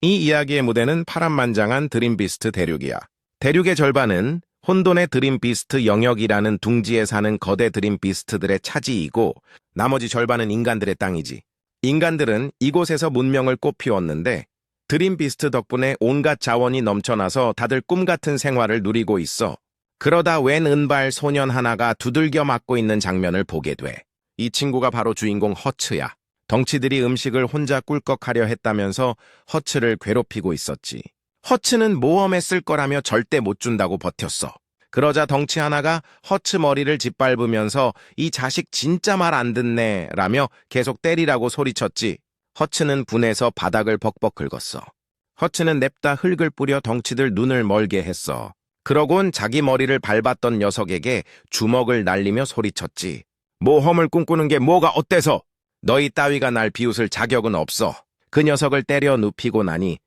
이 이야기의 무대는 파란만장한 드림비스트 대륙이야. 대륙의 절반은 혼돈의 드림비스트 영역이라는 둥지에 사는 거대 드림비스트들의 차지이고 나머지 절반은 인간들의 땅이지. 인간들은 이곳에서 문명을 꽃피웠는데 드림비스트 덕분에 온갖 자원이 넘쳐나서 다들 꿈같은 생활을 누리고 있어. 그러다 웬 은발 소년 하나가 두들겨 맞고 있는 장면을 보게 돼. 이 친구가 바로 주인공 허츠야. 덩치들이 음식을 혼자 꿀꺽하려 했다면서 허츠를 괴롭히고 있었지. 허츠는 모험에 쓸 거라며 절대 못 준다고 버텼어. 그러자 덩치 하나가 허츠 머리를 짓밟으면서 이 자식 진짜 말 안 듣네 라며 계속 때리라고 소리쳤지. 허츠는 분해서 바닥을 벅벅 긁었어. 허츠는 냅다 흙을 뿌려 덩치들 눈을 멀게 했어. 그러곤 자기 머리를 밟았던 녀석에게 주먹을 날리며 소리쳤지. 모험을 꿈꾸는 게 뭐가 어때서? 너희 따위가 날 비웃을 자격은 없어. 그 녀석을 때려 눕히고 나니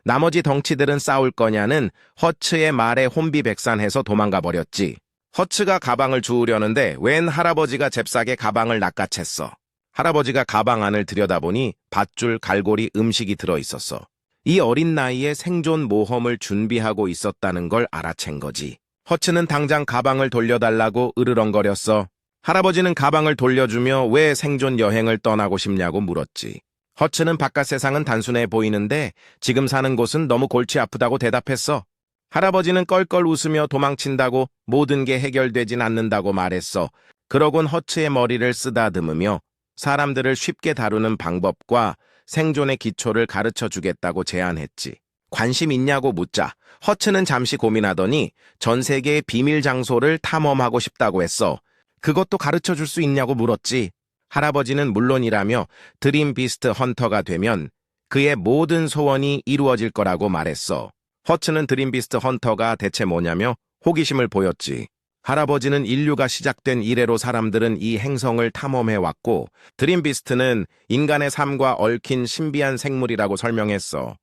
나머지 덩치들은 싸울 거냐는 허츠의 말에 혼비백산해서 도망가 버렸지. 허츠가 가방을 주우려는데 웬 할아버지가 잽싸게 가방을 낚아챘어. 할아버지가 가방 안을 들여다보니 밧줄, 갈고리, 음식이 들어있었어. 이 어린 나이에 생존 모험을 준비하고 있었다는 걸 알아챈 거지. 허츠는 당장 가방을 돌려달라고 으르렁거렸어. 할아버지는 가방을 돌려주며 왜 생존 여행을 떠나고 싶냐고 물었지. 허츠는 바깥 세상은 단순해 보이는데 지금 사는 곳은 너무 골치 아프다고 대답했어. 할아버지는 껄껄 웃으며 도망친다고 모든 게 해결되진 않는다고 말했어. 그러곤 허츠의 머리를 쓰다듬으며 사람들을 쉽게 다루는 방법과 생존의 기초를 가르쳐 주겠다고 제안했지. 관심 있냐고 묻자 허츠는 잠시 고민하더니 전 세계의 비밀 장소를 탐험하고 싶다고 했어. 그것도 가르쳐 줄 수 있냐고 물었지. 할아버지는 물론이라며 드림비스트 헌터가 되면 그의 모든 소원이 이루어질 거라고 말했어. 허츠는 드림비스트 헌터가 대체 뭐냐며 호기심을 보였지. 할아버지는 인류가 시작된 이래로 사람들은 이 행성을 탐험해왔고 드림비스트는 인간의 삶과 얽힌 신비한 생물이라고 설명했어.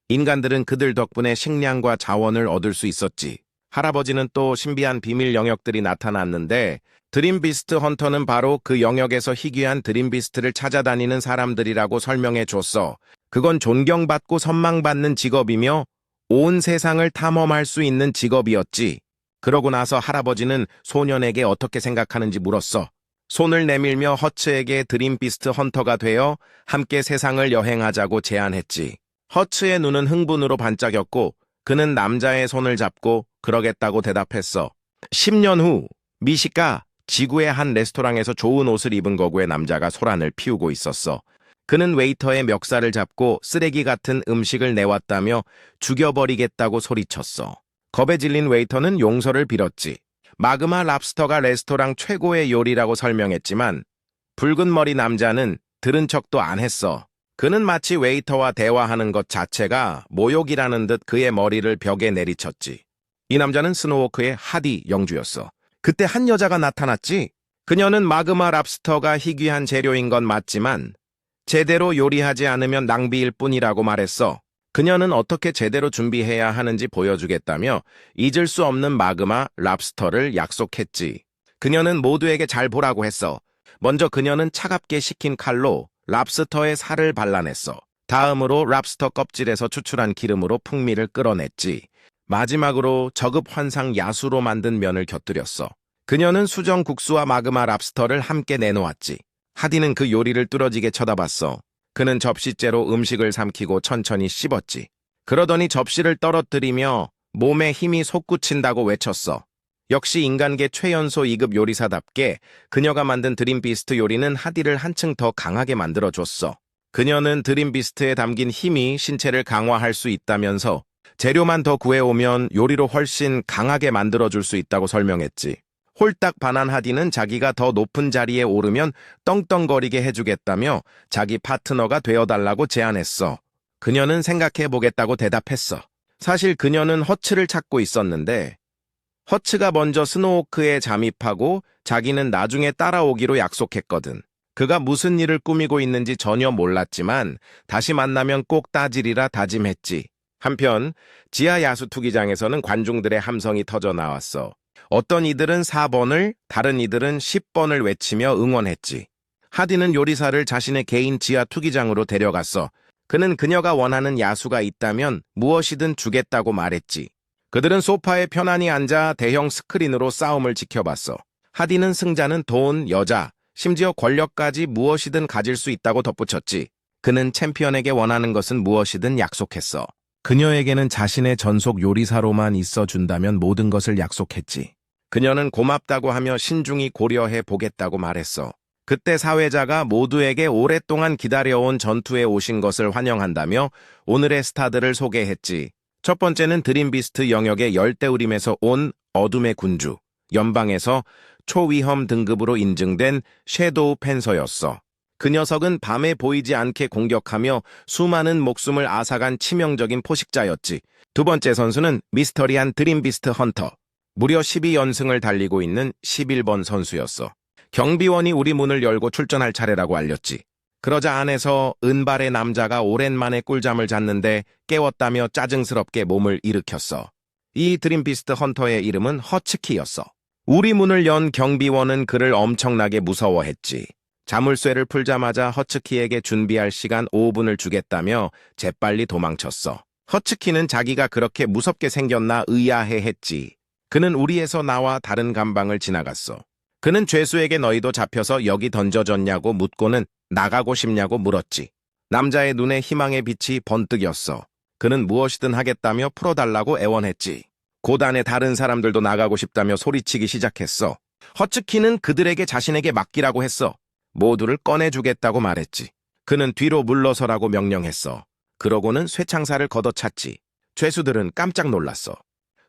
인간들은 그들 덕분에 식량과 자원을 얻을 수 있었지. 할아버지는 또 신비한 비밀 영역들이 나타났는데 드림비스트 헌터는 바로 그 영역에서 희귀한 드림비스트를 찾아다니는 사람들이라고 설명해 줬어. 그건 존경받고 선망받는 직업이며 온 세상을 탐험할 수 있는 직업이었지. 그러고 나서 할아버지는 소년에게 어떻게 생각하는지 물었어. 손을 내밀며 허츠에게 드림비스트 헌터가 되어 함께 세상을 여행하자고 제안했지. 허츠의 눈은 흥분으로 반짝였고 그는 남자의 손을 잡고 그러겠다고 대답했어. 10년 후 미시가 지구의 한 레스토랑에서 좋은 옷을 입은 거구의 남자가 소란을 피우고 있었어. 그는 웨이터의 멱살을 잡고 쓰레기 같은 음식을 내왔다며 죽여버리겠다고 소리쳤어. 겁에 질린 웨이터는 용서를 빌었지. 마그마 랍스터가 레스토랑 최고의 요리라고 설명했지만 붉은 머리 남자는 들은 척도 안 했어. 그는 마치 웨이터와 대화하는 것 자체가 모욕이라는 듯 그의 머리를 벽에 내리쳤지. 이 남자는 스노우워크의 하디 영주였어. 그때 한 여자가 나타났지. 그녀는 마그마 랍스터가 희귀한 재료인 건 맞지만 제대로 요리하지 않으면 낭비일 뿐이라고 말했어. 그녀는 어떻게 제대로 준비해야 하는지 보여주겠다며 잊을 수 없는 마그마 랍스터를 약속했지. 그녀는 모두에게 잘 보라고 했어. 먼저 그녀는 차갑게 식힌 칼로 랍스터의 살을 발라냈어. 다음으로 랍스터 껍질에서 추출한 기름으로 풍미를 끌어냈지. 마지막으로 저급 환상 야수로 만든 면을 곁들였어. 그녀는 수정 국수와 마그마 랍스터를 함께 내놓았지. 하디는 그 요리를 뚫어지게 쳐다봤어. 그는 접시째로 음식을 삼키고 천천히 씹었지. 그러더니 접시를 떨어뜨리며 몸에 힘이 솟구친다고 외쳤어. 역시 인간계 최연소 2급 요리사답게 그녀가 만든 드림비스트 요리는 하디를 한층 더 강하게 만들어줬어. 그녀는 드림비스트에 담긴 힘이 신체를 강화할 수 있다면서 재료만 더 구해오면 요리로 훨씬 강하게 만들어줄 수 있다고 설명했지. 홀딱 반한 하디는 자기가 더 높은 자리에 오르면 떵떵거리게 해주겠다며 자기 파트너가 되어달라고 제안했어. 그녀는 생각해보겠다고 대답했어. 사실 그녀는 허츠를 찾고 있었는데 허츠가 먼저 스노우워크에 잠입하고 자기는 나중에 따라오기로 약속했거든. 그가 무슨 일을 꾸미고 있는지 전혀 몰랐지만 다시 만나면 꼭 따지리라 다짐했지. 한편 지하 야수 투기장에서는 관중들의 함성이 터져 나왔어. 어떤 이들은 4번을, 다른 이들은 10번을 외치며 응원했지. 하디는 요리사를 자신의 개인 지하 투기장으로 데려갔어. 그는 그녀가 원하는 야수가 있다면 무엇이든 주겠다고 말했지. 그들은 소파에 편안히 앉아 대형 스크린으로 싸움을 지켜봤어. 하디는 승자는 돈, 여자, 심지어 권력까지 무엇이든 가질 수 있다고 덧붙였지. 그는 챔피언에게 원하는 것은 무엇이든 약속했어. 그녀에게는 자신의 전속 요리사로만 있어준다면 모든 것을 약속했지. 그녀는 고맙다고 하며 신중히 고려해 보겠다고 말했어. 그때 사회자가 모두에게 오랫동안 기다려온 전투에 오신 것을 환영한다며 오늘의 스타들을 소개했지. 첫 번째는 드림비스트 영역의 열대우림에서 온 어둠의 군주, 연방에서 초위험 등급으로 인증된 섀도우 팬서였어. 그 녀석은 밤에 보이지 않게 공격하며 수많은 목숨을 앗아간 치명적인 포식자였지. 두 번째 선수는 미스터리한 드림비스트 헌터. 무려 12연승을 달리고 있는 11번 선수였어. 경비원이 우리 문을 열고 출전할 차례라고 알렸지. 그러자 안에서 은발의 남자가 오랜만에 꿀잠을 잤는데 깨웠다며 짜증스럽게 몸을 일으켰어. 이 드림비스트 헌터의 이름은 허츠키였어. 우리 문을 연 경비원은 그를 엄청나게 무서워했지. 자물쇠를 풀자마자 허츠키에게 준비할 시간 5분을 주겠다며 재빨리 도망쳤어. 허츠키는 자기가 그렇게 무섭게 생겼나 의아해했지. 그는 우리에서 나와 다른 감방을 지나갔어. 그는 죄수에게 너희도 잡혀서 여기 던져졌냐고 묻고는 나가고 싶냐고 물었지. 남자의 눈에 희망의 빛이 번뜩였어. 그는 무엇이든 하겠다며 풀어달라고 애원했지. 고단의 다른 사람들도 나가고 싶다며 소리치기 시작했어. 허츠키는 그들에게 자신에게 맡기라고 했어. 모두를 꺼내주겠다고 말했지. 그는 뒤로 물러서라고 명령했어. 그러고는 쇠창살을 걷어찼지. 죄수들은 깜짝 놀랐어.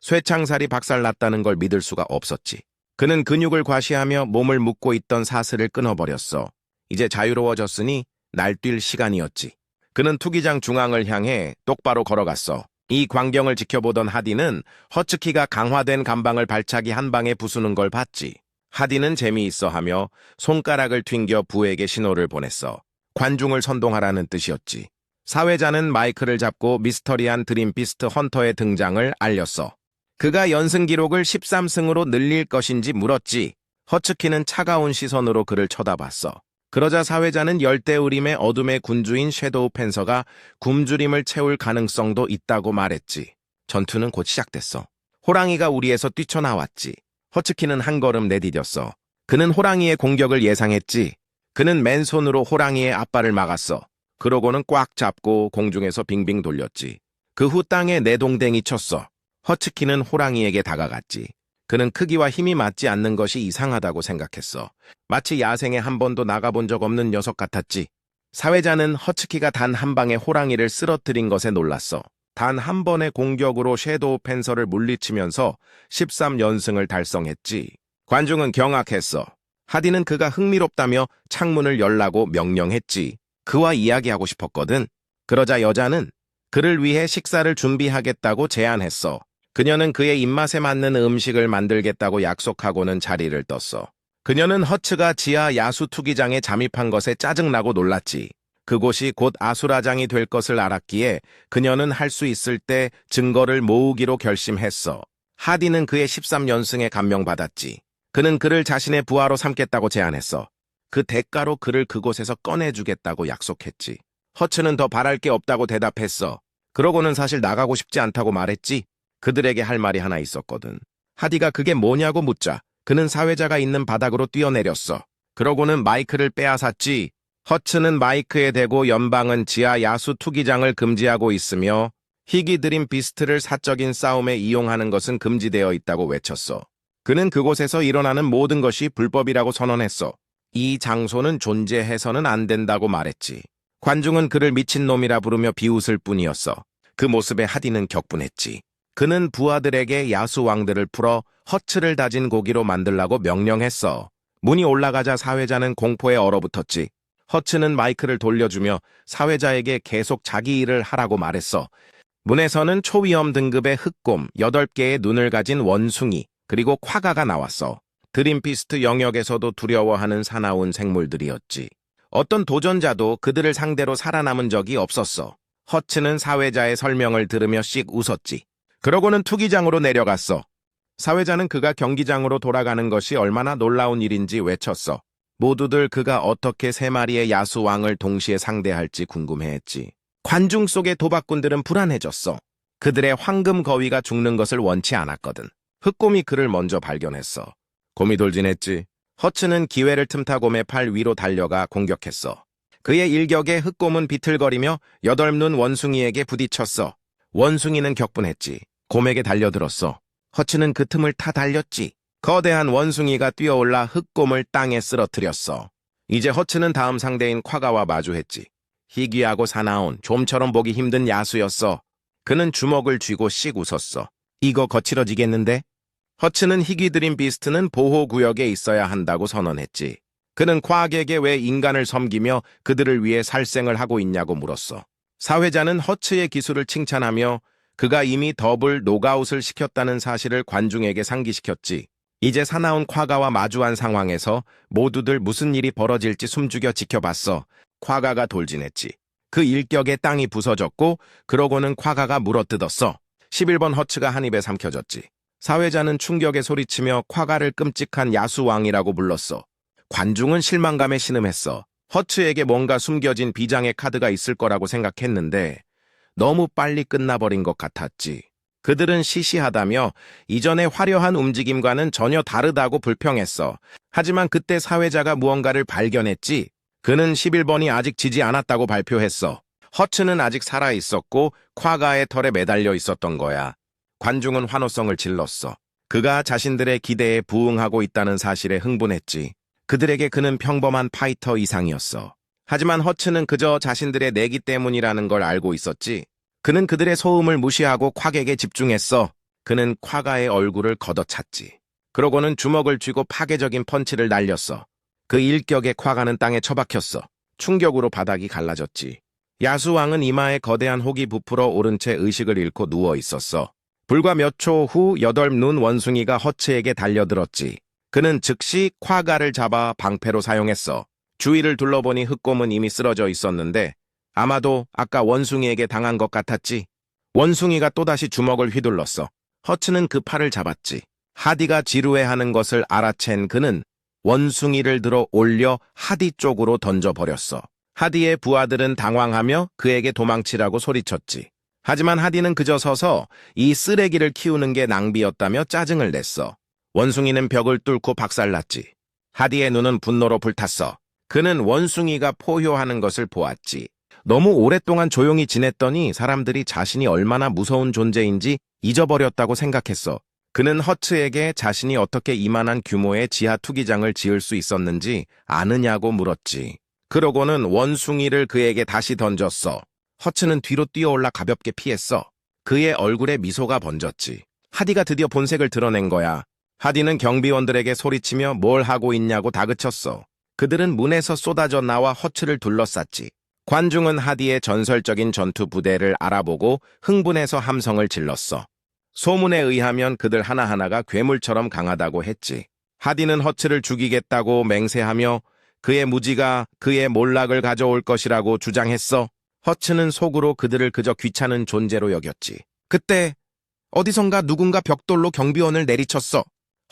쇠창살이 박살났다는 걸 믿을 수가 없었지. 그는 근육을 과시하며 몸을 묶고 있던 사슬을 끊어버렸어. 이제 자유로워졌으니 날뛸 시간이었지. 그는 투기장 중앙을 향해 똑바로 걸어갔어. 이 광경을 지켜보던 하디는 허츠키가 강화된 감방을 발차기 한 방에 부수는 걸 봤지. 하디는 재미있어 하며 손가락을 튕겨 부에게 신호를 보냈어. 관중을 선동하라는 뜻이었지. 사회자는 마이크를 잡고 미스터리한 드림비스트 헌터의 등장을 알렸어. 그가 연승 기록을 13승으로 늘릴 것인지 물었지. 허츠키는 차가운 시선으로 그를 쳐다봤어. 그러자 사회자는 열대우림의 어둠의 군주인 섀도우 팬서가 굶주림을 채울 가능성도 있다고 말했지. 전투는 곧 시작됐어. 호랑이가 우리에서 뛰쳐나왔지. 허츠키는 한 걸음 내디뎠어. 그는 호랑이의 공격을 예상했지. 그는 맨손으로 호랑이의 앞발을 막았어. 그러고는 꽉 잡고 공중에서 빙빙 돌렸지. 그 후 땅에 내동댕이 쳤어. 허츠키는 호랑이에게 다가갔지. 그는 크기와 힘이 맞지 않는 것이 이상하다고 생각했어. 마치 야생에 한 번도 나가본 적 없는 녀석 같았지. 사회자는 허츠키가 단 한 방에 호랑이를 쓰러뜨린 것에 놀랐어. 단 한 번의 공격으로 섀도우 팬서를 물리치면서 13연승을 달성했지. 관중은 경악했어. 하디는 그가 흥미롭다며 창문을 열라고 명령했지. 그와 이야기하고 싶었거든. 그러자 여자는 그를 위해 식사를 준비하겠다고 제안했어. 그녀는 그의 입맛에 맞는 음식을 만들겠다고 약속하고는 자리를 떴어. 그녀는 허츠가 지하 야수 투기장에 잠입한 것에 짜증나고 놀랐지. 그곳이 곧 아수라장이 될 것을 알았기에 그녀는 할 수 있을 때 증거를 모으기로 결심했어. 하디는 그의 13연승에 감명받았지. 그는 그를 자신의 부하로 삼겠다고 제안했어. 그 대가로 그를 그곳에서 꺼내주겠다고 약속했지. 허츠는 더 바랄 게 없다고 대답했어. 그러고는 사실 나가고 싶지 않다고 말했지. 그들에게 할 말이 하나 있었거든. 하디가 그게 뭐냐고 묻자 그는 사회자가 있는 바닥으로 뛰어내렸어. 그러고는 마이크를 빼앗았지. 허츠는 마이크에 대고 연방은 지하 야수 투기장을 금지하고 있으며 희귀 드림비스트를 사적인 싸움에 이용하는 것은 금지되어 있다고 외쳤어. 그는 그곳에서 일어나는 모든 것이 불법이라고 선언했어. 이 장소는 존재해서는 안 된다고 말했지. 관중은 그를 미친놈이라 부르며 비웃을 뿐이었어. 그 모습에 하디는 격분했지. 그는 부하들에게 야수왕들을 풀어 허츠를 다진 고기로 만들라고 명령했어. 문이 올라가자 사회자는 공포에 얼어붙었지. 허츠는 마이크를 돌려주며 사회자에게 계속 자기 일을 하라고 말했어. 문에서는 초위험 등급의 흑곰 8개의 눈을 가진 원숭이 그리고 콰가가 나왔어. 드림비스트 영역에서도 두려워하는 사나운 생물들이었지. 어떤 도전자도 그들을 상대로 살아남은 적이 없었어. 허츠는 사회자의 설명을 들으며 씩 웃었지. 그러고는 투기장으로 내려갔어. 사회자는 그가 경기장으로 돌아가는 것이 얼마나 놀라운 일인지 외쳤어. 모두들 그가 어떻게 3마리의 야수왕을 동시에 상대할지 궁금해했지. 관중 속의 도박꾼들은 불안해졌어. 그들의 황금 거위가 죽는 것을 원치 않았거든. 흑곰이 그를 먼저 발견했어. 곰이 돌진했지. 허츠는 기회를 틈타 곰의 팔 위로 달려가 공격했어. 그의 일격에 흑곰은 비틀거리며 여덟눈 원숭이에게 부딪혔어. 원숭이는 격분했지. 곰에게 달려들었어. 허츠는 그 틈을 타 달렸지. 거대한 원숭이가 뛰어올라 흑곰을 땅에 쓰러뜨렸어. 이제 허츠는 다음 상대인 콰가와 마주했지. 희귀하고 사나운 좀처럼 보기 힘든 야수였어. 그는 주먹을 쥐고 씩 웃었어. 이거 거칠어지겠는데? 허츠는 희귀 드림 비스트는 보호구역에 있어야 한다고 선언했지. 그는 콰에게 왜 인간을 섬기며 그들을 위해 살생을 하고 있냐고 물었어. 사회자는 허츠의 기술을 칭찬하며 그가 이미 더블 노가웃을 시켰다는 사실을 관중에게 상기시켰지. 이제 사나운 콰가와 마주한 상황에서 모두들 무슨 일이 벌어질지 숨죽여 지켜봤어. 콰가가 돌진했지. 그 일격에 땅이 부서졌고 그러고는 콰가가 물어뜯었어. 11번 허츠가 한 입에 삼켜졌지. 사회자는 충격에 소리치며 콰가를 끔찍한 야수왕이라고 불렀어. 관중은 실망감에 신음했어. 허츠에게 뭔가 숨겨진 비장의 카드가 있을 거라고 생각했는데 너무 빨리 끝나버린 것 같았지. 그들은 시시하다며 이전의 화려한 움직임과는 전혀 다르다고 불평했어. 하지만 그때 사회자가 무언가를 발견했지. 그는 11번이 아직 지지 않았다고 발표했어. 허츠는 아직 살아있었고 콰가의 털에 매달려 있었던 거야. 관중은 환호성을 질렀어. 그가 자신들의 기대에 부응하고 있다는 사실에 흥분했지. 그들에게 그는 평범한 파이터 이상이었어. 하지만 허츠는 그저 자신들의 내기 때문이라는 걸 알고 있었지. 그는 그들의 소음을 무시하고 콱에게 집중했어. 그는 콰가의 얼굴을 걷어찼지. 그러고는 주먹을 쥐고 파괴적인 펀치를 날렸어. 그 일격에 콰가는 땅에 처박혔어. 충격으로 바닥이 갈라졌지. 야수왕은 이마에 거대한 혹이 부풀어 오른 채 의식을 잃고 누워 있었어. 불과 몇 초 후 여덟눈 원숭이가 허츠에게 달려들었지. 그는 즉시 콰가를 잡아 방패로 사용했어. 주위를 둘러보니 흑곰은 이미 쓰러져 있었는데 아마도 아까 원숭이에게 당한 것 같았지. 원숭이가 또다시 주먹을 휘둘렀어. 허츠는 그 팔을 잡았지. 하디가 지루해하는 것을 알아챈 그는 원숭이를 들어 올려 하디 쪽으로 던져버렸어. 하디의 부하들은 당황하며 그에게 도망치라고 소리쳤지. 하지만 하디는 그저 서서 이 쓰레기를 키우는 게 낭비였다며 짜증을 냈어. 원숭이는 벽을 뚫고 박살났지. 하디의 눈은 분노로 불탔어. 그는 원숭이가 포효하는 것을 보았지. 너무 오랫동안 조용히 지냈더니 사람들이 자신이 얼마나 무서운 존재인지 잊어버렸다고 생각했어. 그는 허츠에게 자신이 어떻게 이만한 규모의 지하 투기장을 지을 수 있었는지 아느냐고 물었지. 그러고는 원숭이를 그에게 다시 던졌어. 허츠는 뒤로 뛰어올라 가볍게 피했어. 그의 얼굴에 미소가 번졌지. 하디가 드디어 본색을 드러낸 거야. 하디는 경비원들에게 소리치며 뭘 하고 있냐고 다그쳤어. 그들은 문에서 쏟아져 나와 허츠를 둘러쌌지. 관중은 하디의 전설적인 전투 부대를 알아보고 흥분해서 함성을 질렀어. 소문에 의하면 그들 하나하나가 괴물처럼 강하다고 했지. 하디는 허츠를 죽이겠다고 맹세하며 그의 무지가 그의 몰락을 가져올 것이라고 주장했어. 허츠는 속으로 그들을 그저 귀찮은 존재로 여겼지. 그때 어디선가 누군가 벽돌로 경비원을 내리쳤어.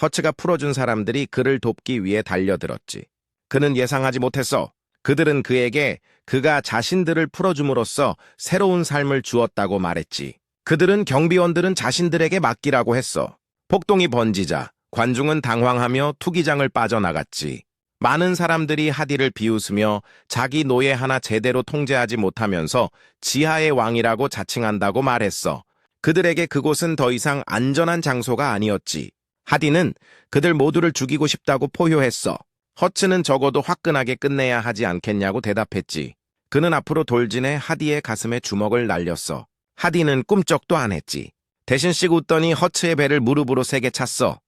허츠가 풀어준 사람들이 그를 돕기 위해 달려들었지. 그는 예상하지 못했어. 그들은 그에게 그가 자신들을 풀어줌으로써 새로운 삶을 주었다고 말했지. 그들은 경비원들은 자신들에게 맡기라고 했어. 폭동이 번지자 관중은 당황하며 투기장을 빠져나갔지. 많은 사람들이 하디를 비웃으며 자기 노예 하나 제대로 통제하지 못하면서 지하의 왕이라고 자칭한다고 말했어. 그들에게 그곳은 더 이상 안전한 장소가 아니었지. 하디는 그들 모두를 죽이고 싶다고 포효했어. 허츠는 적어도 화끈하게 끝내야 하지 않겠냐고 대답했지. 그는 앞으로 돌진해 하디의 가슴에 주먹을 날렸어. 하디는 꿈쩍도 안 했지. 대신 씩 웃더니 허츠의 배를 무릎으로 세게 찼어.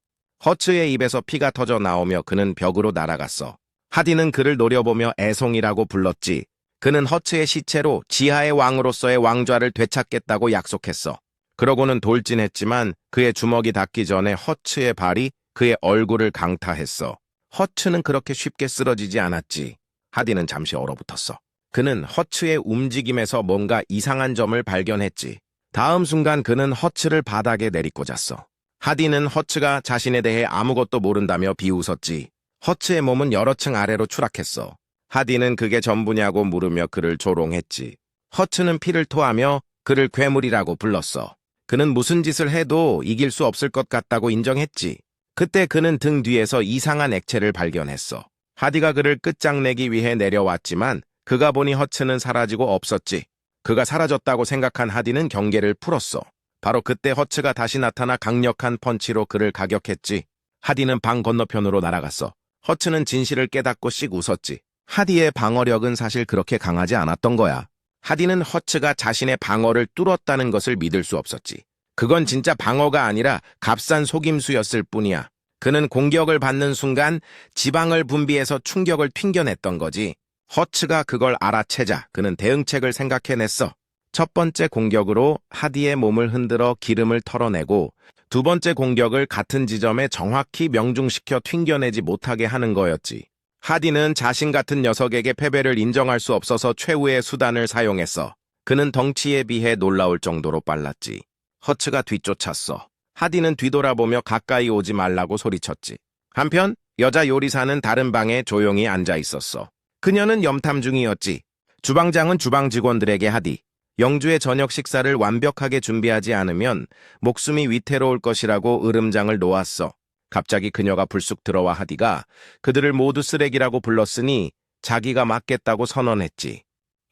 허츠의 입에서 피가 터져 나오며 그는 벽으로 날아갔어. 하디는 그를 노려보며 애송이라고 불렀지. 그는 허츠의 시체로 지하의 왕으로서의 왕좌를 되찾겠다고 약속했어. 그러고는 돌진했지만 그의 주먹이 닿기 전에 허츠의 발이 그의 얼굴을 강타했어. 허츠는 그렇게 쉽게 쓰러지지 않았지. 하디는 잠시 얼어붙었어. 그는 허츠의 움직임에서 뭔가 이상한 점을 발견했지. 다음 순간 그는 허츠를 바닥에 내리꽂았어. 하디는 허츠가 자신에 대해 아무것도 모른다며 비웃었지. 허츠의 몸은 여러 층 아래로 추락했어. 하디는 그게 전부냐고 물으며 그를 조롱했지. 허츠는 피를 토하며 그를 괴물이라고 불렀어. 그는 무슨 짓을 해도 이길 수 없을 것 같다고 인정했지. 그때 그는 등 뒤에서 이상한 액체를 발견했어. 하디가 그를 끝장내기 위해 내려왔지만 그가 보니 허츠는 사라지고 없었지. 그가 사라졌다고 생각한 하디는 경계를 풀었어. 바로 그때 허츠가 다시 나타나 강력한 펀치로 그를 가격했지. 하디는 방 건너편으로 날아갔어. 허츠는 진실을 깨닫고 씩 웃었지. 하디의 방어력은 사실 그렇게 강하지 않았던 거야. 하디는 허츠가 자신의 방어를 뚫었다는 것을 믿을 수 없었지. 그건 진짜 방어가 아니라 값싼 속임수였을 뿐이야. 그는 공격을 받는 순간 지방을 분비해서 충격을 튕겨냈던 거지. 허츠가 그걸 알아채자 그는 대응책을 생각해냈어. 첫 번째 공격으로 하디의 몸을 흔들어 기름을 털어내고 두 번째 공격을 같은 지점에 정확히 명중시켜 튕겨내지 못하게 하는 거였지. 하디는 자신 같은 녀석에게 패배를 인정할 수 없어서 최후의 수단을 사용했어. 그는 덩치에 비해 놀라울 정도로 빨랐지. 허츠가 뒤쫓았어. 하디는 뒤돌아보며 가까이 오지 말라고 소리쳤지. 한편 여자 요리사는 다른 방에 조용히 앉아 있었어. 그녀는 염탐 중이었지. 주방장은 주방 직원들에게 하디, 영주의 저녁 식사를 완벽하게 준비하지 않으면 목숨이 위태로울 것이라고 으름장을 놓았어. 갑자기 그녀가 불쑥 들어와 하디가 그들을 모두 쓰레기라고 불렀으니 자기가 맡겠다고 선언했지.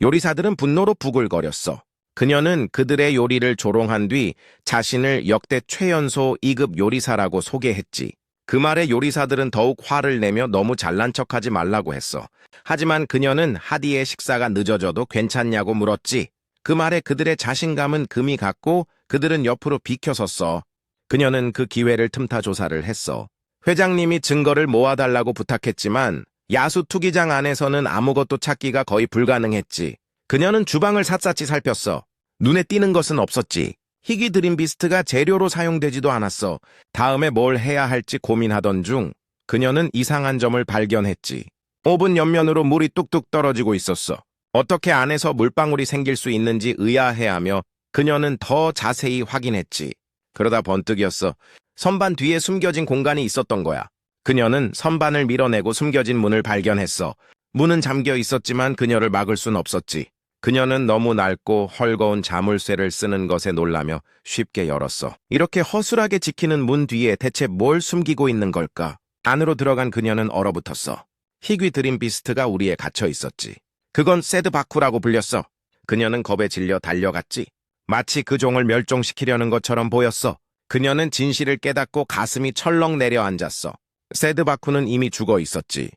요리사들은 분노로 부글거렸어. 그녀는 그들의 요리를 조롱한 뒤 자신을 역대 최연소 2급 요리사라고 소개했지. 그 말에 요리사들은 더욱 화를 내며 너무 잘난 척하지 말라고 했어. 하지만 그녀는 하디의 식사가 늦어져도 괜찮냐고 물었지. 그 말에 그들의 자신감은 금이 갔고 그들은 옆으로 비켜섰어. 그녀는 그 기회를 틈타 조사를 했어. 회장님이 증거를 모아달라고 부탁했지만 야수 투기장 안에서는 아무것도 찾기가 거의 불가능했지. 그녀는 주방을 샅샅이 살폈어. 눈에 띄는 것은 없었지. 희귀 드림비스트가 재료로 사용되지도 않았어. 다음에 뭘 해야 할지 고민하던 중 그녀는 이상한 점을 발견했지. 오븐 옆면으로 물이 뚝뚝 떨어지고 있었어. 어떻게 안에서 물방울이 생길 수 있는지 의아해하며 그녀는 더 자세히 확인했지. 그러다 번뜩이었어. 선반 뒤에 숨겨진 공간이 있었던 거야. 그녀는 선반을 밀어내고 숨겨진 문을 발견했어. 문은 잠겨 있었지만 그녀를 막을 순 없었지. 그녀는 너무 낡고 헐거운 자물쇠를 쓰는 것에 놀라며 쉽게 열었어. 이렇게 허술하게 지키는 문 뒤에 대체 뭘 숨기고 있는 걸까? 안으로 들어간 그녀는 얼어붙었어. 희귀 드림비스트가 우리에 갇혀 있었지. 그건 세드바쿠라고 불렸어. 그녀는 겁에 질려 달려갔지. 마치 그 종을 멸종시키려는 것처럼 보였어. 그녀는 진실을 깨닫고 가슴이 철렁 내려앉았어. 세드바쿠는 이미 죽어 있었지.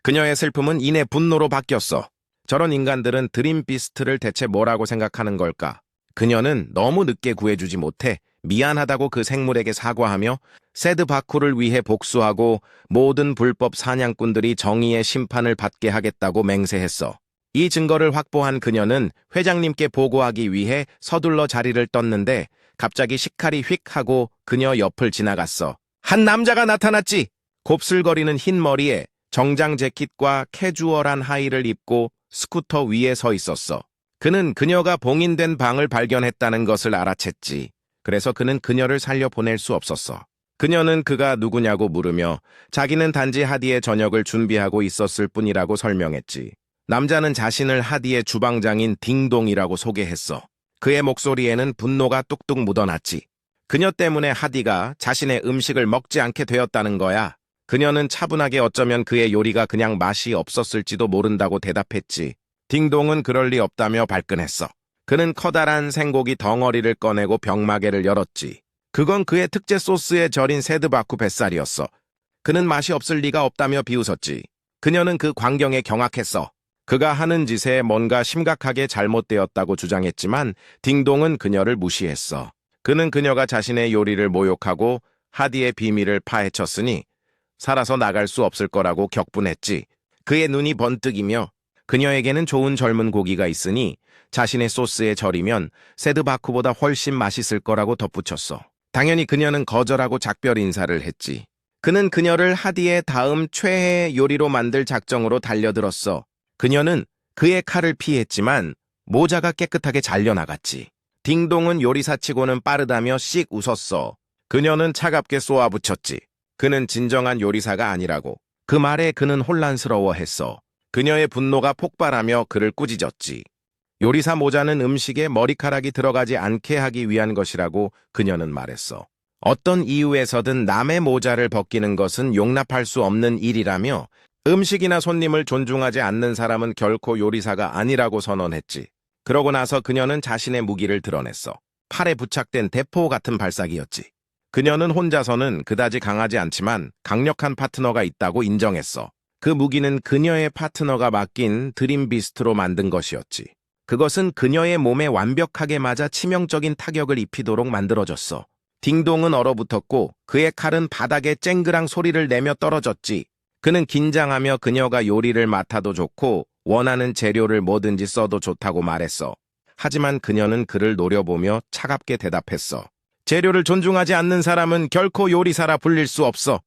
그녀의 슬픔은 이내 분노로 바뀌었어. 저런 인간들은 드림비스트를 대체 뭐라고 생각하는 걸까? 그녀는 너무 늦게 구해주지 못해 미안하다고 그 생물에게 사과하며 세드바쿠를 위해 복수하고 모든 불법 사냥꾼들이 정의의 심판을 받게 하겠다고 맹세했어. 이 증거를 확보한 그녀는 회장님께 보고하기 위해 서둘러 자리를 떴는데 갑자기 식칼이 휙 하고 그녀 옆을 지나갔어. 한 남자가 나타났지. 곱슬거리는 흰 머리에 정장 재킷과 캐주얼한 하의를 입고 스쿠터 위에 서 있었어. 그는 그녀가 봉인된 방을 발견했다는 것을 알아챘지. 그래서 그는 그녀를 살려보낼 수 없었어. 그녀는 그가 누구냐고 물으며 자기는 단지 하디의 저녁을 준비하고 있었을 뿐이라고 설명했지. 남자는 자신을 하디의 주방장인 딩동이라고 소개했어. 그의 목소리에는 분노가 뚝뚝 묻어났지. 그녀 때문에 하디가 자신의 음식을 먹지 않게 되었다는 거야. 그녀는 차분하게 어쩌면 그의 요리가 그냥 맛이 없었을지도 모른다고 대답했지. 딩동은 그럴 리 없다며 발끈했어. 그는 커다란 생고기 덩어리를 꺼내고 병마개를 열었지. 그건 그의 특제 소스에 절인 세드바쿠 뱃살이었어. 그는 맛이 없을 리가 없다며 비웃었지. 그녀는 그 광경에 경악했어. 그가 하는 짓에 뭔가 심각하게 잘못되었다고 주장했지만 딩동은 그녀를 무시했어. 그는 그녀가 자신의 요리를 모욕하고 하디의 비밀을 파헤쳤으니 살아서 나갈 수 없을 거라고 격분했지. 그의 눈이 번뜩이며 그녀에게는 좋은 젊은 고기가 있으니 자신의 소스에 절이면 세드바쿠보다 훨씬 맛있을 거라고 덧붙였어. 당연히 그녀는 거절하고 작별 인사를 했지. 그는 그녀를 하디의 다음 최애 요리로 만들 작정으로 달려들었어. 그녀는 그의 칼을 피했지만 모자가 깨끗하게 잘려나갔지. 딩동은 요리사치고는 빠르다며 씩 웃었어. 그녀는 차갑게 쏘아붙였지. 그는 진정한 요리사가 아니라고. 그 말에 그는 혼란스러워했어. 그녀의 분노가 폭발하며 그를 꾸짖었지. 요리사 모자는 음식에 머리카락이 들어가지 않게 하기 위한 것이라고 그녀는 말했어. 어떤 이유에서든 남의 모자를 벗기는 것은 용납할 수 없는 일이라며 음식이나 손님을 존중하지 않는 사람은 결코 요리사가 아니라고 선언했지. 그러고 나서 그녀는 자신의 무기를 드러냈어. 팔에 부착된 대포 같은 발사기였지. 그녀는 혼자서는 그다지 강하지 않지만 강력한 파트너가 있다고 인정했어. 그 무기는 그녀의 파트너가 맡긴 드림비스트로 만든 것이었지. 그것은 그녀의 몸에 완벽하게 맞아 치명적인 타격을 입히도록 만들어졌어. 딩동은 얼어붙었고 그의 칼은 바닥에 쨍그랑 소리를 내며 떨어졌지. 그는 긴장하며 그녀가 요리를 맡아도 좋고 원하는 재료를 뭐든지 써도 좋다고 말했어. 하지만 그녀는 그를 노려보며 차갑게 대답했어. 재료를 존중하지 않는 사람은 결코 요리사라 불릴 수 없어.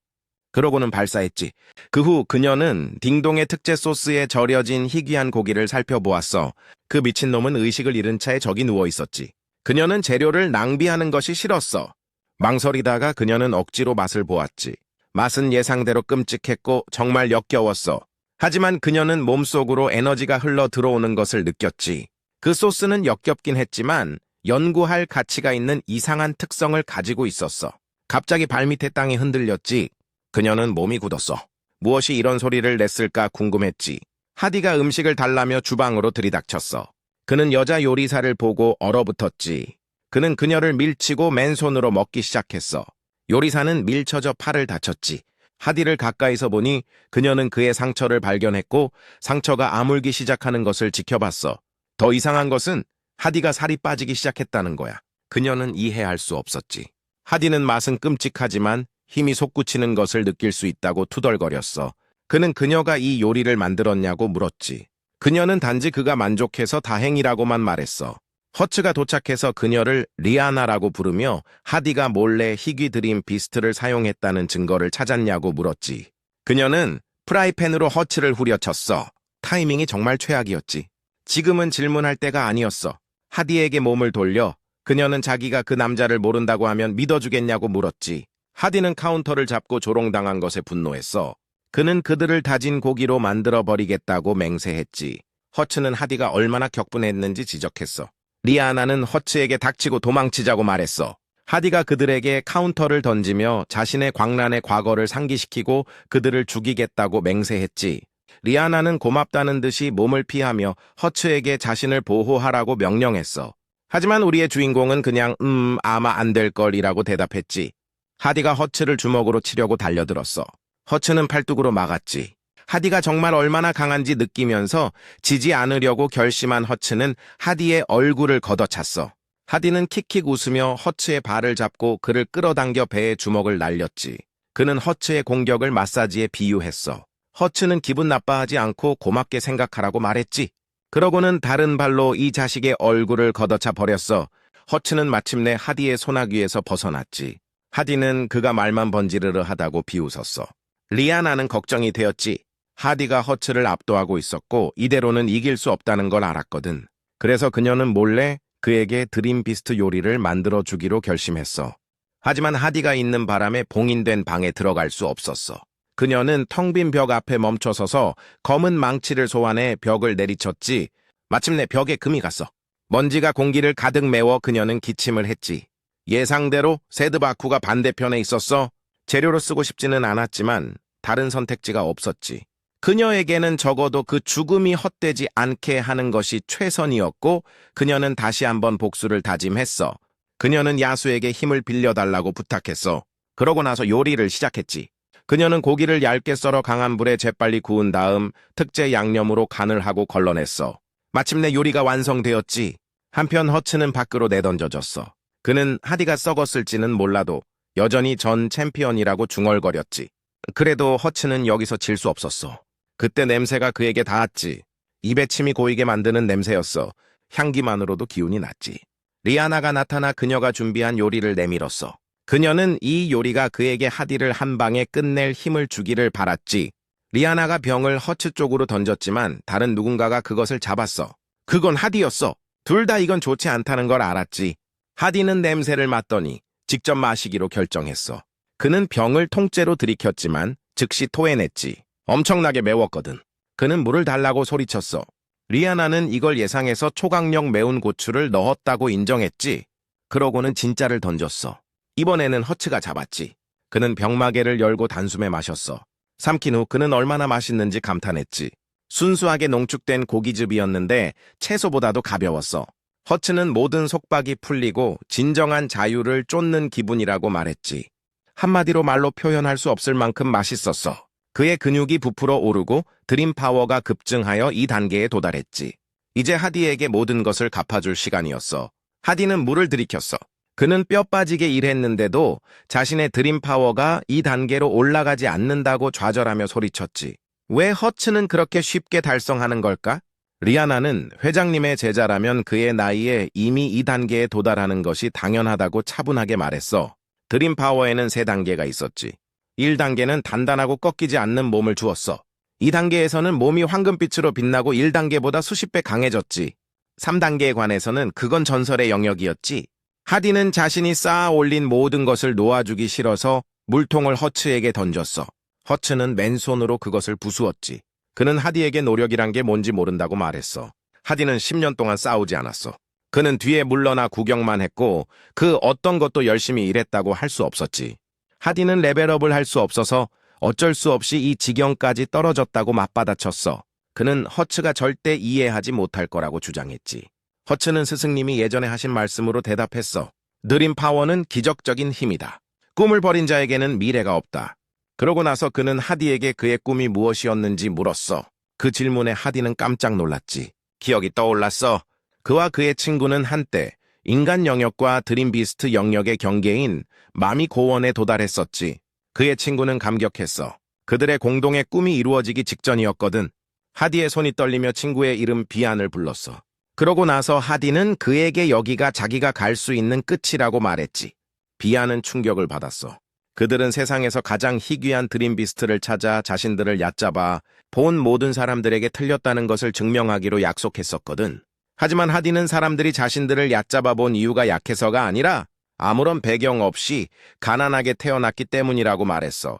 그러고는 발사했지. 그 후 그녀는 딩동의 특제 소스에 절여진 희귀한 고기를 살펴보았어. 그 미친놈은 의식을 잃은 채 저기 누워 있었지. 그녀는 재료를 낭비하는 것이 싫었어. 망설이다가 그녀는 억지로 맛을 보았지. 맛은 예상대로 끔찍했고 정말 역겨웠어. 하지만 그녀는 몸속으로 에너지가 흘러 들어오는 것을 느꼈지. 그 소스는 역겹긴 했지만 연구할 가치가 있는 이상한 특성을 가지고 있었어. 갑자기 발밑에 땅이 흔들렸지. 그녀는 몸이 굳었어. 무엇이 이런 소리를 냈을까 궁금했지. 하디가 음식을 달라며 주방으로 들이닥쳤어. 그는 여자 요리사를 보고 얼어붙었지. 그는 그녀를 밀치고 맨손으로 먹기 시작했어. 요리사는 밀쳐져 팔을 다쳤지. 하디를 가까이서 보니 그녀는 그의 상처를 발견했고 상처가 아물기 시작하는 것을 지켜봤어. 더 이상한 것은 하디가 살이 빠지기 시작했다는 거야. 그녀는 이해할 수 없었지. 하디는 맛은 끔찍하지만 힘이 솟구치는 것을 느낄 수 있다고 투덜거렸어. 그는 그녀가 이 요리를 만들었냐고 물었지. 그녀는 단지 그가 만족해서 다행이라고만 말했어. 허츠가 도착해서 그녀를 리아나라고 부르며 하디가 몰래 희귀 드림 비스트를 사용했다는 증거를 찾았냐고 물었지. 그녀는 프라이팬으로 허츠를 후려쳤어. 타이밍이 정말 최악이었지. 지금은 질문할 때가 아니었어. 하디에게 몸을 돌려 그녀는 자기가 그 남자를 모른다고 하면 믿어주겠냐고 물었지. 하디는 카운터를 잡고 조롱당한 것에 분노했어. 그는 그들을 다진 고기로 만들어버리겠다고 맹세했지. 허츠는 하디가 얼마나 격분했는지 지적했어. 리아나는 허츠에게 닥치고 도망치자고 말했어. 하디가 그들에게 카운터를 던지며 자신의 광란의 과거를 상기시키고 그들을 죽이겠다고 맹세했지. 리아나는 고맙다는 듯이 몸을 피하며 허츠에게 자신을 보호하라고 명령했어. 하지만 우리의 주인공은 그냥 아마 안 될걸이라고 대답했지. 하디가 허츠를 주먹으로 치려고 달려들었어. 허츠는 팔뚝으로 막았지. 하디가 정말 얼마나 강한지 느끼면서 지지 않으려고 결심한 허츠는 하디의 얼굴을 걷어찼어. 하디는 킥킥 웃으며 허츠의 발을 잡고 그를 끌어당겨 배에 주먹을 날렸지. 그는 허츠의 공격을 마사지에 비유했어. 허츠는 기분 나빠하지 않고 고맙게 생각하라고 말했지. 그러고는 다른 발로 이 자식의 얼굴을 걷어차 버렸어. 허츠는 마침내 하디의 소나귀에서 벗어났지. 하디는 그가 말만 번지르르 하다고 비웃었어. 리아나는 걱정이 되었지. 하디가 허츠를 압도하고 있었고 이대로는 이길 수 없다는 걸 알았거든. 그래서 그녀는 몰래 그에게 드림비스트 요리를 만들어주기로 결심했어. 하지만 하디가 있는 바람에 봉인된 방에 들어갈 수 없었어. 그녀는 텅 빈 벽 앞에 멈춰서서 검은 망치를 소환해 벽을 내리쳤지. 마침내 벽에 금이 갔어. 먼지가 공기를 가득 메워 그녀는 기침을 했지. 예상대로 세드바쿠가 반대편에 있었어. 재료로 쓰고 싶지는 않았지만 다른 선택지가 없었지. 그녀에게는 적어도 그 죽음이 헛되지 않게 하는 것이 최선이었고 그녀는 다시 한번 복수를 다짐했어. 그녀는 야수에게 힘을 빌려달라고 부탁했어. 그러고 나서 요리를 시작했지. 그녀는 고기를 얇게 썰어 강한 불에 재빨리 구운 다음 특제 양념으로 간을 하고 걸러냈어. 마침내 요리가 완성되었지. 한편 허츠는 밖으로 내던져졌어. 그는 하디가 썩었을지는 몰라도 여전히 전 챔피언이라고 중얼거렸지. 그래도 허츠는 여기서 질 수 없었어. 그때 냄새가 그에게 닿았지. 입에 침이 고이게 만드는 냄새였어. 향기만으로도 기운이 났지. 리아나가 나타나 그녀가 준비한 요리를 내밀었어. 그녀는 이 요리가 그에게 하디를 한 방에 끝낼 힘을 주기를 바랐지. 리아나가 병을 허츠 쪽으로 던졌지만 다른 누군가가 그것을 잡았어. 그건 하디였어. 둘 다 이건 좋지 않다는 걸 알았지. 하디는 냄새를 맡더니 직접 마시기로 결정했어. 그는 병을 통째로 들이켰지만 즉시 토해냈지. 엄청나게 매웠거든. 그는 물을 달라고 소리쳤어. 리아나는 이걸 예상해서 초강력 매운 고추를 넣었다고 인정했지. 그러고는 진짜를 던졌어. 이번에는 허츠가 잡았지. 그는 병마개를 열고 단숨에 마셨어. 삼킨 후 그는 얼마나 맛있는지 감탄했지. 순수하게 농축된 고기즙이었는데 채소보다도 가벼웠어. 허츠는 모든 속박이 풀리고 진정한 자유를 쫓는 기분이라고 말했지. 한마디로 말로 표현할 수 없을 만큼 맛있었어. 그의 근육이 부풀어 오르고 드림 파워가 급증하여 이 단계에 도달했지. 이제 하디에게 모든 것을 갚아줄 시간이었어. 하디는 물을 들이켰어. 그는 뼈 빠지게 일했는데도 자신의 드림 파워가 이 단계로 올라가지 않는다고 좌절하며 소리쳤지. 왜 허츠는 그렇게 쉽게 달성하는 걸까? 리아나는 회장님의 제자라면 그의 나이에 이미 이 단계에 도달하는 것이 당연하다고 차분하게 말했어. 드림 파워에는 3단계가 있었지. 1단계는 단단하고 꺾이지 않는 몸을 주었어. 2단계에서는 몸이 황금빛으로 빛나고 1단계보다 수십 배 강해졌지. 3단계에 관해서는 그건 전설의 영역이었지. 하디는 자신이 쌓아 올린 모든 것을 놓아주기 싫어서 물통을 허츠에게 던졌어. 허츠는 맨손으로 그것을 부수었지. 그는 하디에게 노력이란 게 뭔지 모른다고 말했어. 하디는 10년 동안 싸우지 않았어. 그는 뒤에 물러나 구경만 했고 그 어떤 것도 열심히 일했다고 할 수 없었지. 하디는 레벨업을 할 수 없어서 어쩔 수 없이 이 지경까지 떨어졌다고 맞받아쳤어. 그는 허츠가 절대 이해하지 못할 거라고 주장했지. 허츠는 스승님이 예전에 하신 말씀으로 대답했어. 드림 파워는 기적적인 힘이다. 꿈을 버린 자에게는 미래가 없다. 그러고 나서 그는 하디에게 그의 꿈이 무엇이었는지 물었어. 그 질문에 하디는 깜짝 놀랐지. 기억이 떠올랐어. 그와 그의 친구는 한때 인간 영역과 드림 비스트 영역의 경계인 마미 고원에 도달했었지. 그의 친구는 감격했어. 그들의 공동의 꿈이 이루어지기 직전이었거든. 하디의 손이 떨리며 친구의 이름 비안을 불렀어. 그러고 나서 하디는 그에게 여기가 자기가 갈 수 있는 끝이라고 말했지. 비안은 충격을 받았어. 그들은 세상에서 가장 희귀한 드림 비스트를 찾아 자신들을 얕잡아 본 모든 사람들에게 틀렸다는 것을 증명하기로 약속했었거든. 하지만 하디는 사람들이 자신들을 얕잡아 본 이유가 약해서가 아니라 아무런 배경 없이 가난하게 태어났기 때문이라고 말했어.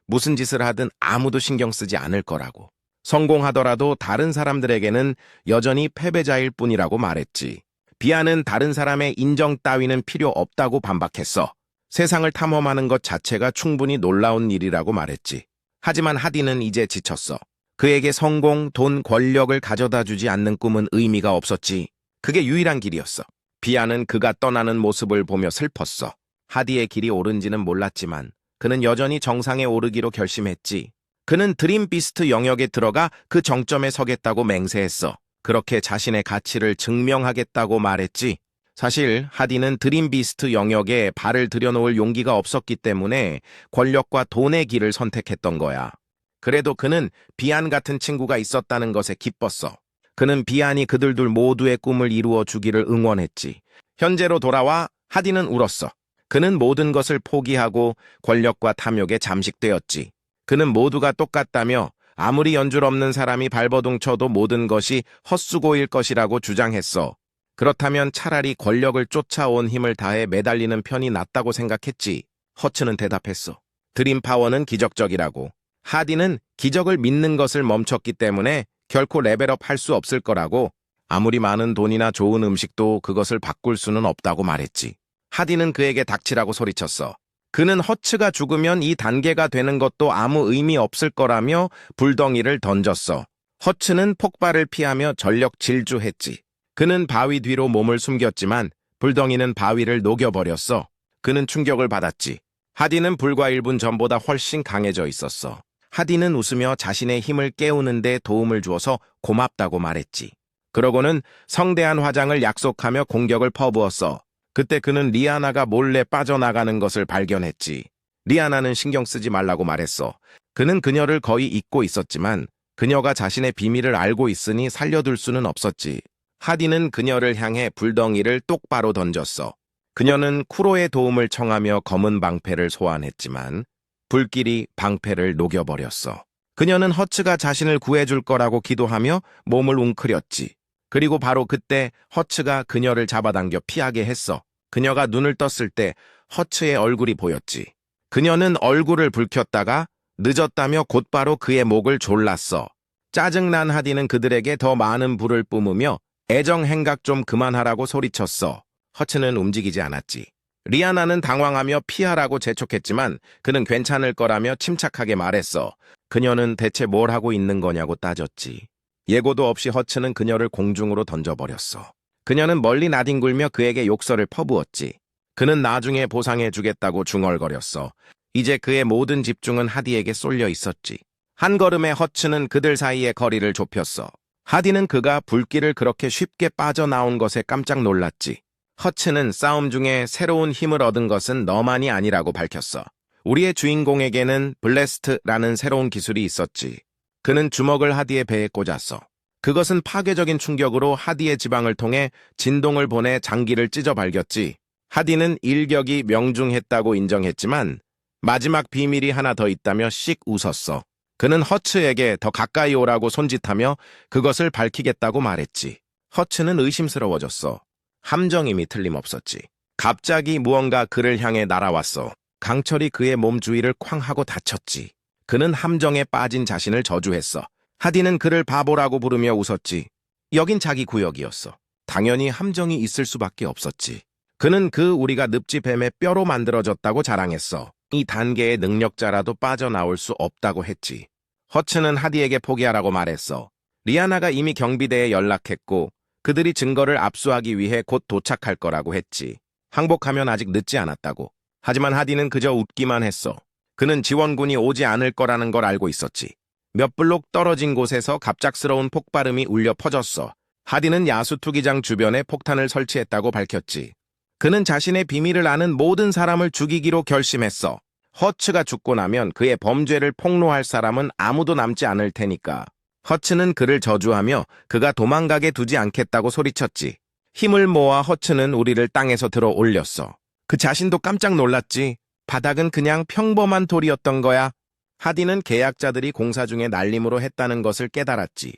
무슨 짓을 하든 아무도 신경 쓰지 않을 거라고. 성공하더라도 다른 사람들에게는 여전히 패배자일 뿐이라고 말했지. 비아는 다른 사람의 인정 따위는 필요 없다고 반박했어. 세상을 탐험하는 것 자체가 충분히 놀라운 일이라고 말했지. 하지만 하디는 이제 지쳤어. 그에게 성공, 돈, 권력을 가져다 주지 않는 꿈은 의미가 없었지. 그게 유일한 길이었어. 비아는 그가 떠나는 모습을 보며 슬펐어. 하디의 길이 옳은지는 몰랐지만 그는 여전히 정상에 오르기로 결심했지. 그는 드림 비스트 영역에 들어가 그 정점에 서겠다고 맹세했어. 그렇게 자신의 가치를 증명하겠다고 말했지. 사실 하디는 드림 비스트 영역에 발을 들여놓을 용기가 없었기 때문에 권력과 돈의 길을 선택했던 거야. 그래도 그는 비안 같은 친구가 있었다는 것에 기뻤어. 그는 비안이 그들 둘 모두의 꿈을 이루어 주기를 응원했지. 현재로 돌아와 하디는 울었어. 그는 모든 것을 포기하고 권력과 탐욕에 잠식되었지. 그는 모두가 똑같다며 아무리 연줄 없는 사람이 발버둥 쳐도 모든 것이 헛수고일 것이라고 주장했어. 그렇다면 차라리 권력을 쫓아온 힘을 다해 매달리는 편이 낫다고 생각했지. 허츠는 대답했어. 드림 파워는 기적적이라고. 하디는 기적을 믿는 것을 멈췄기 때문에 결코 레벨업 할 수 없을 거라고. 아무리 많은 돈이나 좋은 음식도 그것을 바꿀 수는 없다고 말했지. 하디는 그에게 닥치라고 소리쳤어. 그는 허츠가 죽으면 이 단계가 되는 것도 아무 의미 없을 거라며 불덩이를 던졌어. 허츠는 폭발을 피하며 전력 질주했지. 그는 바위 뒤로 몸을 숨겼지만 불덩이는 바위를 녹여버렸어. 그는 충격을 받았지. 하디는 불과 1분 전보다 훨씬 강해져 있었어. 하디는 웃으며 자신의 힘을 깨우는데 도움을 주어서 고맙다고 말했지. 그러고는 성대한 화장을 약속하며 공격을 퍼부었어. 그때 그는 리아나가 몰래 빠져나가는 것을 발견했지. 리아나는 신경 쓰지 말라고 말했어. 그는 그녀를 거의 잊고 있었지만 그녀가 자신의 비밀을 알고 있으니 살려둘 수는 없었지. 하디는 그녀를 향해 불덩이를 똑바로 던졌어. 그녀는 쿠로의 도움을 청하며 검은 방패를 소환했지만 불길이 방패를 녹여버렸어. 그녀는 허츠가 자신을 구해줄 거라고 기도하며 몸을 웅크렸지. 그리고 바로 그때 허츠가 그녀를 잡아당겨 피하게 했어. 그녀가 눈을 떴을 때 허츠의 얼굴이 보였지. 그녀는 얼굴을 붉혔다가 늦었다며 곧바로 그의 목을 졸랐어. 짜증난 하디는 그들에게 더 많은 불을 뿜으며 애정 행각 좀 그만하라고 소리쳤어. 허츠는 움직이지 않았지. 리아나는 당황하며 피하라고 재촉했지만 그는 괜찮을 거라며 침착하게 말했어. 그녀는 대체 뭘 하고 있는 거냐고 따졌지. 예고도 없이 허츠는 그녀를 공중으로 던져버렸어. 그녀는 멀리 나뒹굴며 그에게 욕설을 퍼부었지. 그는 나중에 보상해주겠다고 중얼거렸어. 이제 그의 모든 집중은 하디에게 쏠려 있었지. 한 걸음에 허츠는 그들 사이의 거리를 좁혔어. 하디는 그가 불길을 그렇게 쉽게 빠져나온 것에 깜짝 놀랐지. 허츠는 싸움 중에 새로운 힘을 얻은 것은 너만이 아니라고 밝혔어. 우리의 주인공에게는 블래스트라는 새로운 기술이 있었지. 그는 주먹을 하디의 배에 꽂았어. 그것은 파괴적인 충격으로 하디의 지방을 통해 진동을 보내 장기를 찢어 발겼지. 하디는 일격이 명중했다고 인정했지만 마지막 비밀이 하나 더 있다며 씩 웃었어. 그는 허츠에게 더 가까이 오라고 손짓하며 그것을 밝히겠다고 말했지. 허츠는 의심스러워졌어. 함정임이 틀림없었지. 갑자기 무언가 그를 향해 날아왔어. 강철이 그의 몸 주위를 쾅 하고 닫혔지. 그는 함정에 빠진 자신을 저주했어. 하디는 그를 바보라고 부르며 웃었지. 여긴 자기 구역이었어. 당연히 함정이 있을 수밖에 없었지. 그는 그 우리가 늪지뱀의 뼈로 만들어졌다고 자랑했어. 이 단계의 능력자라도 빠져나올 수 없다고 했지. 허츠는 하디에게 포기하라고 말했어. 리아나가 이미 경비대에 연락했고 그들이 증거를 압수하기 위해 곧 도착할 거라고 했지. 항복하면 아직 늦지 않았다고. 하지만 하디는 그저 웃기만 했어. 그는 지원군이 오지 않을 거라는 걸 알고 있었지. 몇 블록 떨어진 곳에서 갑작스러운 폭발음이 울려 퍼졌어. 하디는 야수 투기장 주변에 폭탄을 설치했다고 밝혔지. 그는 자신의 비밀을 아는 모든 사람을 죽이기로 결심했어. 허츠가 죽고 나면 그의 범죄를 폭로할 사람은 아무도 남지 않을 테니까. 허츠는 그를 저주하며 그가 도망가게 두지 않겠다고 소리쳤지. 힘을 모아 허츠는 우리를 땅에서 들어 올렸어. 그 자신도 깜짝 놀랐지. 바닥은 그냥 평범한 돌이었던 거야. 하디는 계약자들이 공사 중에 날림으로 했다는 것을 깨달았지.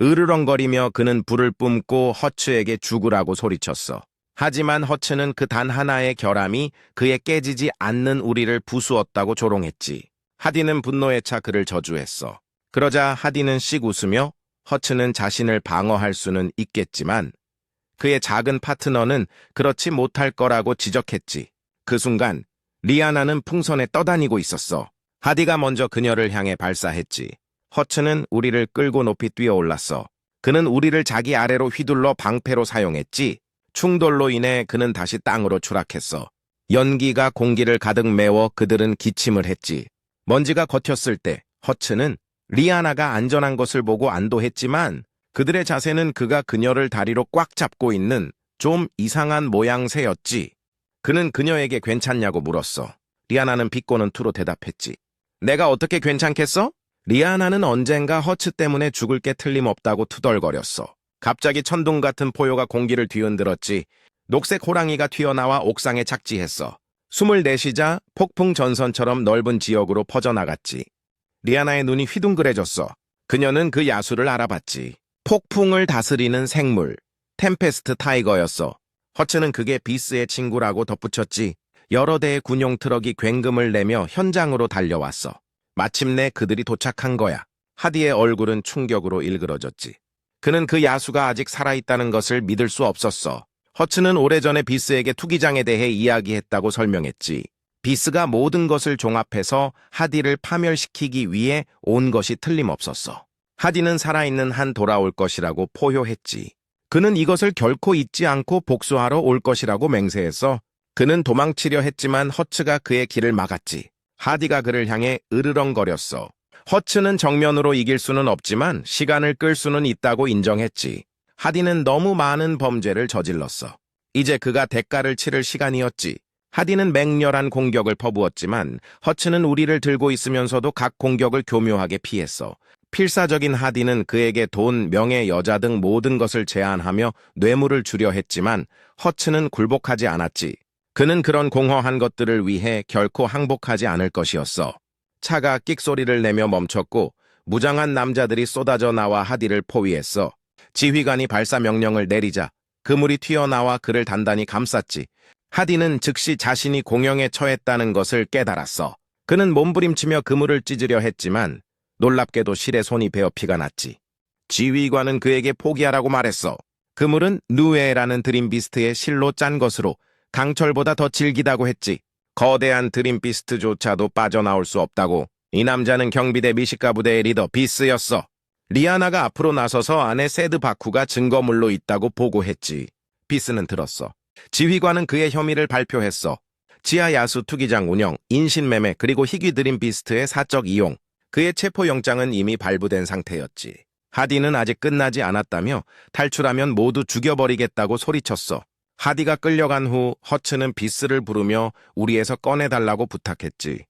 으르렁거리며 그는 불을 뿜고 허츠에게 죽으라고 소리쳤어. 하지만 허츠는 그 단 하나의 결함이 그의 깨지지 않는 우리를 부수었다고 조롱했지. 하디는 분노에 차 그를 저주했어. 그러자 하디는 씩 웃으며 허츠는 자신을 방어할 수는 있겠지만 그의 작은 파트너는 그렇지 못할 거라고 지적했지. 그 순간 리아나는 풍선에 떠다니고 있었어. 하디가 먼저 그녀를 향해 발사했지. 허츠는 우리를 끌고 높이 뛰어올랐어. 그는 우리를 자기 아래로 휘둘러 방패로 사용했지. 충돌로 인해 그는 다시 땅으로 추락했어. 연기가 공기를 가득 메워 그들은 기침을 했지. 먼지가 걷혔을 때 허츠는 리아나가 안전한 것을 보고 안도했지만 그들의 자세는 그가 그녀를 다리로 꽉 잡고 있는 좀 이상한 모양새였지. 그는 그녀에게 괜찮냐고 물었어. 리아나는 비꼬는 투로 대답했지. 내가 어떻게 괜찮겠어? 리아나는 언젠가 허츠 때문에 죽을 게 틀림없다고 투덜거렸어. 갑자기 천둥 같은 포효가 공기를 뒤흔들었지. 녹색 호랑이가 튀어나와 옥상에 착지했어. 숨을 내쉬자 폭풍 전선처럼 넓은 지역으로 퍼져나갔지. 리아나의 눈이 휘둥그레졌어. 그녀는 그 야수를 알아봤지. 폭풍을 다스리는 생물, 템페스트 타이거였어. 허츠는 그게 비스의 친구라고 덧붙였지. 여러 대의 군용 트럭이 굉금을 내며 현장으로 달려왔어. 마침내 그들이 도착한 거야. 하디의 얼굴은 충격으로 일그러졌지. 그는 그 야수가 아직 살아있다는 것을 믿을 수 없었어. 허츠는 오래전에 비스에게 투기장에 대해 이야기했다고 설명했지. 비스가 모든 것을 종합해서 하디를 파멸시키기 위해 온 것이 틀림없었어. 하디는 살아있는 한 돌아올 것이라고 포효했지. 그는 이것을 결코 잊지 않고 복수하러 올 것이라고 맹세했어. 그는 도망치려 했지만 허츠가 그의 길을 막았지. 하디가 그를 향해 으르렁거렸어. 허츠는 정면으로 이길 수는 없지만 시간을 끌 수는 있다고 인정했지. 하디는 너무 많은 범죄를 저질렀어. 이제 그가 대가를 치를 시간이었지. 하디는 맹렬한 공격을 퍼부었지만 허츠는 우리를 들고 있으면서도 각 공격을 교묘하게 피했어. 필사적인 하디는 그에게 돈, 명예, 여자 등 모든 것을 제한하며 뇌물을 주려 했지만 허츠는 굴복하지 않았지. 그는 그런 공허한 것들을 위해 결코 항복하지 않을 것이었어. 차가 끽소리를 내며 멈췄고 무장한 남자들이 쏟아져 나와 하디를 포위했어. 지휘관이 발사 명령을 내리자 그물이 튀어나와 그를 단단히 감쌌지. 하디는 즉시 자신이 공영에 처했다는 것을 깨달았어. 그는 몸부림치며 그물을 찢으려 했지만 놀랍게도 실에 손이 베어 피가 났지. 지휘관은 그에게 포기하라고 말했어. 그물은 누에라는 드림비스트의 실로 짠 것으로 강철보다 더 질기다고 했지. 거대한 드림비스트조차도 빠져나올 수 없다고. 이 남자는 경비대 미시카 부대의 리더 비스였어. 리아나가 앞으로 나서서 아내 세드 바쿠가 증거물로 있다고 보고했지. 비스는 들었어. 지휘관은 그의 혐의를 발표했어. 지하 야수 투기장 운영, 인신매매, 그리고 희귀 드림비스트의 사적 이용. 그의 체포영장은 이미 발부된 상태였지. 하디는 아직 끝나지 않았다며 탈출하면 모두 죽여버리겠다고 소리쳤어. 하디가 끌려간 후 허츠는 비스를 부르며 우리에서 꺼내달라고 부탁했지.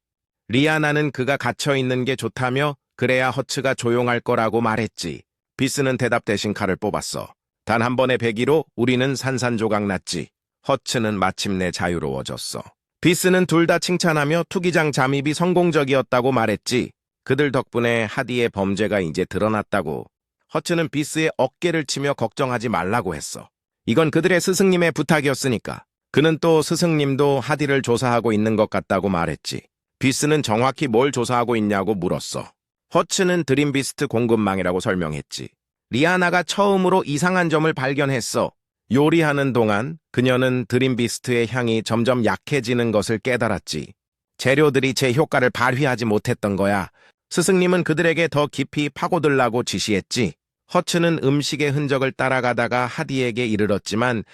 리아나는 그가 갇혀있는 게 좋다며 그래야 허츠가 조용할 거라고 말했지. 비스는 대답 대신 칼을 뽑았어. 단 한 번의 배기로 우리는 산산조각 났지. 허츠는 마침내 자유로워졌어. 비스는 둘 다 칭찬하며 투기장 잠입이 성공적이었다고 말했지. 그들 덕분에 하디의 범죄가 이제 드러났다고. 허츠는 비스의 어깨를 치며 걱정하지 말라고 했어. 이건 그들의 스승님의 부탁이었으니까. 그는 또 스승님도 하디를 조사하고 있는 것 같다고 말했지. 비스는 정확히 뭘 조사하고 있냐고 물었어. 허츠는 드림비스트 공급망이라고 설명했지. 리아나가 처음으로 이상한 점을 발견했어. 요리하는 동안 그녀는 드림비스트의 향이 점점 약해지는 것을 깨달았지. 재료들이 제 효과를 발휘하지 못했던 거야. 스승님은 그들에게 더 깊이 파고들라고 지시했지. 허츠는 음식의 흔적을 따라가다가 하디에게 이르렀지만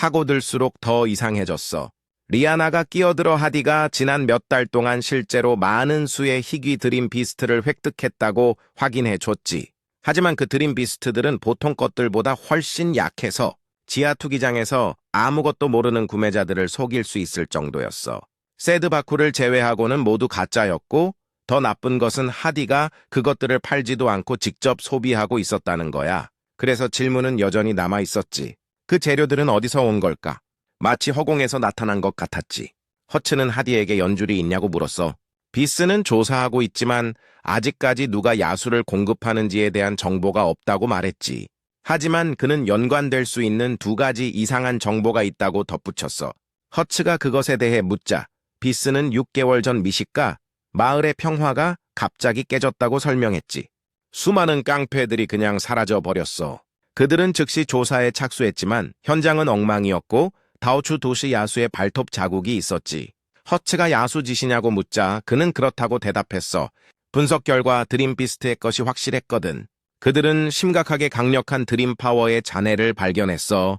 파고들수록 더 이상해졌어. 리아나가 끼어들어 하디가 지난 몇 달 동안 실제로 많은 수의 희귀 드림비스트를 획득했다고 확인해줬지. 하지만 그 드림비스트들은 보통 것들보다 훨씬 약해서 지하 투기장에서 아무것도 모르는 구매자들을 속일 수 있을 정도였어. 세드 바쿠를 제외하고는 모두 가짜였고 더 나쁜 것은 하디가 그것들을 팔지도 않고 직접 소비하고 있었다는 거야. 그래서 질문은 여전히 남아있었지. 그 재료들은 어디서 온 걸까? 마치 허공에서 나타난 것 같았지. 허츠는 하디에게 연줄이 있냐고 물었어. 비스는 조사하고 있지만 아직까지 누가 야수를 공급하는지에 대한 정보가 없다고 말했지. 하지만 그는 연관될 수 있는 두 가지 이상한 정보가 있다고 덧붙였어. 허츠가 그것에 대해 묻자 비스는 6개월 전 미시카 마을의 평화가 갑자기 깨졌다고 설명했지. 수많은 깡패들이 그냥 사라져버렸어. 그들은 즉시 조사에 착수했지만 현장은 엉망이었고 다오추 도시 야수의 발톱 자국이 있었지. 허츠가 야수 짓이냐고 묻자 그는 그렇다고 대답했어. 분석 결과 드림비스트의 것이 확실했거든. 그들은 심각하게 강력한 드림 파워의 잔해를 발견했어.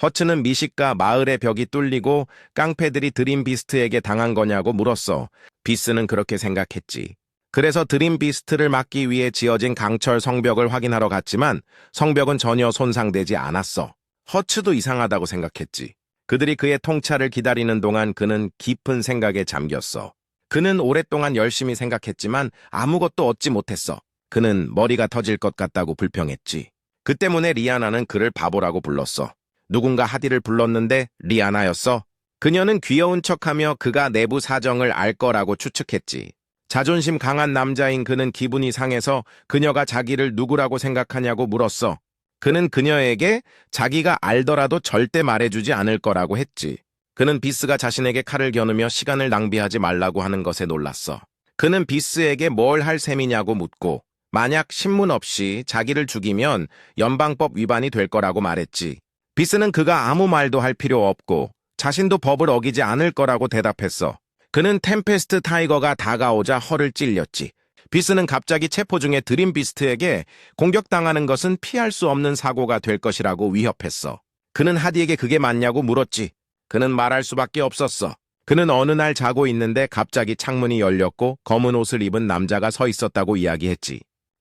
허츠는 미시카 마을의 벽이 뚫리고 깡패들이 드림비스트에게 당한 거냐고 물었어. 비스는 그렇게 생각했지. 그래서 드림비스트를 막기 위해 지어진 강철 성벽을 확인하러 갔지만 성벽은 전혀 손상되지 않았어. 허츠도 이상하다고 생각했지. 그들이 그의 통찰을 기다리는 동안 그는 깊은 생각에 잠겼어. 그는 오랫동안 열심히 생각했지만 아무것도 얻지 못했어. 그는 머리가 터질 것 같다고 불평했지. 그 때문에 리아나는 그를 바보라고 불렀어. 누군가 하디를 불렀는데 리아나였어. 그녀는 귀여운 척하며 그가 내부 사정을 알 거라고 추측했지. 자존심 강한 남자인 그는 기분이 상해서 그녀가 자기를 누구라고 생각하냐고 물었어. 그는 그녀에게 자기가 알더라도 절대 말해주지 않을 거라고 했지. 그는 비스가 자신에게 칼을 겨누며 시간을 낭비하지 말라고 하는 것에 놀랐어. 그는 비스에게 뭘 할 셈이냐고 묻고 만약 신문 없이 자기를 죽이면 연방법 위반이 될 거라고 말했지. 비스는 그가 아무 말도 할 필요 없고 자신도 법을 어기지 않을 거라고 대답했어. 그는 템페스트 타이거가 다가오자 허를 찔렸지. 비스는 갑자기 체포 중에 드림비스트에게 공격당하는 것은 피할 수 없는 사고가 될 것이라고 위협했어. 그는 하디에게 그게 맞냐고 물었지. 그는 말할 수밖에 없었어. 그는 어느 날 자고 있는데 갑자기 창문이 열렸고 검은 옷을 입은 남자가 서 있었다고 이야기했지.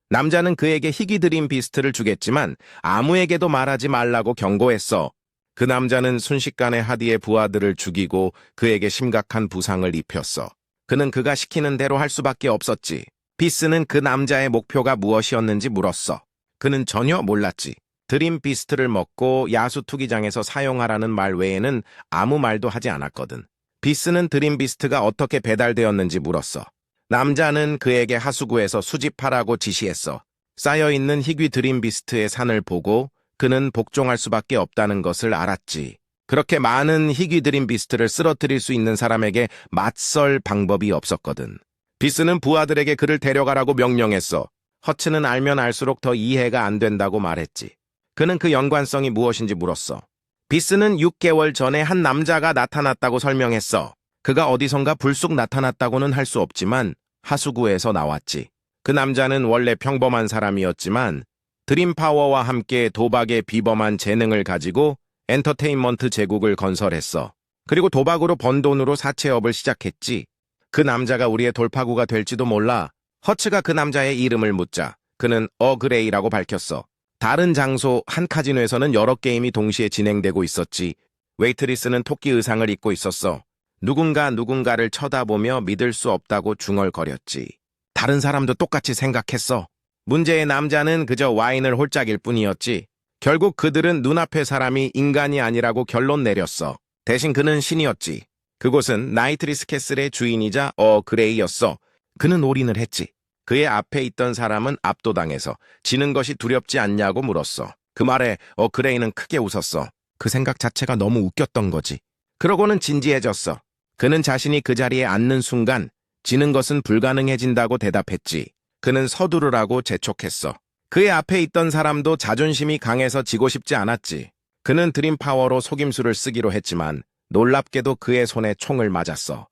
남자는 그에게 희귀 드림비스트를 주겠지만 아무에게도 말하지 말라고 경고했어. 그 남자는 순식간에 하디의 부하들을 죽이고 그에게 심각한 부상을 입혔어. 그는 그가 시키는 대로 할 수밖에 없었지. 비스는 그 남자의 목표가 무엇이었는지 물었어. 그는 전혀 몰랐지. 드림비스트를 먹고 야수 투기장에서 사용하라는 말 외에는 아무 말도 하지 않았거든. 비스는 드림비스트가 어떻게 배달되었는지 물었어. 남자는 그에게 하수구에서 수집하라고 지시했어. 쌓여있는 희귀 드림비스트의 산을 보고 그는 복종할 수밖에 없다는 것을 알았지. 그렇게 많은 희귀 드림비스트를 쓰러뜨릴 수 있는 사람에게 맞설 방법이 없었거든. 비스는 부하들에게 그를 데려가라고 명령했어. 허츠는 알면 알수록 더 이해가 안 된다고 말했지. 그는 그 연관성이 무엇인지 물었어. 비스는 6개월 전에 한 남자가 나타났다고 설명했어. 그가 어디선가 불쑥 나타났다고는 할 수 없지만 하수구에서 나왔지. 그 남자는 원래 평범한 사람이었지만 드림파워와 함께 도박의 비범한 재능을 가지고 엔터테인먼트 제국을 건설했어. 그리고 도박으로 번 돈으로 사채업을 시작했지. 그 남자가 우리의 돌파구가 될지도 몰라. 허츠가 그 남자의 이름을 묻자 그는 어그레이라고 밝혔어. 다른 장소 한 카지노에서는 여러 게임이 동시에 진행되고 있었지. 웨이트리스는 토끼 의상을 입고 있었어. 누군가를 쳐다보며 믿을 수 없다고 중얼거렸지. 다른 사람도 똑같이 생각했어. 문제의 남자는 그저 와인을 홀짝일 뿐이었지. 결국 그들은 눈앞의 사람이 인간이 아니라고 결론 내렸어. 대신 그는 신이었지. 그곳은 나이트리스 캐슬의 주인이자 그레이였어. 그는 올인을 했지. 그의 앞에 있던 사람은 압도당해서 지는 것이 두렵지 않냐고 물었어. 그 말에 그레이는 크게 웃었어. 그 생각 자체가 너무 웃겼던 거지. 그러고는 진지해졌어. 그는 자신이 그 자리에 앉는 순간 지는 것은 불가능해진다고 대답했지. 그는 서두르라고 재촉했어. 그의 앞에 있던 사람도 자존심이 강해서 지고 싶지 않았지. 그는 드림파워로 속임수를 쓰기로 했지만 놀랍게도 그의 손에 총을 맞았어.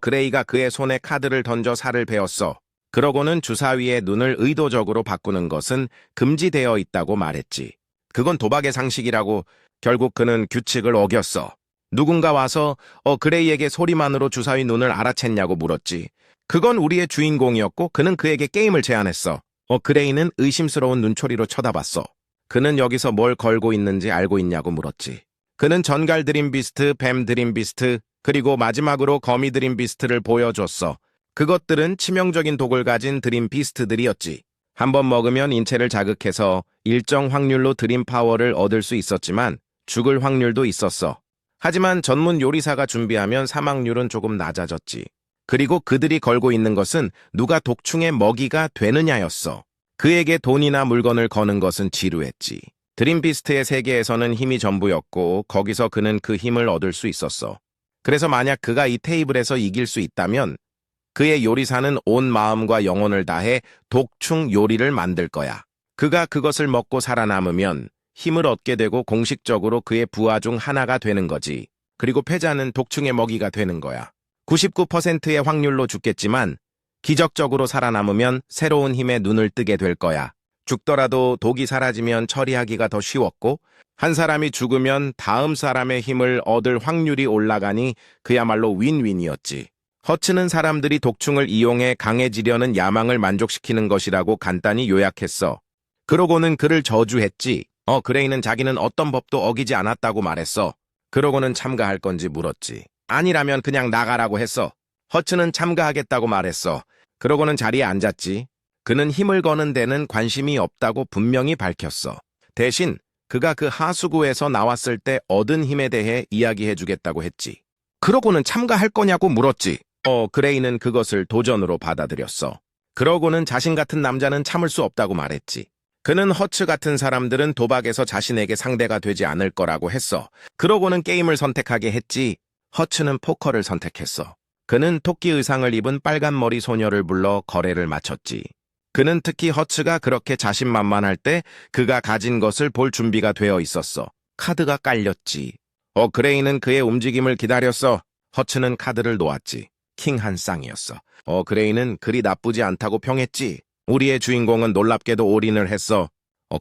그레이가 그의 손에 카드를 던져 살을 베었어. 그러고는 주사위의 눈을 의도적으로 바꾸는 것은 금지되어 있다고 말했지. 그건 도박의 상식이라고. 결국 그는 규칙을 어겼어. 누군가 와서 그레이에게 소리만으로 주사위 눈을 알아챘냐고 물었지. 그건 우리의 주인공이었고 그는 그에게 게임을 제안했어. 그레이는 의심스러운 눈초리로 쳐다봤어. 그는 여기서 뭘 걸고 있는지 알고 있냐고 물었지. 그는 전갈 드림비스트, 뱀 드림비스트, 그리고 마지막으로 거미 드림비스트를 보여줬어. 그것들은 치명적인 독을 가진 드림비스트들이었지. 한번 먹으면 인체를 자극해서 일정 확률로 드림파워를 얻을 수 있었지만 죽을 확률도 있었어. 하지만 전문 요리사가 준비하면 사망률은 조금 낮아졌지. 그리고 그들이 걸고 있는 것은 누가 독충의 먹이가 되느냐였어. 그에게 돈이나 물건을 거는 것은 지루했지. 드림비스트의 세계에서는 힘이 전부였고 거기서 그는 그 힘을 얻을 수 있었어. 그래서 만약 그가 이 테이블에서 이길 수 있다면 그의 요리사는 온 마음과 영혼을 다해 독충 요리를 만들 거야. 그가 그것을 먹고 살아남으면 힘을 얻게 되고 공식적으로 그의 부하 중 하나가 되는 거지. 그리고 패자는 독충의 먹이가 되는 거야. 99%의 확률로 죽겠지만 기적적으로 살아남으면 새로운 힘에 눈을 뜨게 될 거야. 죽더라도 독이 사라지면 처리하기가 더 쉬웠고 한 사람이 죽으면 다음 사람의 힘을 얻을 확률이 올라가니 그야말로 윈윈이었지. 허츠는 사람들이 독충을 이용해 강해지려는 야망을 만족시키는 것이라고 간단히 요약했어. 그러고는 그를 저주했지. 그레이는 자기는 어떤 법도 어기지 않았다고 말했어. 그러고는 참가할 건지 물었지. 아니라면 그냥 나가라고 했어. 허츠는 참가하겠다고 말했어. 그러고는 자리에 앉았지. 그는 힘을 거는 데는 관심이 없다고 분명히 밝혔어. 대신 그가 그 하수구에서 나왔을 때 얻은 힘에 대해 이야기해주겠다고 했지. 그러고는 참가할 거냐고 물었지. 그레이는 그것을 도전으로 받아들였어. 그러고는 자신 같은 남자는 참을 수 없다고 말했지. 그는 허츠 같은 사람들은 도박에서 자신에게 상대가 되지 않을 거라고 했어. 그러고는 게임을 선택하게 했지. 허츠는 포커를 선택했어. 그는 토끼 의상을 입은 빨간머리 소녀를 불러 거래를 마쳤지. 그는 특히 허츠가 그렇게 자신만만할 때 그가 가진 것을 볼 준비가 되어 있었어. 카드가 깔렸지. 그레이는 그의 움직임을 기다렸어. 허츠는 카드를 놓았지. 킹 한 쌍이었어. 그레이는 그리 나쁘지 않다고 평했지. 우리의 주인공은 놀랍게도 올인을 했어.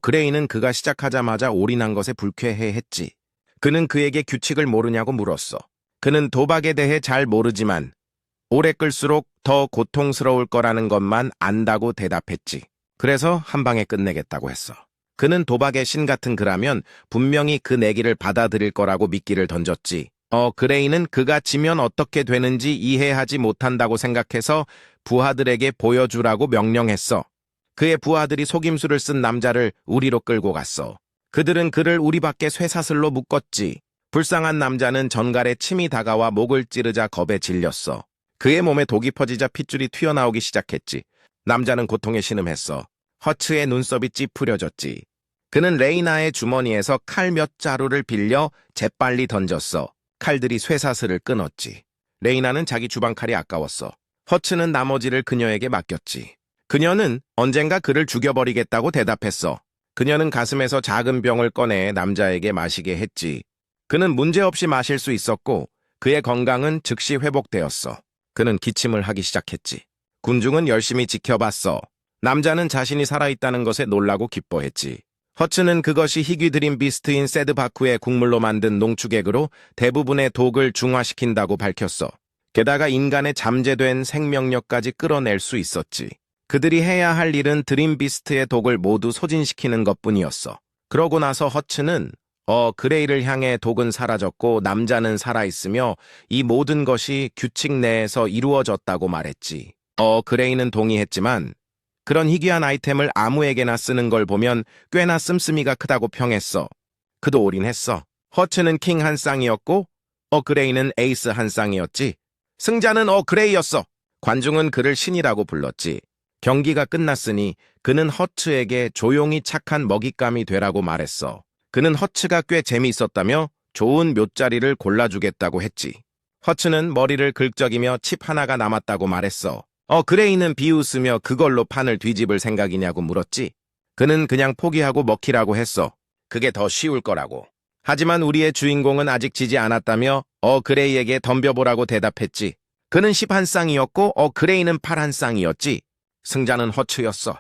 그레이는 그가 시작하자마자 올인한 것에 불쾌해했지. 그는 그에게 규칙을 모르냐고 물었어. 그는 도박에 대해 잘 모르지만 오래 끌수록 더 고통스러울 거라는 것만 안다고 대답했지. 그래서 한 방에 끝내겠다고 했어. 그는 도박의 신 같은 그라면 분명히 그 내기를 받아들일 거라고 미끼를 던졌지. 그레이는 그가 지면 어떻게 되는지 이해하지 못한다고 생각해서 부하들에게 보여주라고 명령했어. 그의 부하들이 속임수를 쓴 남자를 우리로 끌고 갔어. 그들은 그를 우리 밖에 쇠사슬로 묶었지. 불쌍한 남자는 전갈에 침이 다가와 목을 찌르자 겁에 질렸어. 그의 몸에 독이 퍼지자 핏줄이 튀어나오기 시작했지. 남자는 고통에 신음했어. 허츠의 눈썹이 찌푸려졌지. 그는 레이나의 주머니에서 칼 몇 자루를 빌려 재빨리 던졌어. 칼들이 쇠사슬을 끊었지. 레이나는 자기 주방칼이 아까웠어. 허츠는 나머지를 그녀에게 맡겼지. 그녀는 언젠가 그를 죽여버리겠다고 대답했어. 그녀는 가슴에서 작은 병을 꺼내 남자에게 마시게 했지. 그는 문제없이 마실 수 있었고 그의 건강은 즉시 회복되었어. 그는 기침을 하기 시작했지. 군중은 열심히 지켜봤어. 남자는 자신이 살아있다는 것에 놀라고 기뻐했지. 허츠는 그것이 희귀 드림 비스트인 세드바쿠의 국물로 만든 농축액으로 대부분의 독을 중화시킨다고 밝혔어. 게다가 인간의 잠재된 생명력까지 끌어낼 수 있었지. 그들이 해야 할 일은 드림 비스트의 독을 모두 소진시키는 것뿐이었어. 그러고 나서 허츠는 그레이를 향해 독은 사라졌고 남자는 살아있으며 이 모든 것이 규칙 내에서 이루어졌다고 말했지. 그레이는 동의했지만 그런 희귀한 아이템을 아무에게나 쓰는 걸 보면 꽤나 씀씀이가 크다고 평했어. 그도 올인했어. 허츠는 킹 한 쌍이었고 그레이는 에이스 한 쌍이었지. 승자는 그레이였어. 관중은 그를 신이라고 불렀지. 경기가 끝났으니 그는 허츠에게 조용히 착한 먹잇감이 되라고 말했어. 그는 허츠가 꽤 재미있었다며 좋은 묫자리를 골라주겠다고 했지. 허츠는 머리를 긁적이며 칩 하나가 남았다고 말했어. 그레이는 비웃으며 그걸로 판을 뒤집을 생각이냐고 물었지. 그는 그냥 포기하고 먹히라고 했어. 그게 더 쉬울 거라고. 하지만 우리의 주인공은 아직 지지 않았다며 그레이에게 덤벼보라고 대답했지. 그는 11쌍이었고 그레이는 8쌍이었지. 승자는 허츠였어.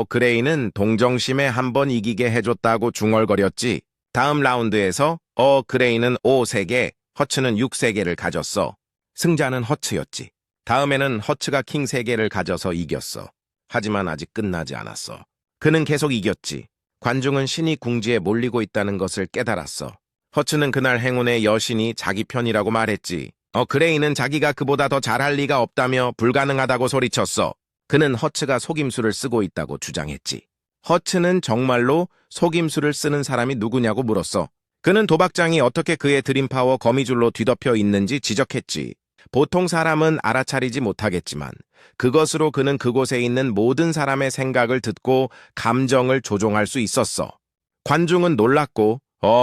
그레이는 동정심에 한 번 이기게 해줬다고 중얼거렸지. 다음 라운드에서 그레이는 5세개, 허츠는 6세개를 가졌어. 승자는 허츠였지. 다음에는 허츠가 킹 3개를 가져서 이겼어. 하지만 아직 끝나지 않았어. 그는 계속 이겼지. 관중은 신이 궁지에 몰리고 있다는 것을 깨달았어. 허츠는 그날 행운의 여신이 자기 편이라고 말했지. 그레이는 자기가 그보다 더 잘할 리가 없다며 불가능하다고 소리쳤어. 그는 허츠가 속임수를 쓰고 있다고 주장했지. 허츠는 정말로 속임수를 쓰는 사람이 누구냐고 물었어. 그는 도박장이 어떻게 그의 드림파워 거미줄로 뒤덮여 있는지 지적했지. 보통 사람은 알아차리지 못하겠지만 그것으로 그는 그곳에 있는 모든 사람의 생각을 듣고 감정을 조종할 수 있었어. 관중은 놀랐고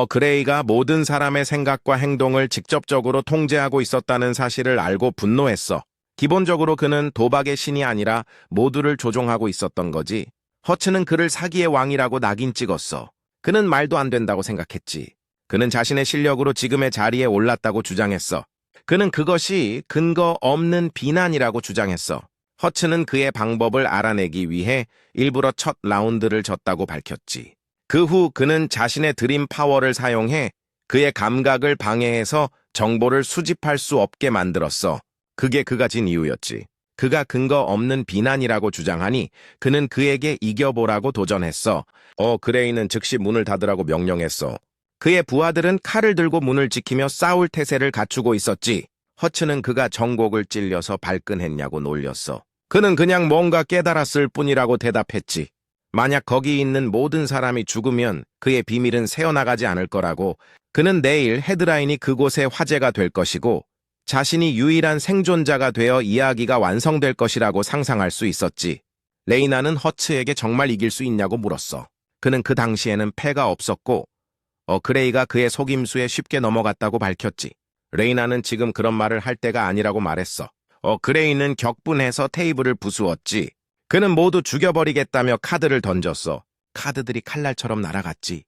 그레이가 모든 사람의 생각과 행동을 직접적으로 통제하고 있었다는 사실을 알고 분노했어. 기본적으로 그는 도박의 신이 아니라 모두를 조종하고 있었던 거지. 허츠는 그를 사기의 왕이라고 낙인 찍었어. 그는 말도 안 된다고 생각했지. 그는 자신의 실력으로 지금의 자리에 올랐다고 주장했어. 그는 그것이 근거 없는 비난이라고 주장했어. 허츠는 그의 방법을 알아내기 위해 일부러 첫 라운드를 졌다고 밝혔지. 그 후 그는 자신의 드림 파워를 사용해 그의 감각을 방해해서 정보를 수집할 수 없게 만들었어. 그게 그가 진 이유였지. 그가 근거 없는 비난이라고 주장하니 그는 그에게 이겨보라고 도전했어. 그레이는 즉시 문을 닫으라고 명령했어. 그의 부하들은 칼을 들고 문을 지키며 싸울 태세를 갖추고 있었지. 허츠는 그가 정곡을 찔려서 발끈했냐고 놀렸어. 그는 그냥 뭔가 깨달았을 뿐이라고 대답했지. 만약 거기 있는 모든 사람이 죽으면 그의 비밀은 새어나가지 않을 거라고. 그는 내일 헤드라인이 그곳의 화제가 될 것이고 자신이 유일한 생존자가 되어 이야기가 완성될 것이라고 상상할 수 있었지. 레이나는 허츠에게 정말 이길 수 있냐고 물었어. 그는 그 당시에는 패가 없었고 그레이가 그의 속임수에 쉽게 넘어갔다고 밝혔지. 레이나는 지금 그런 말을 할 때가 아니라고 말했어. 그레이는 격분해서 테이블을 부수었지. 그는 모두 죽여버리겠다며 카드를 던졌어. 카드들이 칼날처럼 날아갔지.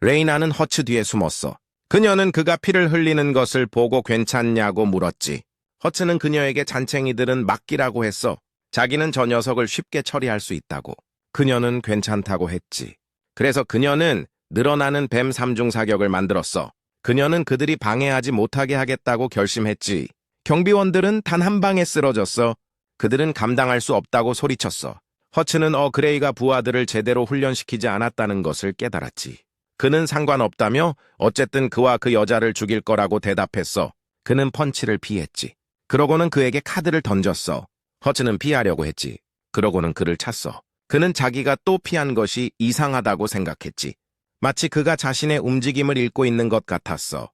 레이나는 허츠 뒤에 숨었어. 그녀는 그가 피를 흘리는 것을 보고 괜찮냐고 물었지. 허츠는 그녀에게 잔챙이들은 막기라고 했어. 자기는 저 녀석을 쉽게 처리할 수 있다고. 그녀는 괜찮다고 했지. 그래서 그녀는 늘어나는 뱀 3중 사격을 만들었어. 그녀는 그들이 방해하지 못하게 하겠다고 결심했지. 경비원들은 단 한 방에 쓰러졌어. 그들은 감당할 수 없다고 소리쳤어. 허츠는 그레이가 부하들을 제대로 훈련시키지 않았다는 것을 깨달았지. 그는 상관없다며 어쨌든 그와 그 여자를 죽일 거라고 대답했어. 그는 펀치를 피했지. 그러고는 그에게 카드를 던졌어. 허츠는 피하려고 했지. 그러고는 그를 찼어. 그는 자기가 또 피한 것이 이상하다고 생각했지. 마치 그가 자신의 움직임을 읽고 있는 것 같았어.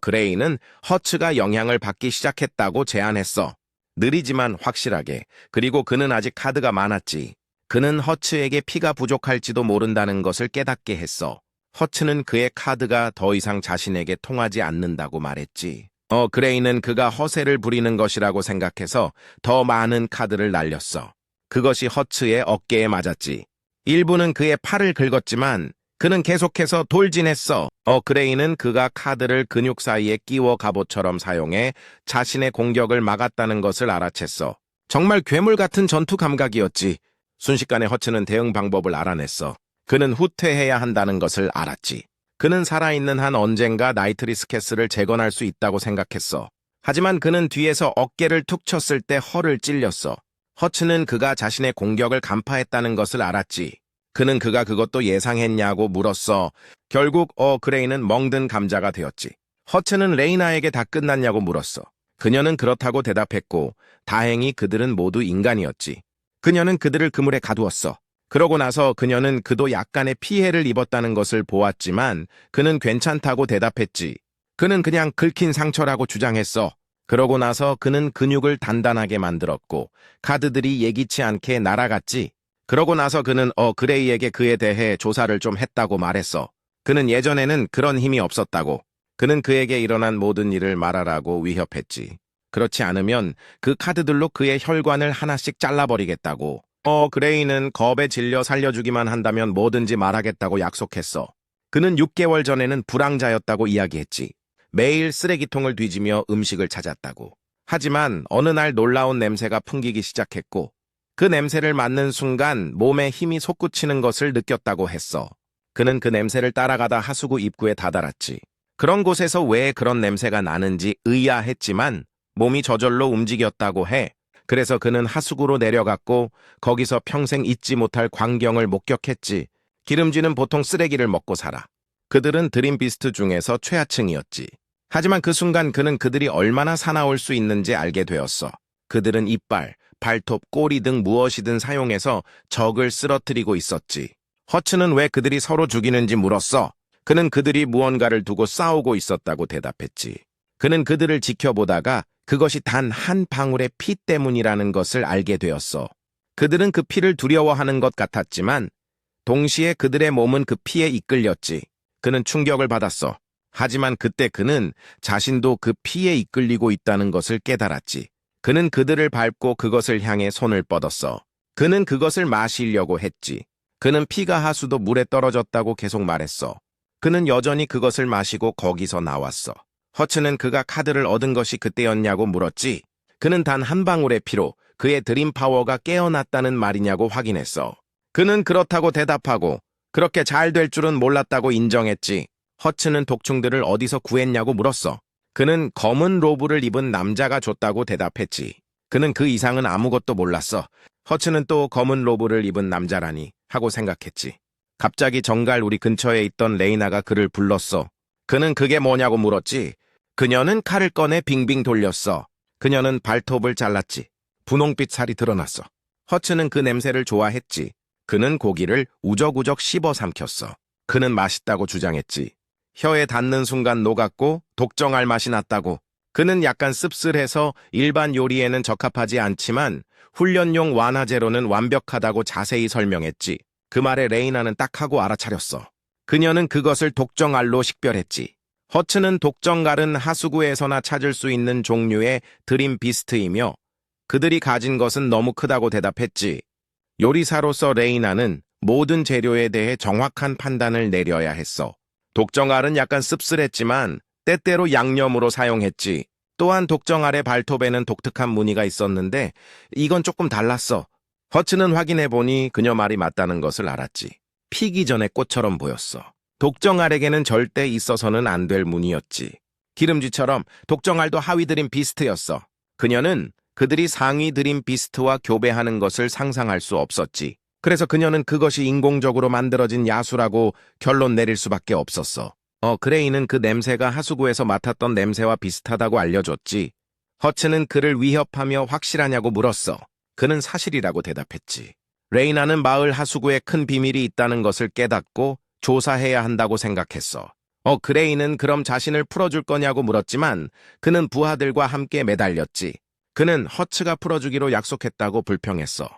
그레이는 허츠가 영향을 받기 시작했다고 제안했어. 느리지만 확실하게. 그리고 그는 아직 카드가 많았지. 그는 허츠에게 피가 부족할지도 모른다는 것을 깨닫게 했어. 허츠는 그의 카드가 더 이상 자신에게 통하지 않는다고 말했지. 그레이는 그가 허세를 부리는 것이라고 생각해서 더 많은 카드를 날렸어. 그것이 허츠의 어깨에 맞았지. 일부는 그의 팔을 긁었지만 그는 계속해서 돌진했어. 그레이는 그가 카드를 근육 사이에 끼워 갑옷처럼 사용해 자신의 공격을 막았다는 것을 알아챘어. 정말 괴물 같은 전투 감각이었지. 순식간에 허츠는 대응 방법을 알아냈어. 그는 후퇴해야 한다는 것을 알았지. 그는 살아있는 한 언젠가 나이트리스캐스를 재건할 수 있다고 생각했어. 하지만 그는 뒤에서 어깨를 툭 쳤을 때 허를 찔렸어. 허츠는 그가 자신의 공격을 간파했다는 것을 알았지. 그는 그가 그것도 예상했냐고 물었어. 결국 그레이는 멍든 감자가 되었지. 허츠는 레이나에게 다 끝났냐고 물었어. 그녀는 그렇다고 대답했고 다행히 그들은 모두 인간이었지. 그녀는 그들을 그물에 가두었어. 그러고 나서 그녀는 그도 약간의 피해를 입었다는 것을 보았지만 그는 괜찮다고 대답했지. 그는 그냥 긁힌 상처라고 주장했어. 그러고 나서 그는 근육을 단단하게 만들었고 카드들이 예기치 않게 날아갔지. 그러고 나서 그는 그레이에게 그에 대해 조사를 좀 했다고 말했어. 그는 예전에는 그런 힘이 없었다고. 그는 그에게 일어난 모든 일을 말하라고 위협했지. 그렇지 않으면 그 카드들로 그의 혈관을 하나씩 잘라버리겠다고. 그레이는 겁에 질려 살려주기만 한다면 뭐든지 말하겠다고 약속했어. 그는 6개월 전에는 불황자였다고 이야기했지. 매일 쓰레기통을 뒤지며 음식을 찾았다고. 하지만 어느 날 놀라운 냄새가 풍기기 시작했고 그 냄새를 맡는 순간 몸에 힘이 솟구치는 것을 느꼈다고 했어. 그는 그 냄새를 따라가다 하수구 입구에 다다랐지. 그런 곳에서 왜 그런 냄새가 나는지 의아했지만 몸이 저절로 움직였다고 해. 그래서 그는 하수구로 내려갔고 거기서 평생 잊지 못할 광경을 목격했지. 기름쥐는 보통 쓰레기를 먹고 살아. 그들은 드림비스트 중에서 최하층이었지. 하지만 그 순간 그는 그들이 얼마나 사나울 수 있는지 알게 되었어. 그들은 이빨, 발톱, 꼬리 등 무엇이든 사용해서 적을 쓰러뜨리고 있었지. 허츠는 왜 그들이 서로 죽이는지 물었어. 그는 그들이 무언가를 두고 싸우고 있었다고 대답했지. 그는 그들을 지켜보다가 그것이 단 한 방울의 피 때문이라는 것을 알게 되었어. 그들은 그 피를 두려워하는 것 같았지만 동시에 그들의 몸은 그 피에 이끌렸지. 그는 충격을 받았어. 하지만 그때 그는 자신도 그 피에 이끌리고 있다는 것을 깨달았지. 그는 그들을 밟고 그것을 향해 손을 뻗었어. 그는 그것을 마시려고 했지. 그는 피가 하수도 물에 떨어졌다고 계속 말했어. 그는 여전히 그것을 마시고 거기서 나왔어. 허츠는 그가 카드를 얻은 것이 그때였냐고 물었지. 그는 단 한 방울의 피로 그의 드림 파워가 깨어났다는 말이냐고 확인했어. 그는 그렇다고 대답하고 그렇게 잘 될 줄은 몰랐다고 인정했지. 허츠는 독충들을 어디서 구했냐고 물었어. 그는 검은 로브를 입은 남자가 줬다고 대답했지. 그는 그 이상은 아무것도 몰랐어. 허츠는 또 검은 로브를 입은 남자라니 하고 생각했지. 갑자기 정갈 우리 근처에 있던 레이나가 그를 불렀어. 그는 그게 뭐냐고 물었지. 그녀는 칼을 꺼내 빙빙 돌렸어. 그녀는 발톱을 잘랐지. 분홍빛 살이 드러났어. 허츠는 그 냄새를 좋아했지. 그는 고기를 우적우적 씹어 삼켰어. 그는 맛있다고 주장했지. 혀에 닿는 순간 녹았고 독정할 맛이 났다고. 그는 약간 씁쓸해서 일반 요리에는 적합하지 않지만 훈련용 완화제로는 완벽하다고 자세히 설명했지. 그 말에 레이나는 딱 하고 알아차렸어. 그녀는 그것을 독정알로 식별했지. 허츠는 독정갈은 하수구에서나 찾을 수 있는 종류의 드림비스트이며 그들이 가진 것은 너무 크다고 대답했지. 요리사로서 레이나는 모든 재료에 대해 정확한 판단을 내려야 했어. 독정알은 약간 씁쓸했지만 때때로 양념으로 사용했지. 또한 독정알의 발톱에는 독특한 무늬가 있었는데 이건 조금 달랐어. 허츠는 확인해보니 그녀 말이 맞다는 것을 알았지. 피기 전의 꽃처럼 보였어. 독정알에게는 절대 있어서는 안 될 무늬였지. 기름쥐처럼 독정알도 하위 드림 비스트였어. 그녀는 그들이 상위 드림 비스트와 교배하는 것을 상상할 수 없었지. 그래서 그녀는 그것이 인공적으로 만들어진 야수라고 결론 내릴 수밖에 없었어. 그레이는 그 냄새가 하수구에서 맡았던 냄새와 비슷하다고 알려줬지. 허츠는 그를 위협하며 확실하냐고 물었어. 그는 사실이라고 대답했지. 레이나는 마을 하수구에 큰 비밀이 있다는 것을 깨닫고 조사해야 한다고 생각했어. 그레이는 그럼 자신을 풀어줄 거냐고 물었지만 그는 부하들과 함께 매달렸지. 그는 허츠가 풀어주기로 약속했다고 불평했어.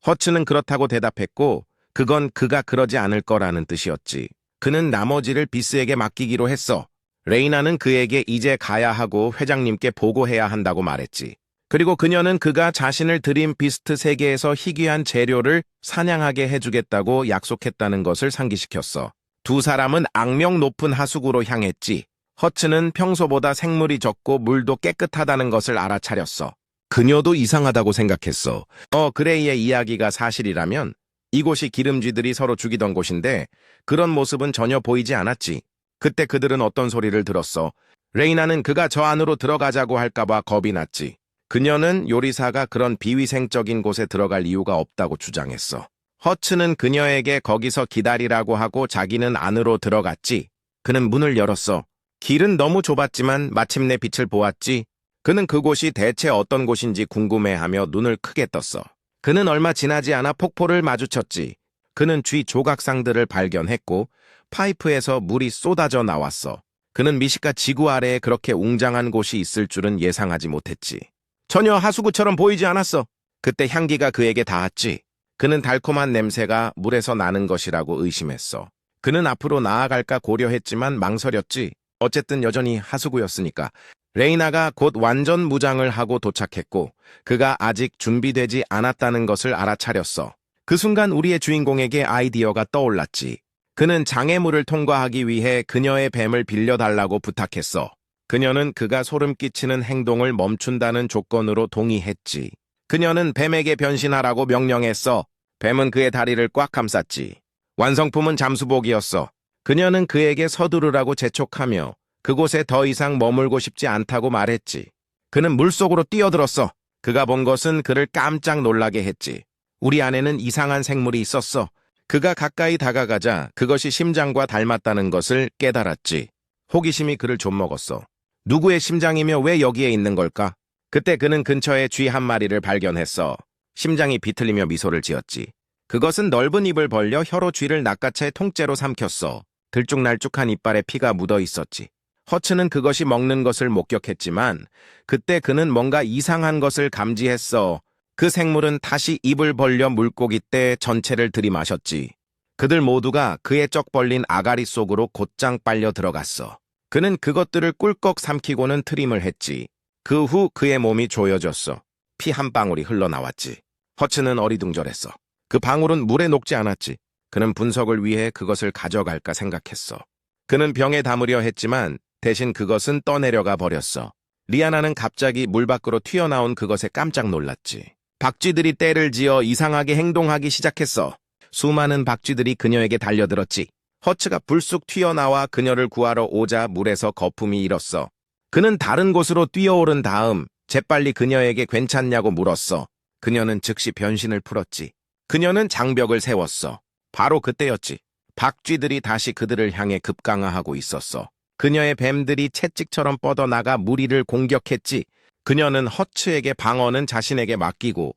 허츠는 그렇다고 대답했고 그건 그가 그러지 않을 거라는 뜻이었지. 그는 나머지를 비스에게 맡기기로 했어. 레이나는 그에게 이제 가야 하고 회장님께 보고해야 한다고 말했지. 그리고 그녀는 그가 자신을 드림 비스트 세계에서 희귀한 재료를 사냥하게 해주겠다고 약속했다는 것을 상기시켰어. 두 사람은 악명 높은 하수구로 향했지. 허츠는 평소보다 생물이 적고 물도 깨끗하다는 것을 알아차렸어. 그녀도 이상하다고 생각했어. 그레이의 이야기가 사실이라면 이곳이 기름쥐들이 서로 죽이던 곳인데 그런 모습은 전혀 보이지 않았지. 그때 그들은 어떤 소리를 들었어. 레이나는 그가 저 안으로 들어가자고 할까봐 겁이 났지. 그녀는 요리사가 그런 비위생적인 곳에 들어갈 이유가 없다고 주장했어. 허츠는 그녀에게 거기서 기다리라고 하고 자기는 안으로 들어갔지. 그는 문을 열었어. 길은 너무 좁았지만 마침내 빛을 보았지. 그는 그곳이 대체 어떤 곳인지 궁금해하며 눈을 크게 떴어. 그는 얼마 지나지 않아 폭포를 마주쳤지. 그는 쥐 조각상들을 발견했고 파이프에서 물이 쏟아져 나왔어. 그는 미시가 지구 아래에 그렇게 웅장한 곳이 있을 줄은 예상하지 못했지. 전혀 하수구처럼 보이지 않았어. 그때 향기가 그에게 닿았지. 그는 달콤한 냄새가 물에서 나는 것이라고 의심했어. 그는 앞으로 나아갈까 고려했지만 망설였지. 어쨌든 여전히 하수구였으니까. 레이나가 곧 완전 무장을 하고 도착했고 그가 아직 준비되지 않았다는 것을 알아차렸어. 그 순간 우리의 주인공에게 아이디어가 떠올랐지. 그는 장애물을 통과하기 위해 그녀의 뱀을 빌려달라고 부탁했어. 그녀는 그가 소름 끼치는 행동을 멈춘다는 조건으로 동의했지. 그녀는 뱀에게 변신하라고 명령했어. 뱀은 그의 다리를 꽉 감쌌지. 완성품은 잠수복이었어. 그녀는 그에게 서두르라고 재촉하며 그곳에 더 이상 머물고 싶지 않다고 말했지. 그는 물속으로 뛰어들었어. 그가 본 것은 그를 깜짝 놀라게 했지. 우리 안에는 이상한 생물이 있었어. 그가 가까이 다가가자 그것이 심장과 닮았다는 것을 깨달았지. 호기심이 그를 좀먹었어. 누구의 심장이며 왜 여기에 있는 걸까? 그때 그는 근처에 쥐 한 마리를 발견했어. 심장이 비틀리며 미소를 지었지. 그것은 넓은 입을 벌려 혀로 쥐를 낚아채 통째로 삼켰어. 들쭉날쭉한 이빨에 피가 묻어 있었지. 허츠는 그것이 먹는 것을 목격했지만 그때 그는 뭔가 이상한 것을 감지했어. 그 생물은 다시 입을 벌려 물고기 떼 전체를 들이마셨지. 그들 모두가 그의 쩍 벌린 아가리 속으로 곧장 빨려 들어갔어. 그는 그것들을 꿀꺽 삼키고는 트림을 했지. 그 후 그의 몸이 조여졌어. 피 한 방울이 흘러나왔지. 허츠는 어리둥절했어. 그 방울은 물에 녹지 않았지. 그는 분석을 위해 그것을 가져갈까 생각했어. 그는 병에 담으려 했지만 대신 그것은 떠내려가 버렸어. 리아나는 갑자기 물 밖으로 튀어나온 그것에 깜짝 놀랐지. 박쥐들이 떼를 지어 이상하게 행동하기 시작했어. 수많은 박쥐들이 그녀에게 달려들었지. 허츠가 불쑥 튀어나와 그녀를 구하러 오자 물에서 거품이 일었어. 그는 다른 곳으로 뛰어오른 다음 재빨리 그녀에게 괜찮냐고 물었어. 그녀는 즉시 변신을 풀었지. 그녀는 장벽을 세웠어. 바로 그때였지. 박쥐들이 다시 그들을 향해 급강하하고 있었어. 그녀의 뱀들이 채찍처럼 뻗어나가 무리를 공격했지. 그녀는 허츠에게 방어는 자신에게 맡기고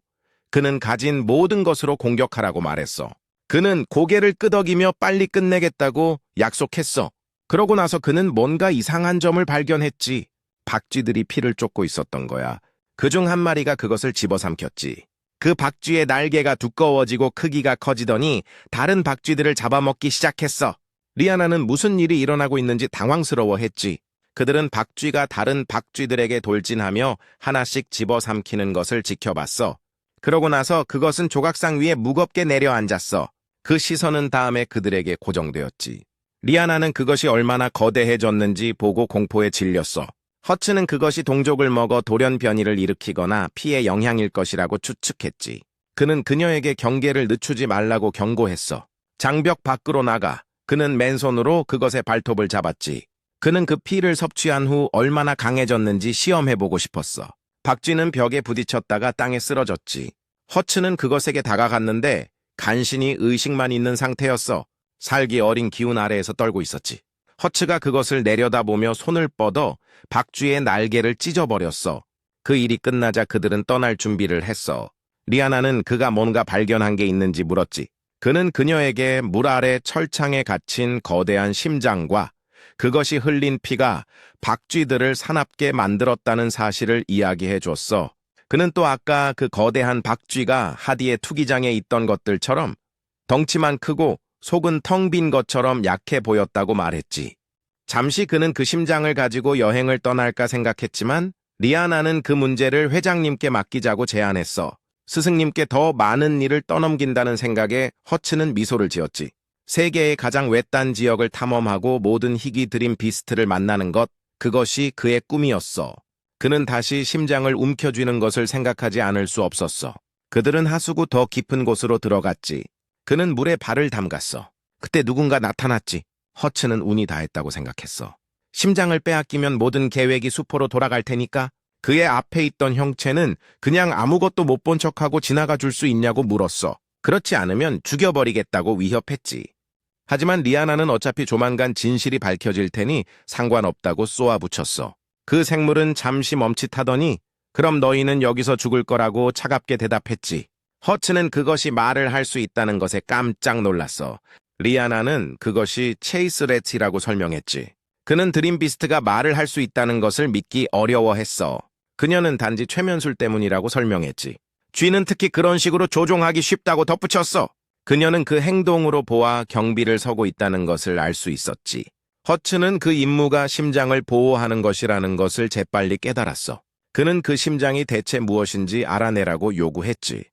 그는 가진 모든 것으로 공격하라고 말했어. 그는 고개를 끄덕이며 빨리 끝내겠다고 약속했어. 그러고 나서 그는 뭔가 이상한 점을 발견했지. 박쥐들이 피를 쫓고 있었던 거야. 그중 한 마리가 그것을 집어삼켰지. 그 박쥐의 날개가 두꺼워지고 크기가 커지더니 다른 박쥐들을 잡아먹기 시작했어. 리아나는 무슨 일이 일어나고 있는지 당황스러워했지. 그들은 박쥐가 다른 박쥐들에게 돌진하며 하나씩 집어삼키는 것을 지켜봤어. 그러고 나서 그것은 조각상 위에 무겁게 내려앉았어. 그 시선은 다음에 그들에게 고정되었지. 리아나는 그것이 얼마나 거대해졌는지 보고 공포에 질렸어. 허츠는 그것이 동족을 먹어 돌연변이를 일으키거나 피해 영향일 것이라고 추측했지. 그는 그녀에게 경계를 늦추지 말라고 경고했어. 장벽 밖으로 나가. 그는 맨손으로 그것의 발톱을 잡았지. 그는 그 피를 섭취한 후 얼마나 강해졌는지 시험해보고 싶었어. 박쥐는 벽에 부딪혔다가 땅에 쓰러졌지. 허츠는 그것에게 다가갔는데 간신히 의식만 있는 상태였어. 살기 어린 기운 아래에서 떨고 있었지. 허츠가 그것을 내려다보며 손을 뻗어 박쥐의 날개를 찢어버렸어. 그 일이 끝나자 그들은 떠날 준비를 했어. 리아나는 그가 뭔가 발견한 게 있는지 물었지. 그는 그녀에게 물 아래 철창에 갇힌 거대한 심장과 그것이 흘린 피가 박쥐들을 사납게 만들었다는 사실을 이야기해 줬어. 그는 또 아까 그 거대한 박쥐가 하디의 투기장에 있던 것들처럼 덩치만 크고 속은 텅 빈 것처럼 약해 보였다고 말했지. 잠시 그는 그 심장을 가지고 여행을 떠날까 생각했지만 리아나는 그 문제를 회장님께 맡기자고 제안했어. 스승님께 더 많은 일을 떠넘긴다는 생각에 허츠는 미소를 지었지. 세계의 가장 외딴 지역을 탐험하고 모든 희귀 드림 비스트를 만나는 것, 그것이 그의 꿈이었어. 그는 다시 심장을 움켜쥐는 것을 생각하지 않을 수 없었어. 그들은 하수구 더 깊은 곳으로 들어갔지. 그는 물에 발을 담갔어. 그때 누군가 나타났지. 허츠는 운이 다했다고 생각했어. 심장을 빼앗기면 모든 계획이 수포로 돌아갈 테니까 그의 앞에 있던 형체는 그냥 아무것도 못 본 척하고 지나가 줄 수 있냐고 물었어. 그렇지 않으면 죽여버리겠다고 위협했지. 하지만 리아나는 어차피 조만간 진실이 밝혀질 테니 상관없다고 쏘아붙였어. 그 생물은 잠시 멈칫하더니 그럼 너희는 여기서 죽을 거라고 차갑게 대답했지. 허츠는 그것이 말을 할 수 있다는 것에 깜짝 놀랐어. 리아나는 그것이 체이스 렛이라고 설명했지. 그는 드림비스트가 말을 할 수 있다는 것을 믿기 어려워했어. 그녀는 단지 최면술 때문이라고 설명했지. 쥐는 특히 그런 식으로 조종하기 쉽다고 덧붙였어. 그녀는 그 행동으로 보아 경비를 서고 있다는 것을 알 수 있었지. 허츠는 그 임무가 심장을 보호하는 것이라는 것을 재빨리 깨달았어. 그는 그 심장이 대체 무엇인지 알아내라고 요구했지.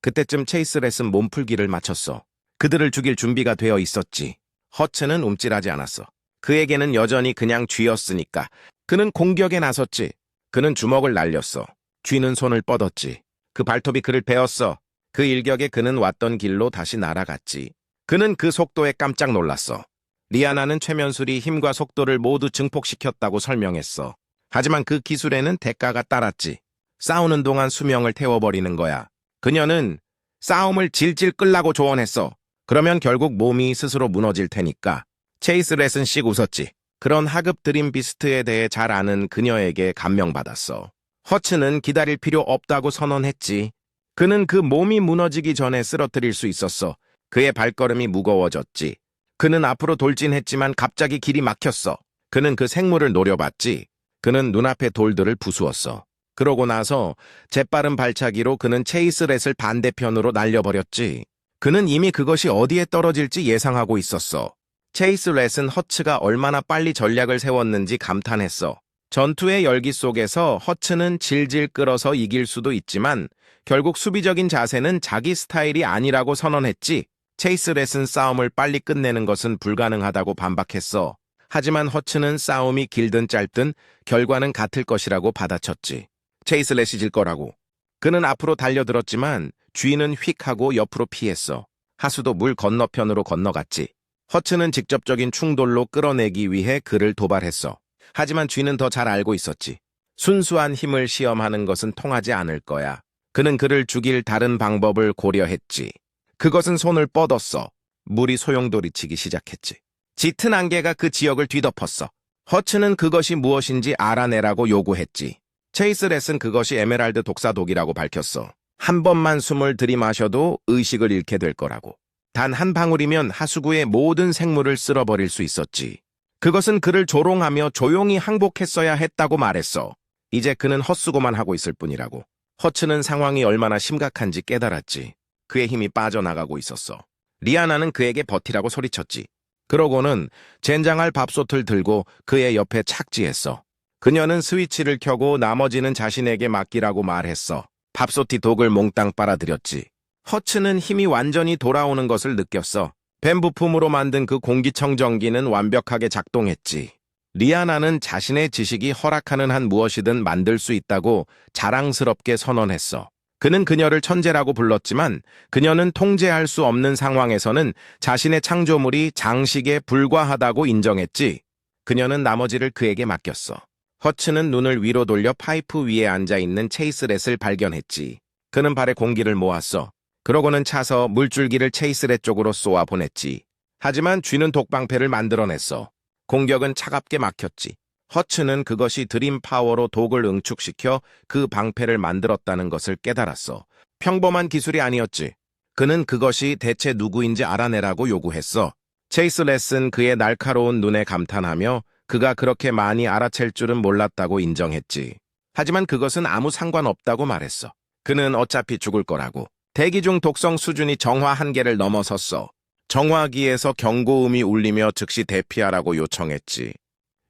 그때쯤 체이스 렛은 몸풀기를 마쳤어. 그들을 죽일 준비가 되어 있었지. 허츠는 움찔하지 않았어. 그에게는 여전히 그냥 쥐였으니까. 그는 공격에 나섰지. 그는 주먹을 날렸어. 쥐는 손을 뻗었지. 그 발톱이 그를 베었어. 그 일격에 그는 왔던 길로 다시 날아갔지. 그는 그 속도에 깜짝 놀랐어. 리아나는 최면술이 힘과 속도를 모두 증폭시켰다고 설명했어. 하지만 그 기술에는 대가가 따랐지. 싸우는 동안 수명을 태워버리는 거야. 그녀는 싸움을 질질 끌라고 조언했어. 그러면 결국 몸이 스스로 무너질 테니까. 체이스 렛은 씩 웃었지. 그런 하급 드림 비스트에 대해 잘 아는 그녀에게 감명받았어. 허츠는 기다릴 필요 없다고 선언했지. 그는 그 몸이 무너지기 전에 쓰러뜨릴 수 있었어. 그의 발걸음이 무거워졌지. 그는 앞으로 돌진했지만 갑자기 길이 막혔어. 그는 그 생물을 노려봤지. 그는 눈앞의 돌들을 부수었어. 그러고 나서 재빠른 발차기로 그는 체이스 렛을 반대편으로 날려버렸지. 그는 이미 그것이 어디에 떨어질지 예상하고 있었어. 체이스 렛은 허츠가 얼마나 빨리 전략을 세웠는지 감탄했어. 전투의 열기 속에서 허츠는 질질 끌어서 이길 수도 있지만 결국 수비적인 자세는 자기 스타일이 아니라고 선언했지. 체이스 렛은 싸움을 빨리 끝내는 것은 불가능하다고 반박했어. 하지만 허츠는 싸움이 길든 짧든 결과는 같을 것이라고 받아쳤지. 체이스 렛이 질 거라고. 그는 앞으로 달려들었지만 쥐는 휙 하고 옆으로 피했어. 하수도 물 건너편으로 건너갔지. 허츠는 직접적인 충돌로 끌어내기 위해 그를 도발했어. 하지만 쥐는 더 잘 알고 있었지. 순수한 힘을 시험하는 것은 통하지 않을 거야. 그는 그를 죽일 다른 방법을 고려했지. 그것은 손을 뻗었어. 물이 소용돌이치기 시작했지. 짙은 안개가 그 지역을 뒤덮었어. 허츠는 그것이 무엇인지 알아내라고 요구했지. 체이스 렛은 그것이 에메랄드 독사독이라고 밝혔어. 한 번만 숨을 들이마셔도 의식을 잃게 될 거라고. 단 한 방울이면 하수구의 모든 생물을 쓸어버릴 수 있었지. 그것은 그를 조롱하며 조용히 항복했어야 했다고 말했어. 이제 그는 헛수고만 하고 있을 뿐이라고. 허츠는 상황이 얼마나 심각한지 깨달았지. 그의 힘이 빠져나가고 있었어. 리아나는 그에게 버티라고 소리쳤지. 그러고는 젠장할 밥솥을 들고 그의 옆에 착지했어. 그녀는 스위치를 켜고 나머지는 자신에게 맡기라고 말했어. 밥솥이 독을 몽땅 빨아들였지. 허츠는 힘이 완전히 돌아오는 것을 느꼈어. 뱀 부품으로 만든 그 공기청정기는 완벽하게 작동했지. 리아나는 자신의 지식이 허락하는 한 무엇이든 만들 수 있다고 자랑스럽게 선언했어. 그는 그녀를 천재라고 불렀지만 그녀는 통제할 수 없는 상황에서는 자신의 창조물이 장식에 불과하다고 인정했지. 그녀는 나머지를 그에게 맡겼어. 허츠는 눈을 위로 돌려 파이프 위에 앉아있는 체이스 렛을 발견했지. 그는 발에 공기를 모았어. 그러고는 차서 물줄기를 체이스 렛 쪽으로 쏘아 보냈지. 하지만 쥐는 독방패를 만들어냈어. 공격은 차갑게 막혔지. 허츠는 그것이 드림 파워로 독을 응축시켜 그 방패를 만들었다는 것을 깨달았어. 평범한 기술이 아니었지. 그는 그것이 대체 누구인지 알아내라고 요구했어. 체이스 렛은 그의 날카로운 눈에 감탄하며 그가 그렇게 많이 알아챌 줄은 몰랐다고 인정했지. 하지만 그것은 아무 상관없다고 말했어. 그는 어차피 죽을 거라고. 대기 중 독성 수준이 정화 한계를 넘어섰어. 정화기에서 경고음이 울리며 즉시 대피하라고 요청했지.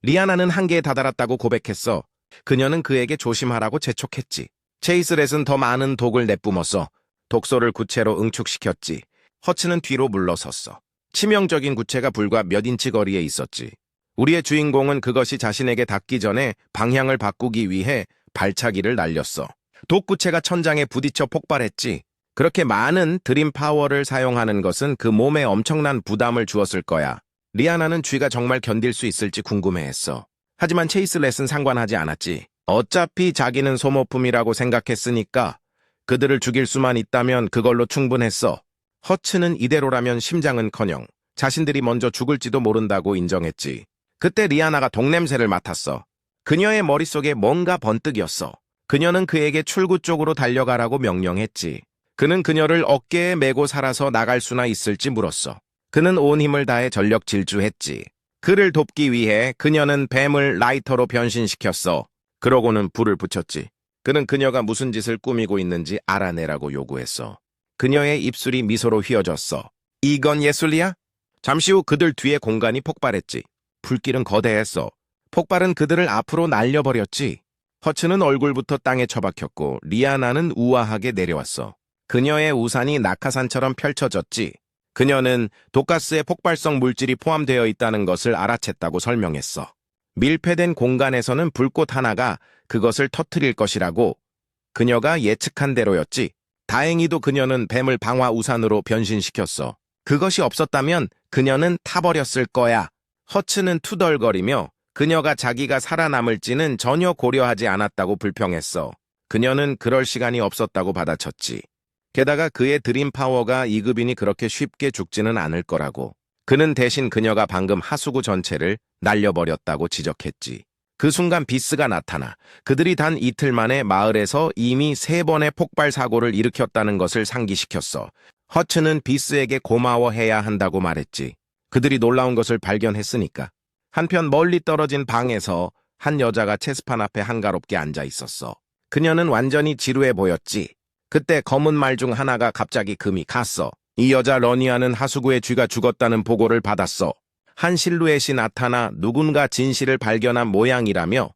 리아나는 한계에 다다랐다고 고백했어. 그녀는 그에게 조심하라고 재촉했지. 체이스렛은 더 많은 독을 내뿜었어. 독소를 구체로 응축시켰지. 허츠는 뒤로 물러섰어. 치명적인 구체가 불과 몇 인치 거리에 있었지. 우리의 주인공은 그것이 자신에게 닿기 전에 방향을 바꾸기 위해 발차기를 날렸어. 독구체가 천장에 부딪혀 폭발했지. 그렇게 많은 드림 파워를 사용하는 것은 그 몸에 엄청난 부담을 주었을 거야. 리아나는 쥐가 정말 견딜 수 있을지 궁금해했어. 하지만 체이스렛은 상관하지 않았지. 어차피 자기는 소모품이라고 생각했으니까 그들을 죽일 수만 있다면 그걸로 충분했어. 허츠는 이대로라면 심장은커녕 자신들이 먼저 죽을지도 모른다고 인정했지. 그때 리아나가 독냄새를 맡았어. 그녀의 머릿속에 뭔가 번뜩였어. 그녀는 그에게 출구 쪽으로 달려가라고 명령했지. 그는 그녀를 어깨에 메고 살아서 나갈 수나 있을지 물었어. 그는 온 힘을 다해 전력 질주했지. 그를 돕기 위해 그녀는 뱀을 라이터로 변신시켰어. 그러고는 불을 붙였지. 그는 그녀가 무슨 짓을 꾸미고 있는지 알아내라고 요구했어. 그녀의 입술이 미소로 휘어졌어. 이건 예술이야? 잠시 후 그들 뒤에 공간이 폭발했지. 불길은 거대했어. 폭발은 그들을 앞으로 날려버렸지. 허츠는 얼굴부터 땅에 처박혔고 리아나는 우아하게 내려왔어. 그녀의 우산이 낙하산처럼 펼쳐졌지. 그녀는 독가스의 폭발성 물질이 포함되어 있다는 것을 알아챘다고 설명했어. 밀폐된 공간에서는 불꽃 하나가 그것을 터뜨릴 것이라고. 그녀가 예측한 대로였지. 다행히도 그녀는 뱀을 방화 우산으로 변신시켰어. 그것이 없었다면 그녀는 타버렸을 거야. 허츠는 투덜거리며 그녀가 자기가 살아남을지는 전혀 고려하지 않았다고 불평했어. 그녀는 그럴 시간이 없었다고 받아쳤지. 게다가 그의 드림 파워가 2급이니 그렇게 쉽게 죽지는 않을 거라고. 그는 대신 그녀가 방금 하수구 전체를 날려버렸다고 지적했지. 그 순간 비스가 나타나 그들이 단 이틀 만에 마을에서 이미 3번의 폭발 사고를 일으켰다는 것을 상기시켰어. 허츠는 비스에게 고마워해야 한다고 말했지. 그들이 놀라운 것을 발견했으니까. 한편 멀리 떨어진 방에서 한 여자가 체스판 앞에 한가롭게 앉아 있었어. 그녀는 완전히 지루해 보였지. 그때 검은 말 중 하나가 갑자기 금이 갔어. 이 여자 러니아는 하수구에 쥐가 죽었다는 보고를 받았어. 한 실루엣이 나타나 누군가 진실을 발견한 모양이라며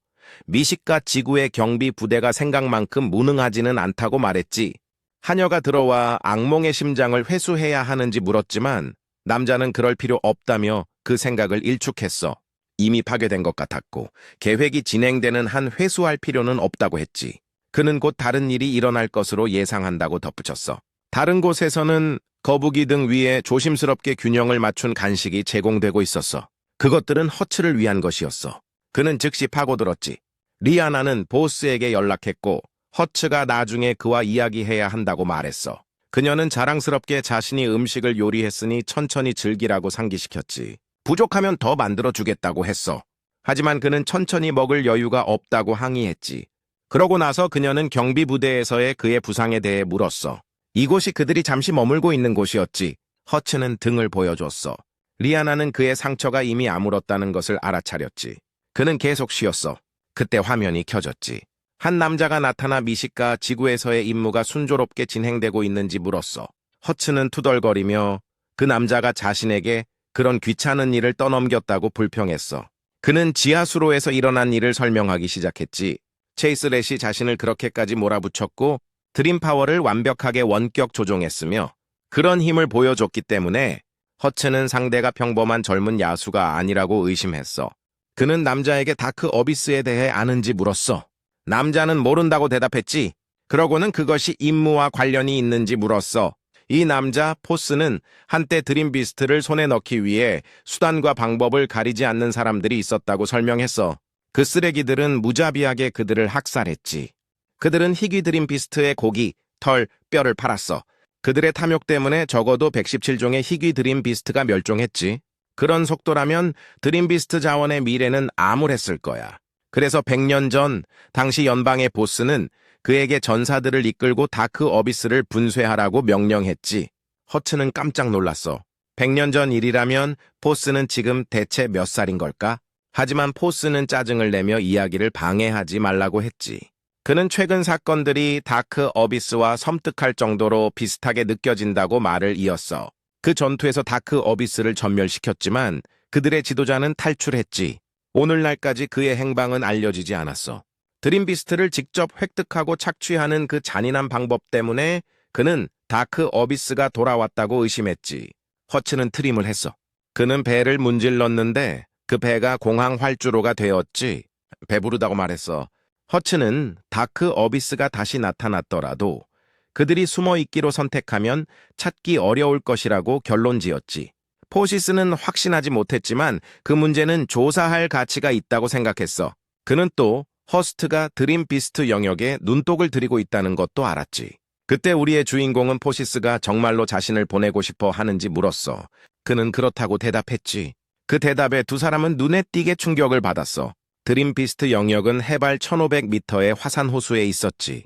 미식가 지구의 경비 부대가 생각만큼 무능하지는 않다고 말했지. 하녀가 들어와 악몽의 심장을 회수해야 하는지 물었지만 남자는 그럴 필요 없다며 그 생각을 일축했어. 이미 파괴된 것 같았고 계획이 진행되는 한 회수할 필요는 없다고 했지. 그는 곧 다른 일이 일어날 것으로 예상한다고 덧붙였어. 다른 곳에서는 거북이 등 위에 조심스럽게 균형을 맞춘 간식이 제공되고 있었어. 그것들은 허츠를 위한 것이었어. 그는 즉시 파고들었지. 리아나는 보스에게 연락했고 허츠가 나중에 그와 이야기해야 한다고 말했어. 그녀는 자랑스럽게 자신이 음식을 요리했으니 천천히 즐기라고 상기시켰지. 부족하면 더 만들어주겠다고 했어. 하지만 그는 천천히 먹을 여유가 없다고 항의했지. 그러고 나서 그녀는 경비부대에서의 그의 부상에 대해 물었어. 이곳이 그들이 잠시 머물고 있는 곳이었지. 허츠는 등을 보여줬어. 리아나는 그의 상처가 이미 아물었다는 것을 알아차렸지. 그는 계속 쉬었어. 그때 화면이 켜졌지. 한 남자가 나타나 미식가 지구에서의 임무가 순조롭게 진행되고 있는지 물었어. 허츠는 투덜거리며 그 남자가 자신에게 그런 귀찮은 일을 떠넘겼다고 불평했어. 그는 지하수로에서 일어난 일을 설명하기 시작했지. 체이스렛이 자신을 그렇게까지 몰아붙였고 드림 파워를 완벽하게 원격 조종했으며 그런 힘을 보여줬기 때문에 허츠는 상대가 평범한 젊은 야수가 아니라고 의심했어. 그는 남자에게 다크 어비스에 대해 아는지 물었어. 남자는 모른다고 대답했지. 그러고는 그것이 임무와 관련이 있는지 물었어. 이 남자 포스는 한때 드림 비스트를 손에 넣기 위해 수단과 방법을 가리지 않는 사람들이 있었다고 설명했어. 그 쓰레기들은 무자비하게 그들을 학살했지. 그들은 희귀 드림 비스트의 고기, 털, 뼈를 팔았어. 그들의 탐욕 때문에 적어도 117종의 희귀 드림 비스트가 멸종했지. 그런 속도라면 드림 비스트 자원의 미래는 암울했을 거야. 그래서 100년 전 당시 연방의 보스는 그에게 전사들을 이끌고 다크 어비스를 분쇄하라고 명령했지. 허츠는 깜짝 놀랐어. 100년 전 일이라면 포스는 지금 대체 몇 살인 걸까? 하지만 포스는 짜증을 내며 이야기를 방해하지 말라고 했지. 그는 최근 사건들이 다크 어비스와 섬뜩할 정도로 비슷하게 느껴진다고 말을 이었어. 그 전투에서 다크 어비스를 전멸시켰지만 그들의 지도자는 탈출했지. 오늘날까지 그의 행방은 알려지지 않았어. 드림비스트를 직접 획득하고 착취하는 그 잔인한 방법 때문에 그는 다크 어비스가 돌아왔다고 의심했지. 허츠는 트림을 했어. 그는 배를 문질렀는데 그 배가 공항 활주로가 되었지. 배부르다고 말했어. 허츠는 다크 어비스가 다시 나타났더라도 그들이 숨어있기로 선택하면 찾기 어려울 것이라고 결론지었지. 포시스는 확신하지 못했지만 그 문제는 조사할 가치가 있다고 생각했어. 그는 또 허스트가 드림비스트 영역에 눈독을 들이고 있다는 것도 알았지. 그때 우리의 주인공은 포시스가 정말로 자신을 보내고 싶어 하는지 물었어. 그는 그렇다고 대답했지. 그 대답에 두 사람은 눈에 띄게 충격을 받았어. 드림비스트 영역은 해발 1500m의 화산 호수에 있었지.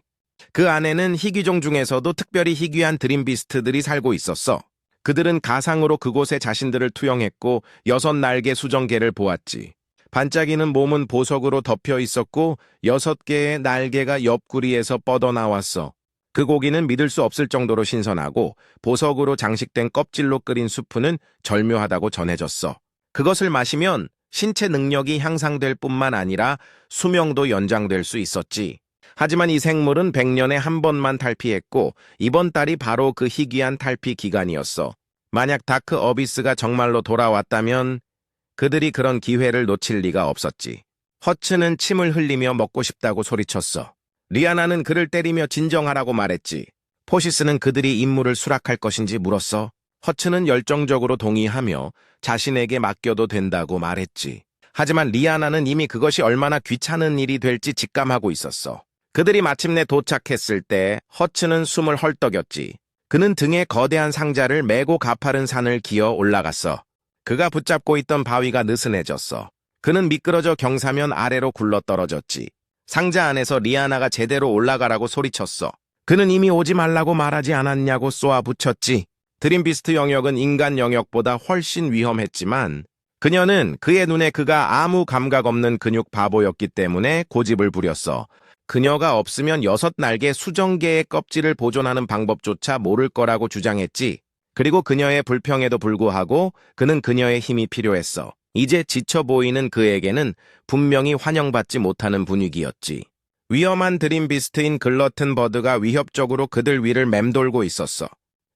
그 안에는 희귀종 중에서도 특별히 희귀한 드림비스트들이 살고 있었어. 그들은 가상으로 그곳에 자신들을 투영했고 6날개 수정개를 보았지. 반짝이는 몸은 보석으로 덮여 있었고 6개의 날개가 옆구리에서 뻗어나왔어. 그 고기는 믿을 수 없을 정도로 신선하고 보석으로 장식된 껍질로 끓인 수프는 절묘하다고 전해졌어. 그것을 마시면 신체 능력이 향상될 뿐만 아니라 수명도 연장될 수 있었지. 하지만 이 생물은 100년에 한 번만 탈피했고 이번 달이 바로 그 희귀한 탈피 기간이었어. 만약 다크 어비스가 정말로 돌아왔다면 그들이 그런 기회를 놓칠 리가 없었지. 허츠는 침을 흘리며 먹고 싶다고 소리쳤어. 리아나는 그를 때리며 진정하라고 말했지. 포시스는 그들이 임무를 수락할 것인지 물었어. 허츠는 열정적으로 동의하며 자신에게 맡겨도 된다고 말했지. 하지만 리아나는 이미 그것이 얼마나 귀찮은 일이 될지 직감하고 있었어. 그들이 마침내 도착했을 때 허츠는 숨을 헐떡였지. 그는 등에 거대한 상자를 메고 가파른 산을 기어 올라갔어. 그가 붙잡고 있던 바위가 느슨해졌어. 그는 미끄러져 경사면 아래로 굴러떨어졌지. 상자 안에서 리아나가 제대로 올라가라고 소리쳤어. 그는 이미 오지 말라고 말하지 않았냐고 쏘아붙였지. 드림비스트 영역은 인간 영역보다 훨씬 위험했지만 그녀는 그의 눈에 그가 아무 감각 없는 근육 바보였기 때문에 고집을 부렸어. 그녀가 없으면 6날개 수정개의 껍질을 보존하는 방법조차 모를 거라고 주장했지. 그리고 그녀의 불평에도 불구하고 그는 그녀의 힘이 필요했어. 이제 지쳐 보이는 그에게는 분명히 환영받지 못하는 분위기였지. 위험한 드림비스트인 글러튼 버드가 위협적으로 그들 위를 맴돌고 있었어.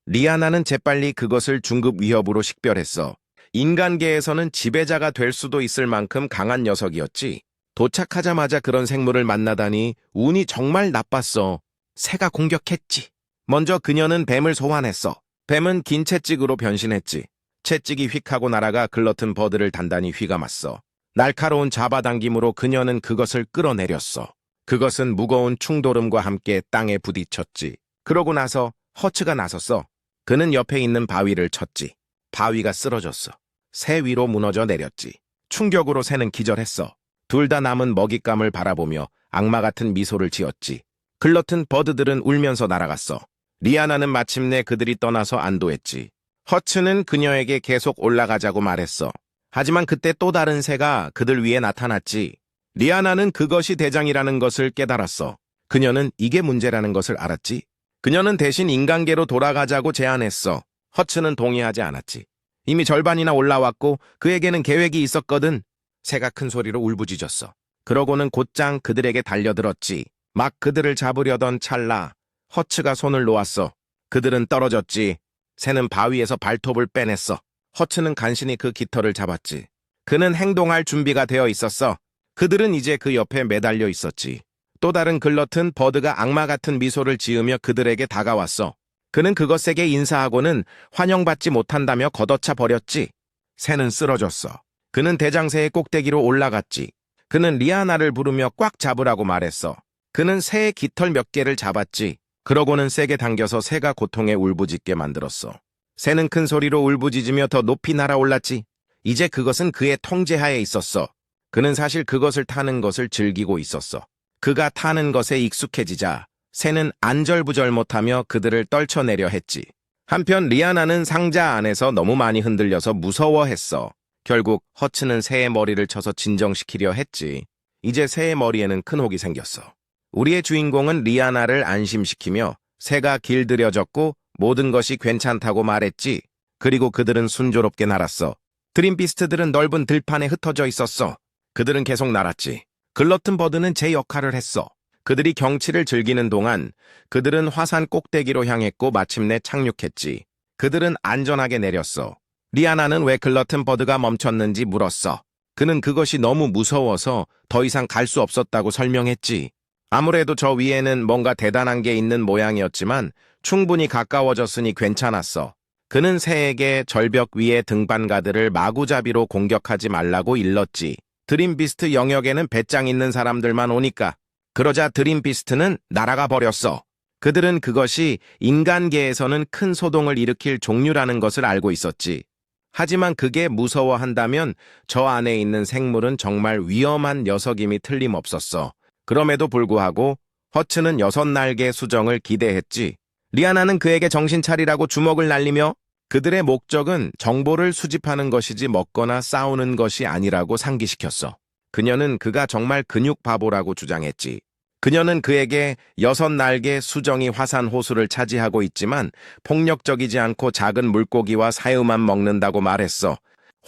리아나는 재빨리 그것을 중급 위협으로 식별했어. 인간계에서는 지배자가 될 수도 있을 만큼 강한 녀석이었지. 도착하자마자 그런 생물을 만나다니 운이 정말 나빴어. 새가 공격했지. 먼저 그녀는 뱀을 소환했어. 뱀은 긴 채찍으로 변신했지. 채찍이 휙 하고 날아가 글러튼 버드를 단단히 휘감았어. 날카로운 잡아당김으로 그녀는 그것을 끌어내렸어. 그것은 무거운 충돌음과 함께 땅에 부딪혔지. 그러고 나서 허츠가 나섰어. 그는 옆에 있는 바위를 쳤지. 바위가 쓰러졌어. 새 위로 무너져 내렸지. 충격으로 새는 기절했어. 둘 다 남은 먹잇감을 바라보며 악마 같은 미소를 지었지. 글러튼 버드들은 울면서 날아갔어. 리아나는 마침내 그들이 떠나서 안도했지. 허츠는 그녀에게 계속 올라가자고 말했어. 하지만 그때 또 다른 새가 그들 위에 나타났지. 리아나는 그것이 대장이라는 것을 깨달았어. 그녀는 이게 문제라는 것을 알았지. 그녀는 대신 인간계로 돌아가자고 제안했어. 허츠는 동의하지 않았지. 이미 절반이나 올라왔고 그에게는 계획이 있었거든. 새가 큰 소리로 울부짖었어. 그러고는 곧장 그들에게 달려들었지. 막 그들을 잡으려던 찰나 허츠가 손을 놓았어. 그들은 떨어졌지. 새는 바위에서 발톱을 빼냈어. 허츠는 간신히 그 깃털을 잡았지. 그는 행동할 준비가 되어 있었어. 그들은 이제 그 옆에 매달려 있었지. 또 다른 글러튼 버드가 악마 같은 미소를 지으며 그들에게 다가왔어. 그는 그것에게 인사하고는 환영받지 못한다며 걷어차 버렸지. 새는 쓰러졌어. 그는 대장새의 꼭대기로 올라갔지. 그는 리아나를 부르며 꽉 잡으라고 말했어. 그는 새의 깃털 몇 개를 잡았지. 그러고는 세게 당겨서 새가 고통에 울부짖게 만들었어. 새는 큰 소리로 울부짖으며 더 높이 날아올랐지. 이제 그것은 그의 통제하에 있었어. 그는 사실 그것을 타는 것을 즐기고 있었어. 그가 타는 것에 익숙해지자 새는 안절부절 못하며 그들을 떨쳐내려 했지. 한편 리아나는 상자 안에서 너무 많이 흔들려서 무서워했어. 결국 허츠는 새의 머리를 쳐서 진정시키려 했지. 이제 새의 머리에는 큰 혹이 생겼어. 우리의 주인공은 리아나를 안심시키며 새가 길들여졌고 모든 것이 괜찮다고 말했지. 그리고 그들은 순조롭게 날았어. 드림비스트들은 넓은 들판에 흩어져 있었어. 그들은 계속 날았지. 글러튼 버드는 제 역할을 했어. 그들이 경치를 즐기는 동안 그들은 화산 꼭대기로 향했고 마침내 착륙했지. 그들은 안전하게 내렸어. 리아나는 왜 글러튼 버드가 멈췄는지 물었어. 그는 그것이 너무 무서워서 더 이상 갈 수 없었다고 설명했지. 아무래도 저 위에는 뭔가 대단한 게 있는 모양이었지만 충분히 가까워졌으니 괜찮았어. 그는 새에게 절벽 위의 등반가들을 마구잡이로 공격하지 말라고 일렀지. 드림비스트 영역에는 배짱 있는 사람들만 오니까. 그러자 드림비스트는 날아가 버렸어. 그들은 그것이 인간계에서는 큰 소동을 일으킬 종류라는 것을 알고 있었지. 하지만 그게 무서워한다면 저 안에 있는 생물은 정말 위험한 녀석임이 틀림없었어. 그럼에도 불구하고 허츠는 6날개 수정을 기대했지. 리아나는 그에게 정신 차리라고 주먹을 날리며 그들의 목적은 정보를 수집하는 것이지 먹거나 싸우는 것이 아니라고 상기시켰어. 그녀는 그가 정말 근육 바보라고 주장했지. 그녀는 그에게 6날개 수정이 화산 호수를 차지하고 있지만 폭력적이지 않고 작은 물고기와 사유만 먹는다고 말했어.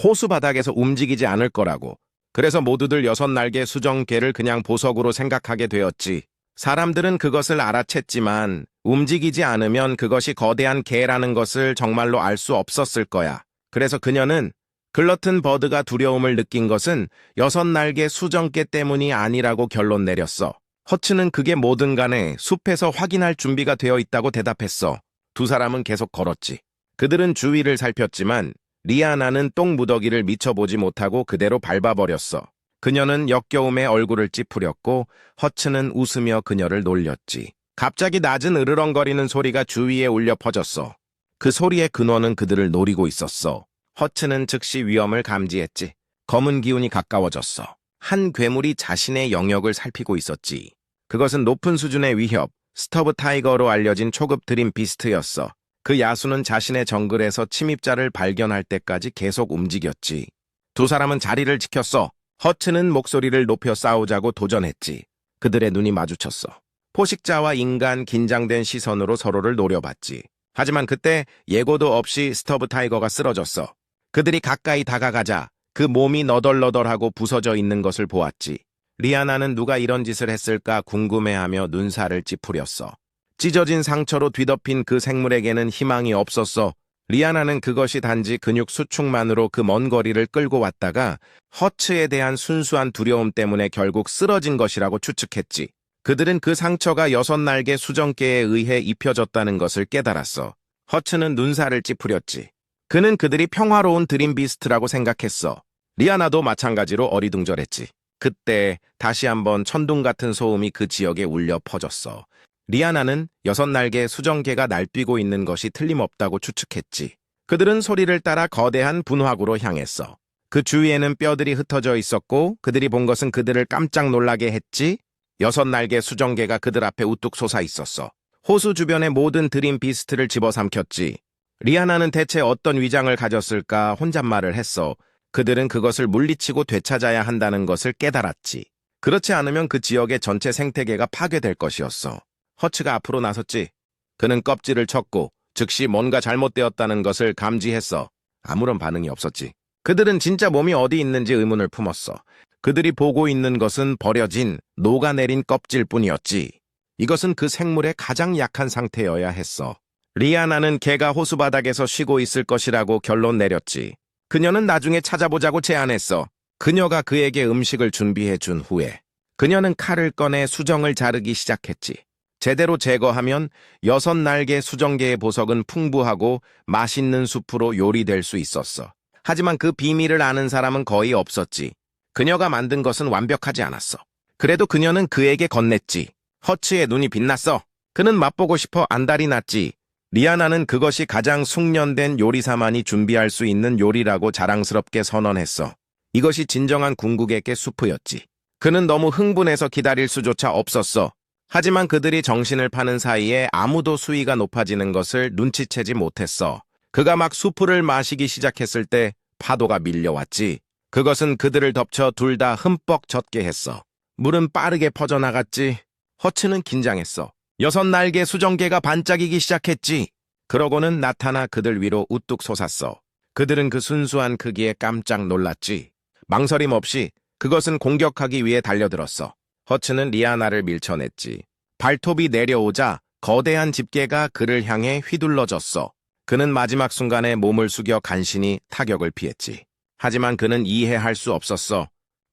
호수 바닥에서 움직이지 않을 거라고. 그래서 모두들 6날개 수정개를 그냥 보석으로 생각하게 되었지. 사람들은 그것을 알아챘지만 움직이지 않으면 그것이 거대한 개라는 것을 정말로 알 수 없었을 거야. 그래서 그녀는 글러튼 버드가 두려움을 느낀 것은 6날개 수정개 때문이 아니라고 결론 내렸어. 허츠는 그게 뭐든 간에 숲에서 확인할 준비가 되어 있다고 대답했어. 두 사람은 계속 걸었지. 그들은 주위를 살폈지만 리아나는 똥무더기를 미쳐보지 못하고 그대로 밟아버렸어. 그녀는 역겨움에 얼굴을 찌푸렸고 허츠는 웃으며 그녀를 놀렸지. 갑자기 낮은 으르렁거리는 소리가 주위에 울려 퍼졌어. 그 소리의 근원은 그들을 노리고 있었어. 허츠는 즉시 위험을 감지했지. 검은 기운이 가까워졌어. 한 괴물이 자신의 영역을 살피고 있었지. 그것은 높은 수준의 위협, 스터브 타이거로 알려진 초급 드림비스트였어. 그 야수는 자신의 정글에서 침입자를 발견할 때까지 계속 움직였지. 두 사람은 자리를 지켰어. 허츠는 목소리를 높여 싸우자고 도전했지. 그들의 눈이 마주쳤어. 포식자와 인간 긴장된 시선으로 서로를 노려봤지. 하지만 그때 예고도 없이 스터브 타이거가 쓰러졌어. 그들이 가까이 다가가자 그 몸이 너덜너덜하고 부서져 있는 것을 보았지. 리아나는 누가 이런 짓을 했을까 궁금해하며 눈살을 찌푸렸어. 찢어진 상처로 뒤덮인 그 생물에게는 희망이 없었어. 리아나는 그것이 단지 근육 수축만으로 그 먼 거리를 끌고 왔다가 허츠에 대한 순수한 두려움 때문에 결국 쓰러진 것이라고 추측했지. 그들은 그 상처가 6날개 수정개에 의해 입혀졌다는 것을 깨달았어. 허츠는 눈살을 찌푸렸지. 그는 그들이 평화로운 드림비스트라고 생각했어. 리아나도 마찬가지로 어리둥절했지. 그때 다시 한번 천둥 같은 소음이 그 지역에 울려 퍼졌어. 리아나는 6날개 수정개가 날뛰고 있는 것이 틀림없다고 추측했지. 그들은 소리를 따라 거대한 분화구로 향했어. 그 주위에는 뼈들이 흩어져 있었고 그들이 본 것은 그들을 깜짝 놀라게 했지. 6날개 수정개가 그들 앞에 우뚝 솟아 있었어. 호수 주변의 모든 드림비스트를 집어삼켰지. 리아나는 대체 어떤 위장을 가졌을까 혼잣말을 했어. 그들은 그것을 물리치고 되찾아야 한다는 것을 깨달았지. 그렇지 않으면 그 지역의 전체 생태계가 파괴될 것이었어. 허츠가 앞으로 나섰지. 그는 껍질을 쳤고 즉시 뭔가 잘못되었다는 것을 감지했어. 아무런 반응이 없었지. 그들은 진짜 몸이 어디 있는지 의문을 품었어. 그들이 보고 있는 것은 버려진, 녹아내린 껍질뿐이었지. 이것은 그 생물의 가장 약한 상태여야 했어. 리아나는 개가 호수바닥에서 쉬고 있을 것이라고 결론 내렸지. 그녀는 나중에 찾아보자고 제안했어. 그녀가 그에게 음식을 준비해 준 후에 그녀는 칼을 꺼내 수정을 자르기 시작했지. 제대로 제거하면 6날개 수정개의 보석은 풍부하고 맛있는 숲으로 요리될 수 있었어. 하지만 그 비밀을 아는 사람은 거의 없었지. 그녀가 만든 것은 완벽하지 않았어. 그래도 그녀는 그에게 건넸지. 허츠의 눈이 빛났어. 그는 맛보고 싶어 안달이 났지. 리아나는 그것이 가장 숙련된 요리사만이 준비할 수 있는 요리라고 자랑스럽게 선언했어. 이것이 진정한 궁극의 수프였지. 그는 너무 흥분해서 기다릴 수조차 없었어. 하지만 그들이 정신을 파는 사이에 아무도 수위가 높아지는 것을 눈치채지 못했어. 그가 막 수프를 마시기 시작했을 때 파도가 밀려왔지. 그것은 그들을 덮쳐 둘 다 흠뻑 젖게 했어. 물은 빠르게 퍼져나갔지. 허츠는 긴장했어. 6날개 수정개가 반짝이기 시작했지. 그러고는 나타나 그들 위로 우뚝 솟았어. 그들은 그 순수한 크기에 깜짝 놀랐지. 망설임 없이 그것은 공격하기 위해 달려들었어. 허츠는 리아나를 밀쳐냈지. 발톱이 내려오자 거대한 집게가 그를 향해 휘둘러졌어. 그는 마지막 순간에 몸을 숙여 간신히 타격을 피했지. 하지만 그는 이해할 수 없었어.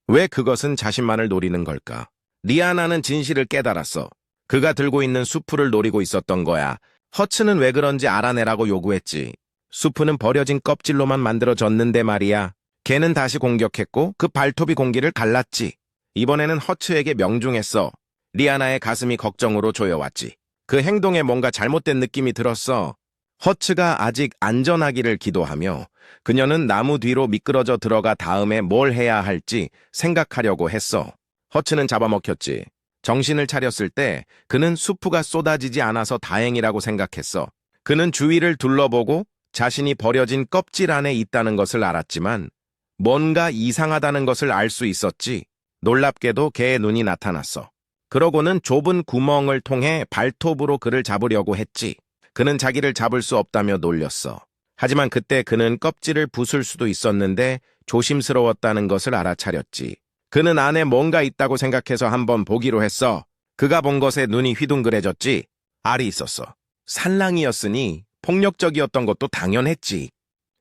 왜 그것은 자신만을 노리는 걸까? 리아나는 진실을 깨달았어. 그가 들고 있는 수프를 노리고 있었던 거야. 허츠는 왜 그런지 알아내라고 요구했지. 수프는 버려진 껍질로만 만들어졌는데 말이야. 걔는 다시 공격했고 그 발톱이 공기를 갈랐지. 이번에는 허츠에게 명중했어. 리아나의 가슴이 걱정으로 조여왔지. 그 행동에 뭔가 잘못된 느낌이 들었어. 허츠가 아직 안전하기를 기도하며 그녀는 나무 뒤로 미끄러져 들어가 다음에 뭘 해야 할지 생각하려고 했어. 허츠는 잡아먹혔지. 정신을 차렸을 때 그는 수프가 쏟아지지 않아서 다행이라고 생각했어. 그는 주위를 둘러보고 자신이 버려진 껍질 안에 있다는 것을 알았지만 뭔가 이상하다는 것을 알 수 있었지. 놀랍게도 개의 눈이 나타났어. 그러고는 좁은 구멍을 통해 발톱으로 그를 잡으려고 했지. 그는 자기를 잡을 수 없다며 놀렸어. 하지만 그때 그는 껍질을 부술 수도 있었는데 조심스러웠다는 것을 알아차렸지. 그는 안에 뭔가 있다고 생각해서 한번 보기로 했어. 그가 본 것에 눈이 휘둥그레졌지. 알이 있었어. 산랑이었으니 폭력적이었던 것도 당연했지.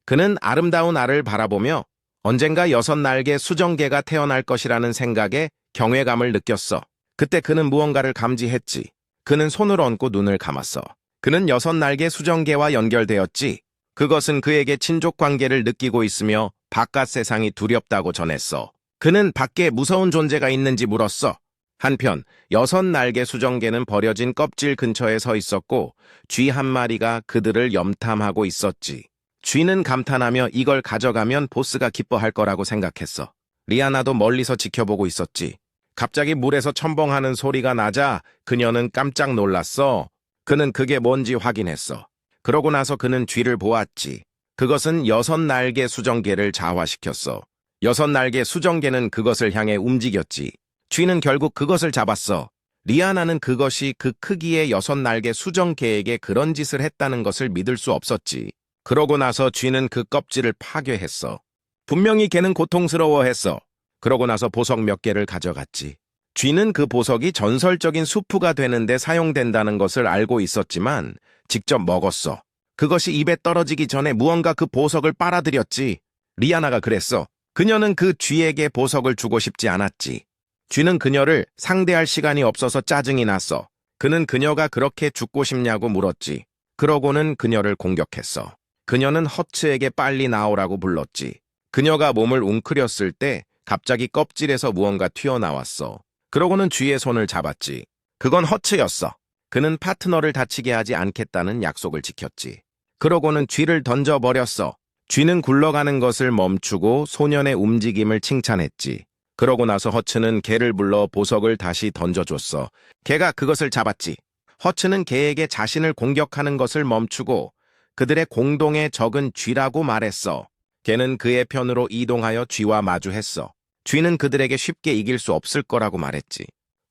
그는 아름다운 알을 바라보며 언젠가 6날개 수정개가 태어날 것이라는 생각에 경외감을 느꼈어. 그때 그는 무언가를 감지했지. 그는 손을 얹고 눈을 감았어. 그는 6날개 수정개와 연결되었지. 그것은 그에게 친족 관계를 느끼고 있으며 바깥 세상이 두렵다고 전했어. 그는 밖에 무서운 존재가 있는지 물었어. 한편 6날개 수정개는 버려진 껍질 근처에 서 있었고 쥐 한 마리가 그들을 염탐하고 있었지. 쥐는 감탄하며 이걸 가져가면 보스가 기뻐할 거라고 생각했어. 리아나도 멀리서 지켜보고 있었지. 갑자기 물에서 첨벙하는 소리가 나자 그녀는 깜짝 놀랐어. 그는 그게 뭔지 확인했어. 그러고 나서 그는 쥐를 보았지. 그것은 6날개 수정개를 자화시켰어. 6날개 수정개는 그것을 향해 움직였지. 쥐는 결국 그것을 잡았어. 리아나는 그것이 그 크기의 6날개 수정개에게 그런 짓을 했다는 것을 믿을 수 없었지. 그러고 나서 쥐는 그 껍질을 파괴했어. 분명히 걔는 고통스러워했어. 그러고 나서 보석 몇 개를 가져갔지. 쥐는 그 보석이 전설적인 수프가 되는데 사용된다는 것을 알고 있었지만 직접 먹었어. 그것이 입에 떨어지기 전에 무언가 그 보석을 빨아들였지. 리아나가 그랬어. 그녀는 그 쥐에게 보석을 주고 싶지 않았지. 쥐는 그녀를 상대할 시간이 없어서 짜증이 났어. 그는 그녀가 그렇게 죽고 싶냐고 물었지. 그러고는 그녀를 공격했어. 그녀는 허츠에게 빨리 나오라고 불렀지. 그녀가 몸을 웅크렸을 때 갑자기 껍질에서 무언가 튀어나왔어. 그러고는 쥐의 손을 잡았지. 그건 허츠였어. 그는 파트너를 다치게 하지 않겠다는 약속을 지켰지. 그러고는 쥐를 던져버렸어. 쥐는 굴러가는 것을 멈추고 소년의 움직임을 칭찬했지. 그러고 나서 허츠는 개를 불러 보석을 다시 던져줬어. 개가 그것을 잡았지. 허츠는 개에게 자신을 공격하는 것을 멈추고 그들의 공동의 적은 쥐라고 말했어. 개는 그의 편으로 이동하여 쥐와 마주했어. 쥐는 그들에게 쉽게 이길 수 없을 거라고 말했지.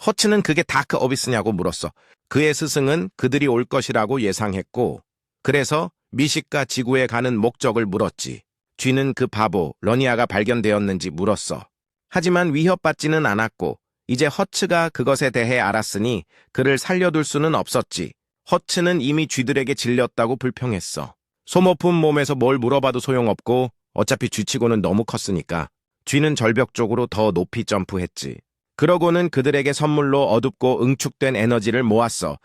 허츠는 그게 다크 어비스냐고 물었어. 그의 스승은 그들이 올 것이라고 예상했고 그래서 미식가 지구에 가는 목적을 물었지. 쥐는 그 바보 러니아가 발견되었는지 물었어. 하지만 위협받지는 않았고 이제 허츠가 그것에 대해 알았으니 그를 살려둘 수는 없었지. 허츠는 이미 쥐들에게 질렸다고 불평했어. 소모품 몸에서 뭘 물어봐도 소용없고 어차피 쥐치고는 너무 컸으니까. 쥐는 절벽 쪽으로 더 높이 점프했지. 그러고는 그들에게 선물로 어둡고 응축된 에너지를 모았어.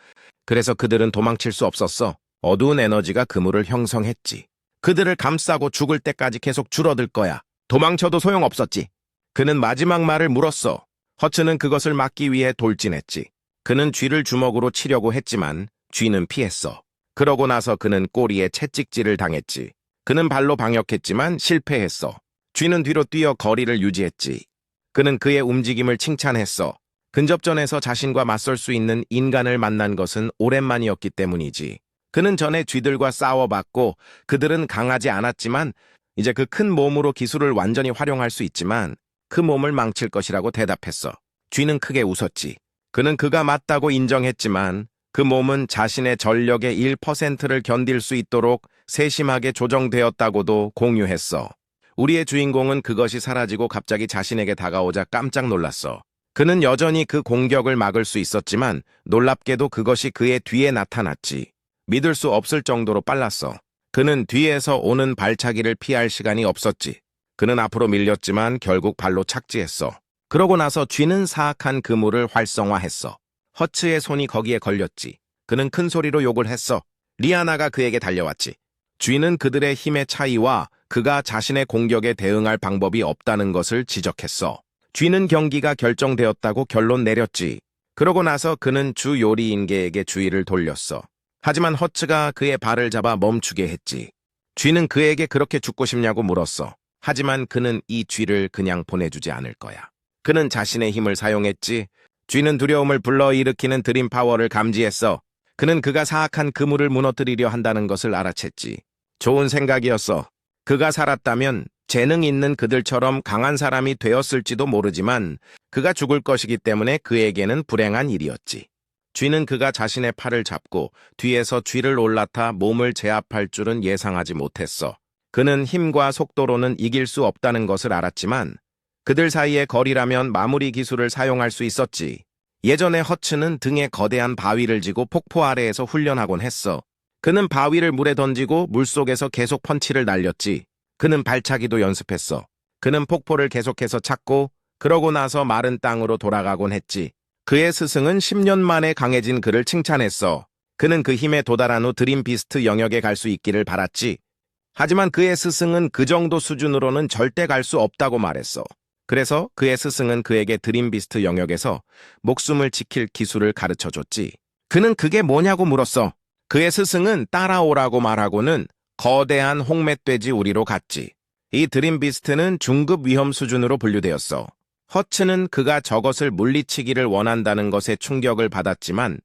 그래서 그들은 도망칠 수 없었어. 어두운 에너지가 그물을 형성했지. 그들을 감싸고 죽을 때까지 계속 줄어들 거야. 도망쳐도 소용없었지. 그는 마지막 말을 물었어. 허츠는 그것을 막기 위해 돌진했지. 그는 쥐를 주먹으로 치려고 했지만 쥐는 피했어. 그러고 나서 그는 꼬리에 채찍질을 당했지. 그는 발로 방역했지만 실패했어. 쥐는 뒤로 뛰어 거리를 유지했지. 그는 그의 움직임을 칭찬했어. 근접전에서 자신과 맞설 수 있는 인간을 만난 것은 오랜만이었기 때문이지. 그는 전에 쥐들과 싸워봤고 그들은 강하지 않았지만 이제 그 큰 몸으로 기술을 완전히 활용할 수 있지만 그 몸을 망칠 것이라고 대답했어. 쥐는 크게 웃었지. 그는 그가 맞다고 인정했지만 그 몸은 자신의 전력의 1%를 견딜 수 있도록 세심하게 조정되었다고도 공유했어. 우리의 주인공은 그것이 사라지고 갑자기 자신에게 다가오자 깜짝 놀랐어. 그는 여전히 그 공격을 막을 수 있었지만 놀랍게도 그것이 그의 뒤에 나타났지. 믿을 수 없을 정도로 빨랐어. 그는 뒤에서 오는 발차기를 피할 시간이 없었지. 그는 앞으로 밀렸지만 결국 발로 착지했어. 그러고 나서 쥐는 사악한 그물을 활성화했어. 허츠의 손이 거기에 걸렸지. 그는 큰 소리로 욕을 했어. 리아나가 그에게 달려왔지. 쥐는 그들의 힘의 차이와 그가 자신의 공격에 대응할 방법이 없다는 것을 지적했어. 쥐는 경기가 결정되었다고 결론 내렸지. 그러고 나서 그는 주 요리인계에게 주의를 돌렸어. 하지만 허츠가 그의 발을 잡아 멈추게 했지. 쥐는 그에게 그렇게 죽고 싶냐고 물었어. 하지만 그는 이 쥐를 그냥 보내주지 않을 거야. 그는 자신의 힘을 사용했지. 쥐는 두려움을 불러일으키는 드림 파워를 감지했어. 그는 그가 사악한 그물을 무너뜨리려 한다는 것을 알아챘지. 좋은 생각이었어. 그가 살았다면 재능 있는 그들처럼 강한 사람이 되었을지도 모르지만 그가 죽을 것이기 때문에 그에게는 불행한 일이었지. 쥐는 그가 자신의 팔을 잡고 뒤에서 쥐를 올라타 몸을 제압할 줄은 예상하지 못했어. 그는 힘과 속도로는 이길 수 없다는 것을 알았지만 그들 사이의 거리라면 마무리 기술을 사용할 수 있었지. 예전에 허츠는 등에 거대한 바위를 지고 폭포 아래에서 훈련하곤 했어. 그는 바위를 물에 던지고 물속에서 계속 펀치를 날렸지. 그는 발차기도 연습했어. 그는 폭포를 계속해서 찾고 그러고 나서 마른 땅으로 돌아가곤 했지. 그의 스승은 10년 만에 강해진 그를 칭찬했어. 그는 그 힘에 도달한 후 드림 비스트 영역에 갈 수 있기를 바랐지. 하지만 그의 스승은 그 정도 수준으로는 절대 갈 수 없다고 말했어. 그래서 그의 스승은 그에게 드림 비스트 영역에서 목숨을 지킬 기술을 가르쳐줬지. 그는 그게 뭐냐고 물었어. 그의 스승은 따라오라고 말하고는 거대한 홍멧돼지 우리로 갔지. 이 드림 비스트는 중급 위험 수준으로 분류되었어. 허츠는 그가 저것을 물리치기를 원한다는 것에 충격을 받았지만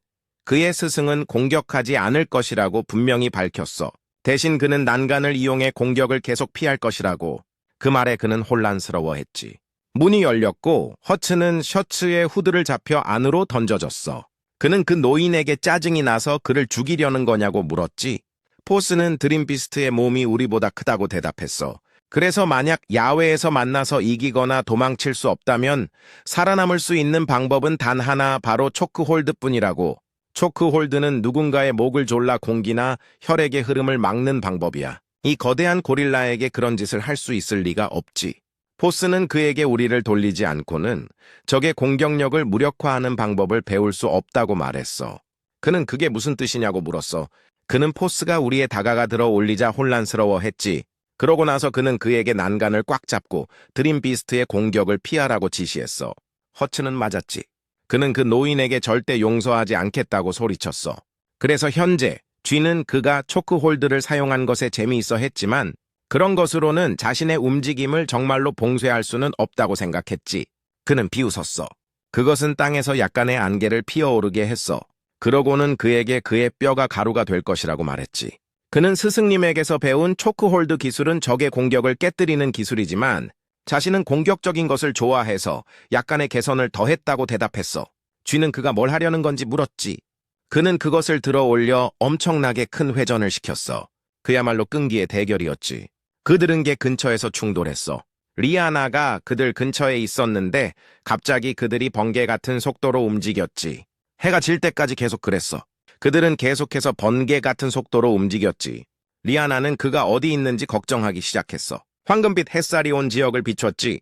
그의 스승은 공격하지 않을 것이라고 분명히 밝혔어. 대신 그는 난간을 이용해 공격을 계속 피할 것이라고. 그 말에 그는 혼란스러워했지. 문이 열렸고 허츠는 셔츠의 후드를 잡혀 안으로 던져졌어. 그는 그 노인에게 짜증이 나서 그를 죽이려는 거냐고 물었지. 포스는 드림비스트의 몸이 우리보다 크다고 대답했어. 그래서 만약 야외에서 만나서 이기거나 도망칠 수 없다면 살아남을 수 있는 방법은 단 하나, 바로 초크홀드뿐이라고. 초크홀드는 누군가의 목을 졸라 공기나 혈액의 흐름을 막는 방법이야. 이 거대한 고릴라에게 그런 짓을 할 수 있을 리가 없지. 포스는 그에게 우리를 돌리지 않고는 적의 공격력을 무력화하는 방법을 배울 수 없다고 말했어. 그는 그게 무슨 뜻이냐고 물었어. 그는 포스가 우리에 다가가 들어 올리자 혼란스러워했지. 그러고 나서 그는 그에게 난간을 꽉 잡고 드림비스트의 공격을 피하라고 지시했어. 허츠는 맞았지. 그는 그 노인에게 절대 용서하지 않겠다고 소리쳤어. 그래서 현재 쥐는 그가 초크홀드를 사용한 것에 재미있어 했지만 그런 것으로는 자신의 움직임을 정말로 봉쇄할 수는 없다고 생각했지. 그는 비웃었어. 그것은 땅에서 약간의 안개를 피어오르게 했어. 그러고는 그에게 그의 뼈가 가루가 될 것이라고 말했지. 그는 스승님에게서 배운 초크홀드 기술은 적의 공격을 깨뜨리는 기술이지만 자신은 공격적인 것을 좋아해서 약간의 개선을 더했다고 대답했어. 쥐는 그가 뭘 하려는 건지 물었지. 그는 그것을 들어 올려 엄청나게 큰 회전을 시켰어. 그야말로 끈기의 대결이었지. 그들은 개 근처에서 충돌했어. 리아나가 그들 근처에 있었는데 갑자기 그들이 번개 같은 속도로 움직였지. 해가 질 때까지 계속 그랬어. 그들은 계속해서 번개 같은 속도로 움직였지. 리아나는 그가 어디 있는지 걱정하기 시작했어. 황금빛 햇살이 온 지역을 비췄지.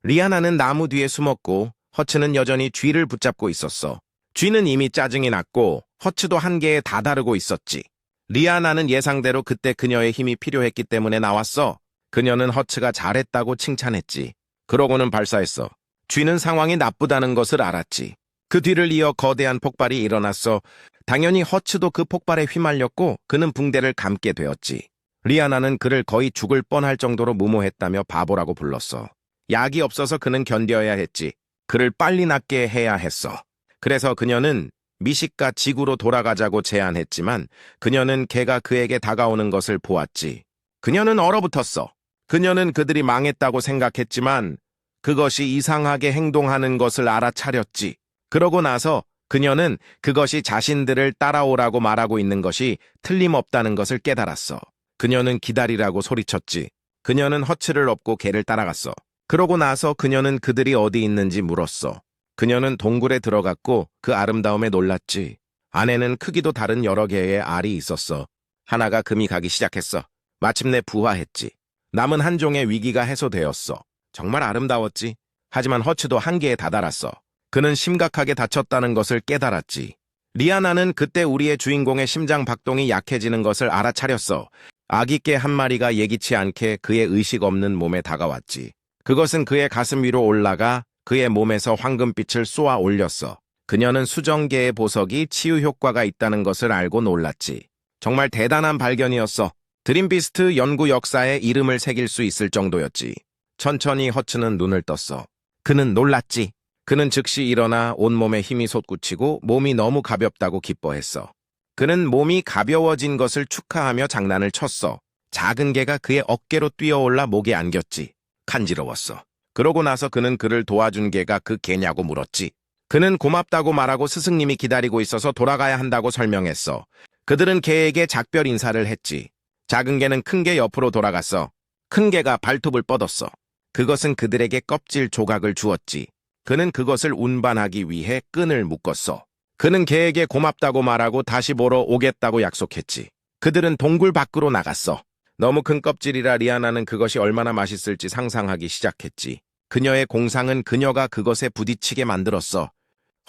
리아나는 나무 뒤에 숨었고 허츠는 여전히 쥐를 붙잡고 있었어. 쥐는 이미 짜증이 났고 허츠도 한계에 다다르고 있었지. 리아나는 예상대로 그때 그녀의 힘이 필요했기 때문에 나왔어. 그녀는 허츠가 잘했다고 칭찬했지. 그러고는 발사했어. 쥐는 상황이 나쁘다는 것을 알았지. 그 뒤를 이어 거대한 폭발이 일어났어. 당연히 허츠도 그 폭발에 휘말렸고 그는 붕대를 감게 되었지. 리아나는 그를 거의 죽을 뻔할 정도로 무모했다며 바보라고 불렀어. 약이 없어서 그는 견뎌야 했지. 그를 빨리 낫게 해야 했어. 그래서 그녀는 미식가 지구로 돌아가자고 제안했지만 그녀는 개가 그에게 다가오는 것을 보았지. 그녀는 얼어붙었어. 그녀는 그들이 망했다고 생각했지만 그것이 이상하게 행동하는 것을 알아차렸지. 그러고 나서 그녀는 그것이 자신들을 따라오라고 말하고 있는 것이 틀림없다는 것을 깨달았어. 그녀는 기다리라고 소리쳤지. 그녀는 허츠를 업고 개를 따라갔어. 그러고 나서 그녀는 그들이 어디 있는지 물었어. 그녀는 동굴에 들어갔고 그 아름다움에 놀랐지. 안에는 크기도 다른 여러 개의 알이 있었어. 하나가 금이 가기 시작했어. 마침내 부화했지. 남은 한 종의 위기가 해소되었어. 정말 아름다웠지. 하지만 허츠도 한계에 다다랐어. 그는 심각하게 다쳤다는 것을 깨달았지. 리아나는 그때 우리의 주인공의 심장 박동이 약해지는 것을 알아차렸어. 아기 개 한 마리가 예기치 않게 그의 의식 없는 몸에 다가왔지. 그것은 그의 가슴 위로 올라가 그의 몸에서 황금빛을 쏘아 올렸어. 그녀는 수정계의 보석이 치유 효과가 있다는 것을 알고 놀랐지. 정말 대단한 발견이었어. 드림비스트 연구 역사에 이름을 새길 수 있을 정도였지. 천천히 허츠는 눈을 떴어. 그는 놀랐지. 그는 즉시 일어나 온몸에 힘이 솟구치고 몸이 너무 가볍다고 기뻐했어. 그는 몸이 가벼워진 것을 축하하며 장난을 쳤어. 작은 개가 그의 어깨로 뛰어올라 목에 안겼지. 간지러웠어. 그러고 나서 그는 그를 도와준 개가 그 개냐고 물었지. 그는 고맙다고 말하고 스승님이 기다리고 있어서 돌아가야 한다고 설명했어. 그들은 개에게 작별 인사를 했지. 작은 개는 큰 개 옆으로 돌아갔어. 큰 개가 발톱을 뻗었어. 그것은 그들에게 껍질 조각을 주었지. 그는 그것을 운반하기 위해 끈을 묶었어. 그는 개에게 고맙다고 말하고 다시 보러 오겠다고 약속했지. 그들은 동굴 밖으로 나갔어. 너무 큰 껍질이라 리아나는 그것이 얼마나 맛있을지 상상하기 시작했지. 그녀의 공상은 그녀가 그것에 부딪히게 만들었어.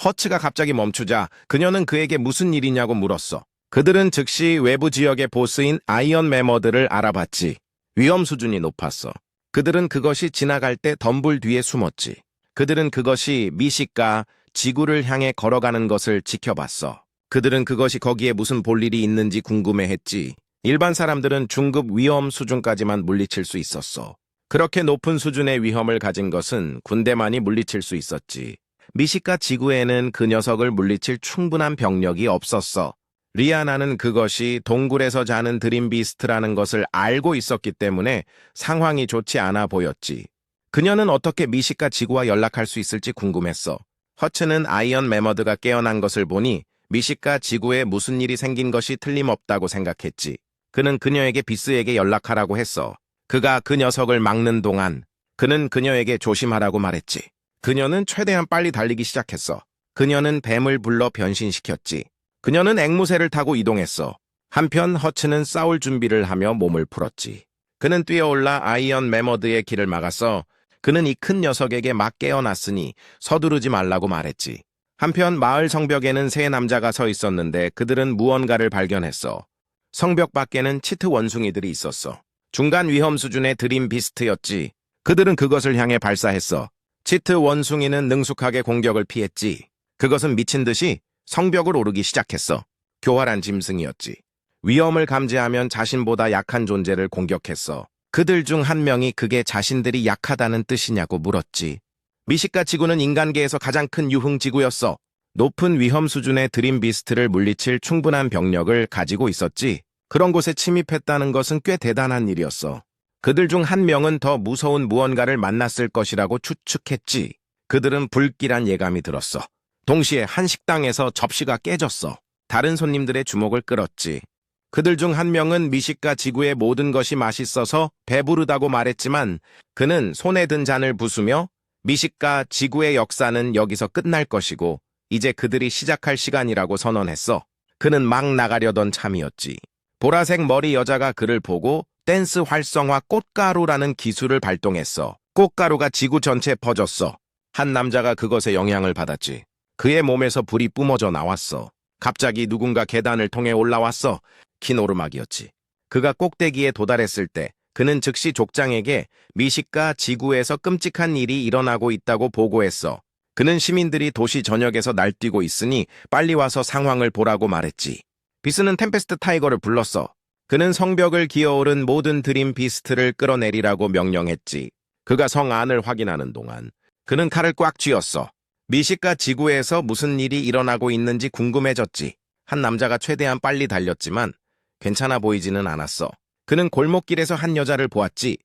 허츠가 갑자기 멈추자 그녀는 그에게 무슨 일이냐고 물었어. 그들은 즉시 외부 지역의 보스인 아이언 매머드를 알아봤지. 위험 수준이 높았어. 그들은 그것이 지나갈 때 덤불 뒤에 숨었지. 그들은 그것이 미식가 지구를 향해 걸어가는 것을 지켜봤어. 그들은 그것이 거기에 무슨 볼일이 있는지 궁금해했지. 일반 사람들은 중급 위험 수준까지만 물리칠 수 있었어. 그렇게 높은 수준의 위험을 가진 것은 군대만이 물리칠 수 있었지. 미식가 지구에는 그 녀석을 물리칠 충분한 병력이 없었어. 리아나는 그것이 동굴에서 자는 드림비스트라는 것을 알고 있었기 때문에 상황이 좋지 않아 보였지. 그녀는 어떻게 미식가 지구와 연락할 수 있을지 궁금했어. 허츠는 아이언 매머드가 깨어난 것을 보니 미식가 지구에 무슨 일이 생긴 것이 틀림없다고 생각했지. 그는 그녀에게 비스에게 연락하라고 했어. 그가 그 녀석을 막는 동안 그는 그녀에게 조심하라고 말했지. 그녀는 최대한 빨리 달리기 시작했어. 그녀는 뱀을 불러 변신시켰지. 그녀는 앵무새를 타고 이동했어. 한편 허츠는 싸울 준비를 하며 몸을 풀었지. 그는 뛰어올라 아이언 매머드의 길을 막았어. 그는 이 큰 녀석에게 막 깨어났으니 서두르지 말라고 말했지. 한편 마을 성벽에는 세 남자가 서 있었는데 그들은 무언가를 발견했어. 성벽 밖에는 치트 원숭이들이 있었어. 중간 위험 수준의 드림 비스트였지. 그들은 그것을 향해 발사했어. 치트 원숭이는 능숙하게 공격을 피했지. 그것은 미친 듯이 성벽을 오르기 시작했어. 교활한 짐승이었지. 위험을 감지하면 자신보다 약한 존재를 공격했어. 그들 중 한 명이 그게 자신들이 약하다는 뜻이냐고 물었지. 미식가 지구는 인간계에서 가장 큰 유흥지구였어. 높은 위험 수준의 드림 비스트를 물리칠 충분한 병력을 가지고 있었지. 그런 곳에 침입했다는 것은 꽤 대단한 일이었어. 그들 중 한 명은 더 무서운 무언가를 만났을 것이라고 추측했지. 그들은 불길한 예감이 들었어. 동시에 한 식당에서 접시가 깨졌어. 다른 손님들의 주목을 끌었지. 그들 중 한 명은 미식가 지구의 모든 것이 맛있어서 배부르다고 말했지만 그는 손에 든 잔을 부수며 미식가 지구의 역사는 여기서 끝날 것이고 이제 그들이 시작할 시간이라고 선언했어. 그는 막 나가려던 참이었지. 보라색 머리 여자가 그를 보고 댄스 활성화 꽃가루라는 기술을 발동했어. 꽃가루가 지구 전체에 퍼졌어. 한 남자가 그것에 영향을 받았지. 그의 몸에서 불이 뿜어져 나왔어. 갑자기 누군가 계단을 통해 올라왔어. 긴 오르막이었지. 그가 꼭대기에 도달했을 때 그는 즉시 족장에게 미식가 지구에서 끔찍한 일이 일어나고 있다고 보고했어. 그는 시민들이 도시 전역에서 날뛰고 있으니 빨리 와서 상황을 보라고 말했지. 비스는 템페스트 타이거를 불렀어. 그는 성벽을 기어오른 모든 드림 비스트를 끌어내리라고 명령했지. 그가 성 안을 확인하는 동안 그는 칼을 꽉 쥐었어. 미식가 지구에서 무슨 일이 일어나고 있는지 궁금해졌지. 한 남자가 최대한 빨리 달렸지만 괜찮아 보이지는 않았어. 그는 골목길에서 한 여자를 보았지.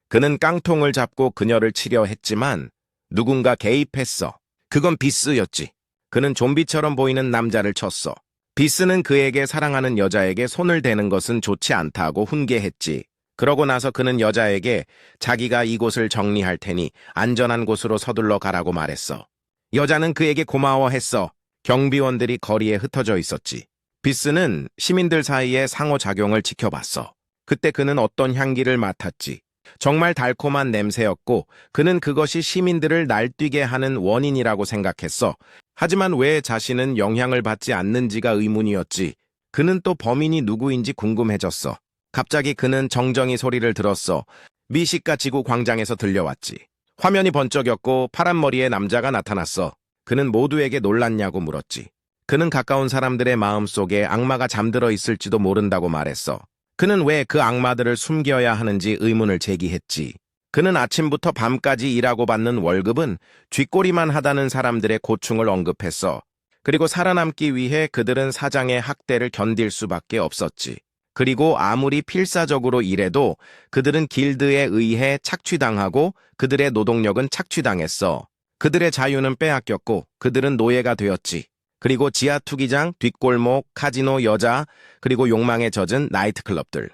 그는 깡통을 잡고 그녀를 치려 했지만 누군가 개입했어. 그건 비스였지. 그는 좀비처럼 보이는 남자를 쳤어. 비스는 그에게 사랑하는 여자에게 손을 대는 것은 좋지 않다고 훈계했지. 그러고 나서 그는 여자에게 자기가 이곳을 정리할 테니 안전한 곳으로 서둘러 가라고 말했어. 여자는 그에게 고마워했어. 경비원들이 거리에 흩어져 있었지. 비스는 시민들 사이의 상호작용을 지켜봤어. 그때 그는 어떤 향기를 맡았지. 정말 달콤한 냄새였고 그는 그것이 시민들을 날뛰게 하는 원인이라고 생각했어. 하지만 왜 자신은 영향을 받지 않는지가 의문이었지. 그는 또 범인이 누구인지 궁금해졌어. 갑자기 그는 정정이 소리를 들었어. 미시가 지구 광장에서 들려왔지. 화면이 번쩍였고 파란 머리의 남자가 나타났어. 그는 모두에게 놀랐냐고 물었지. 그는 가까운 사람들의 마음속에 악마가 잠들어 있을지도 모른다고 말했어. 그는 왜 그 악마들을 숨겨야 하는지 의문을 제기했지. 그는 아침부터 밤까지 일하고 받는 월급은 쥐꼬리만 하다는 사람들의 고충을 언급했어. 그리고 살아남기 위해 그들은 사장의 학대를 견딜 수밖에 없었지. 그리고 아무리 필사적으로 일해도 그들은 길드에 의해 착취당하고 그들의 노동력은 착취당했어. 그들의 자유는 빼앗겼고 그들은 노예가 되었지. 그리고 지하 투기장, 뒷골목, 카지노, 여자, 그리고 욕망에 젖은 나이트클럽들.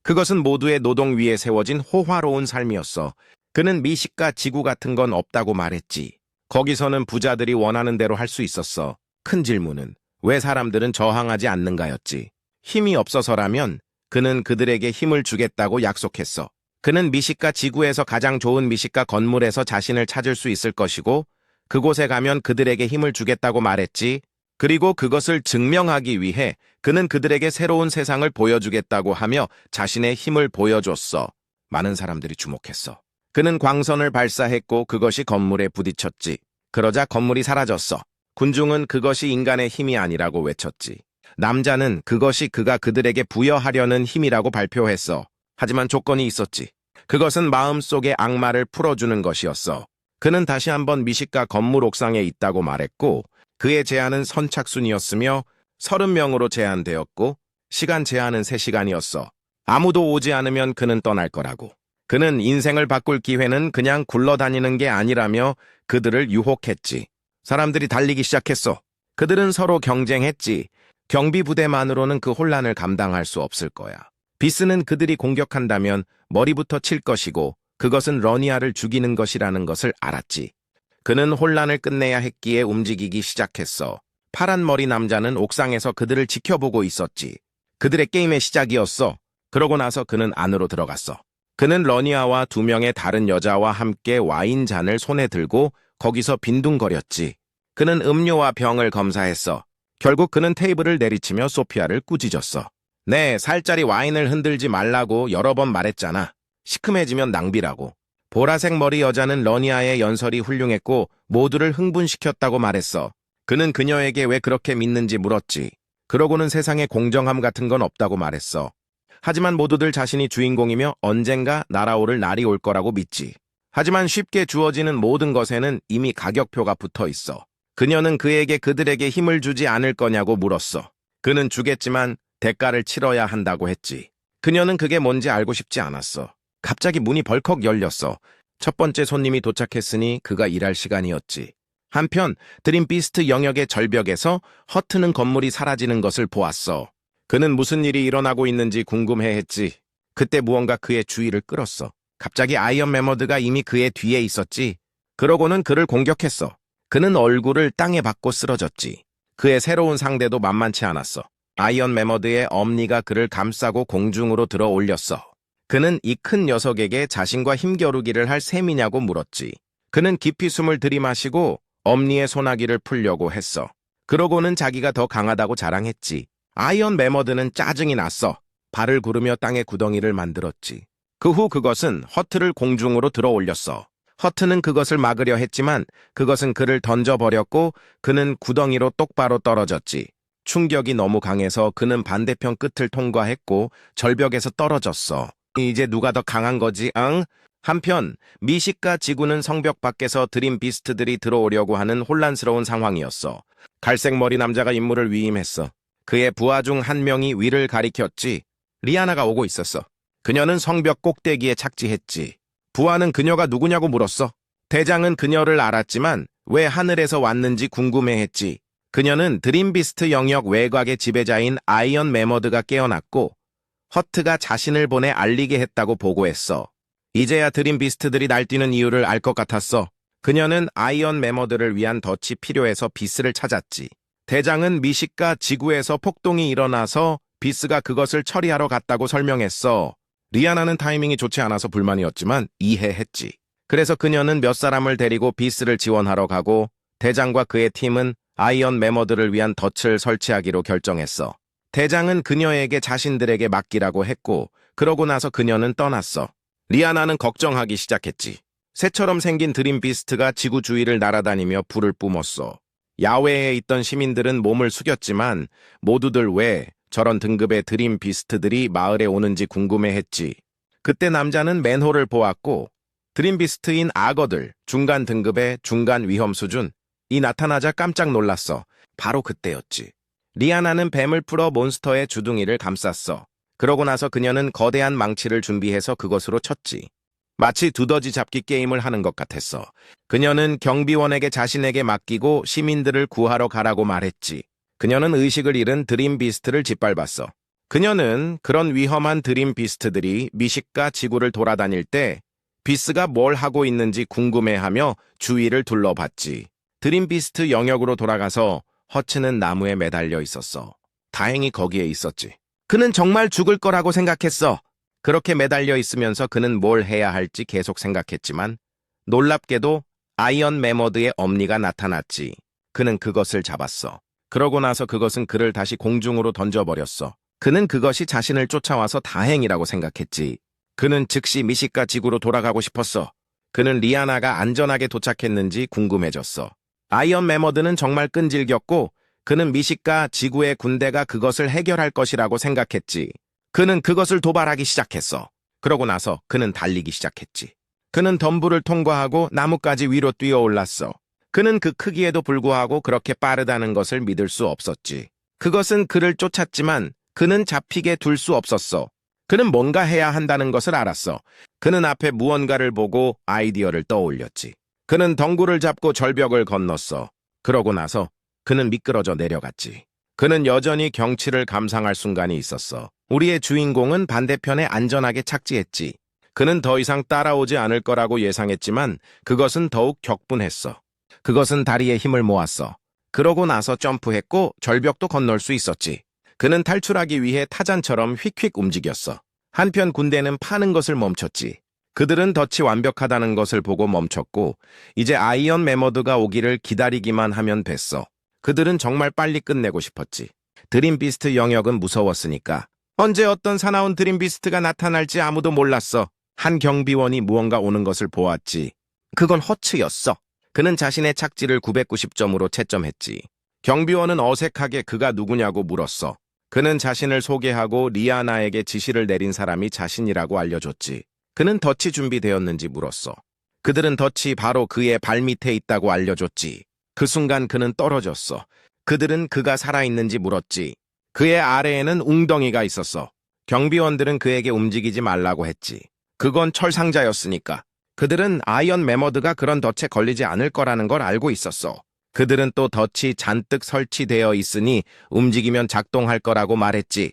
그것은 모두의 노동 위에 세워진 호화로운 삶이었어. 그는 미식가 지구 같은 건 없다고 말했지. 거기서는 부자들이 원하는 대로 할 수 있었어. 큰 질문은 왜 사람들은 저항하지 않는가였지. 힘이 없어서라면 그는 그들에게 힘을 주겠다고 약속했어. 그는 미식가 지구에서 가장 좋은 미식가 건물에서 자신을 찾을 수 있을 것이고 그곳에 가면 그들에게 힘을 주겠다고 말했지. 그리고 그것을 증명하기 위해 그는 그들에게 새로운 세상을 보여주겠다고 하며 자신의 힘을 보여줬어. 많은 사람들이 주목했어. 그는 광선을 발사했고 그것이 건물에 부딪혔지. 그러자 건물이 사라졌어. 군중은 그것이 인간의 힘이 아니라고 외쳤지. 남자는 그것이 그가 그들에게 부여하려는 힘이라고 발표했어. 하지만 조건이 있었지. 그것은 마음속의 악마를 풀어주는 것이었어. 그는 다시 한번 미식가 건물 옥상에 있다고 말했고 그의 제한은 선착순이었으며 30명으로 제한되었고 시간 제한은 3시간이었어. 아무도 오지 않으면 그는 떠날 거라고. 그는 인생을 바꿀 기회는 그냥 굴러다니는 게 아니라며 그들을 유혹했지. 사람들이 달리기 시작했어. 그들은 서로 경쟁했지. 경비 부대만으로는 그 혼란을 감당할 수 없을 거야. 비스는 그들이 공격한다면 머리부터 칠 것이고 그것은 러니아를 죽이는 것이라는 것을 알았지. 그는 혼란을 끝내야 했기에 움직이기 시작했어. 파란 머리 남자는 옥상에서 그들을 지켜보고 있었지. 그들의 게임의 시작이었어. 그러고 나서 그는 안으로 들어갔어. 그는 러니아와 2명의 다른 여자와 함께 와인잔을 손에 들고 거기서 빈둥거렸지. 그는 음료와 병을 검사했어. 결국 그는 테이블을 내리치며 소피아를 꾸짖었어. 네, 살짜리 와인을 흔들지 말라고 여러 번 말했잖아. 시큼해지면 낭비라고. 보라색 머리 여자는 러니아의 연설이 훌륭했고 모두를 흥분시켰다고 말했어. 그는 그녀에게 왜 그렇게 믿는지 물었지. 그러고는 세상에 공정함 같은 건 없다고 말했어. 하지만 모두들 자신이 주인공이며 언젠가 날아오를 날이 올 거라고 믿지. 하지만 쉽게 주어지는 모든 것에는 이미 가격표가 붙어 있어. 그녀는 그에게 그들에게 힘을 주지 않을 거냐고 물었어. 그는 주겠지만 대가를 치러야 한다고 했지. 그녀는 그게 뭔지 알고 싶지 않았어. 갑자기 문이 벌컥 열렸어. 첫 번째 손님이 도착했으니 그가 일할 시간이었지. 한편 드림비스트 영역의 절벽에서 허트는 건물이 사라지는 것을 보았어. 그는 무슨 일이 일어나고 있는지 궁금해했지. 그때 무언가 그의 주의를 끌었어. 갑자기 아이언 매머드가 이미 그의 뒤에 있었지. 그러고는 그를 공격했어. 그는 얼굴을 땅에 박고 쓰러졌지. 그의 새로운 상대도 만만치 않았어. 아이언 매머드의 엄니가 그를 감싸고 공중으로 들어 올렸어. 그는 이 큰 녀석에게 자신과 힘겨루기를 할 셈이냐고 물었지. 그는 깊이 숨을 들이마시고 엄니의 소나기를 풀려고 했어. 그러고는 자기가 더 강하다고 자랑했지. 아이언 매머드는 짜증이 났어. 발을 구르며 땅에 구덩이를 만들었지. 그 후 그것은 허트를 공중으로 들어 올렸어. 허트는 그것을 막으려 했지만 그것은 그를 던져버렸고 그는 구덩이로 똑바로 떨어졌지. 충격이 너무 강해서 그는 반대편 끝을 통과했고 절벽에서 떨어졌어. 이제 누가 더 강한 거지, 응? 한편 미식가 지구는 성벽 밖에서 드림 비스트들이 들어오려고 하는 혼란스러운 상황이었어. 갈색 머리 남자가 임무를 위임했어. 그의 부하 중 한 명이 위를 가리켰지. 리아나가 오고 있었어. 그녀는 성벽 꼭대기에 착지했지. 부하는 그녀가 누구냐고 물었어. 대장은 그녀를 알았지만 왜 하늘에서 왔는지 궁금해했지. 그녀는 드림비스트 영역 외곽의 지배자인 아이언 매머드가 깨어났고 허트가 자신을 보내 알리게 했다고 보고했어. 이제야 드림 비스트들이 날뛰는 이유를 알 것 같았어. 그녀는 아이언 매머드를 위한 덫이 필요해서 비스를 찾았지. 대장은 미식가 지구에서 폭동이 일어나서 비스가 그것을 처리하러 갔다고 설명했어. 리아나는 타이밍이 좋지 않아서 불만이었지만 이해했지. 그래서 그녀는 몇 사람을 데리고 비스를 지원하러 가고 대장과 그의 팀은 아이언 매머드를 위한 덫을 설치하기로 결정했어. 대장은 그녀에게 자신들에게 맡기라고 했고 그러고 나서 그녀는 떠났어. 리아나는 걱정하기 시작했지. 새처럼 생긴 드림 비스트가 지구 주위를 날아다니며 불을 뿜었어. 야외에 있던 시민들은 몸을 숙였지만 모두들 왜 저런 등급의 드림 비스트들이 마을에 오는지 궁금해했지. 그때 남자는 맨홀을 보았고 드림 비스트인 악어들 중간 등급의 중간 위험 수준이 나타나자 깜짝 놀랐어. 바로 그때였지. 리아나는 뱀을 풀어 몬스터의 주둥이를 감쌌어. 그러고 나서 그녀는 거대한 망치를 준비해서 그것으로 쳤지. 마치 두더지 잡기 게임을 하는 것 같았어. 그녀는 경비원에게 자신에게 맡기고 시민들을 구하러 가라고 말했지. 그녀는 의식을 잃은 드림 비스트를 짓밟았어. 그녀는 그런 위험한 드림 비스트들이 미식가 지구를 돌아다닐 때 비스가 뭘 하고 있는지 궁금해하며 주위를 둘러봤지. 드림 비스트 영역으로 돌아가서 허츠는 나무에 매달려 있었어. 다행히 거기에 있었지. 그는 정말 죽을 거라고 생각했어. 그렇게 매달려 있으면서 그는 뭘 해야 할지 계속 생각했지만 놀랍게도 아이언 매머드의 엄니가 나타났지. 그는 그것을 잡았어. 그러고 나서 그것은 그를 다시 공중으로 던져버렸어. 그는 그것이 자신을 쫓아와서 다행이라고 생각했지. 그는 즉시 미식가 지구로 돌아가고 싶었어. 그는 리아나가 안전하게 도착했는지 궁금해졌어. 아이언 매머드는 정말 끈질겼고 그는 미식가 지구의 군대가 그것을 해결할 것이라고 생각했지. 그는 그것을 도발하기 시작했어. 그러고 나서 그는 달리기 시작했지. 그는 덤불을 통과하고 나무까지 위로 뛰어올랐어. 그는 그 크기에도 불구하고 그렇게 빠르다는 것을 믿을 수 없었지. 그것은 그를 쫓았지만 그는 잡히게 둘 수 없었어. 그는 뭔가 해야 한다는 것을 알았어. 그는 앞에 무언가를 보고 아이디어를 떠올렸지. 그는 덩굴을 잡고 절벽을 건넜어. 그러고 나서 그는 미끄러져 내려갔지. 그는 여전히 경치를 감상할 순간이 있었어. 우리의 주인공은 반대편에 안전하게 착지했지. 그는 더 이상 따라오지 않을 거라고 예상했지만 그것은 더욱 격분했어. 그것은 다리에 힘을 모았어. 그러고 나서 점프했고 절벽도 건널 수 있었지. 그는 탈출하기 위해 타잔처럼 휙휙 움직였어. 한편 군대는 파는 것을 멈췄지. 그들은 덫이 완벽하다는 것을 보고 멈췄고 이제 아이언 매머드가 오기를 기다리기만 하면 됐어. 그들은 정말 빨리 끝내고 싶었지. 드림 비스트 영역은 무서웠으니까. 언제 어떤 사나운 드림 비스트가 나타날지 아무도 몰랐어. 한 경비원이 무언가 오는 것을 보았지. 그건 허츠였어. 그는 자신의 착지를 990점으로 채점했지. 경비원은 어색하게 그가 누구냐고 물었어. 그는 자신을 소개하고 리아나에게 지시를 내린 사람이 자신이라고 알려줬지. 그는 덫이 준비되었는지 물었어. 그들은 덫이 바로 그의 발밑에 있다고 알려줬지. 그 순간 그는 떨어졌어. 그들은 그가 살아있는지 물었지. 그의 아래에는 웅덩이가 있었어. 경비원들은 그에게 움직이지 말라고 했지. 그건 철상자였으니까. 그들은 아이언 매머드가 그런 덫에 걸리지 않을 거라는 걸 알고 있었어. 그들은 또 덫이 잔뜩 설치되어 있으니 움직이면 작동할 거라고 말했지.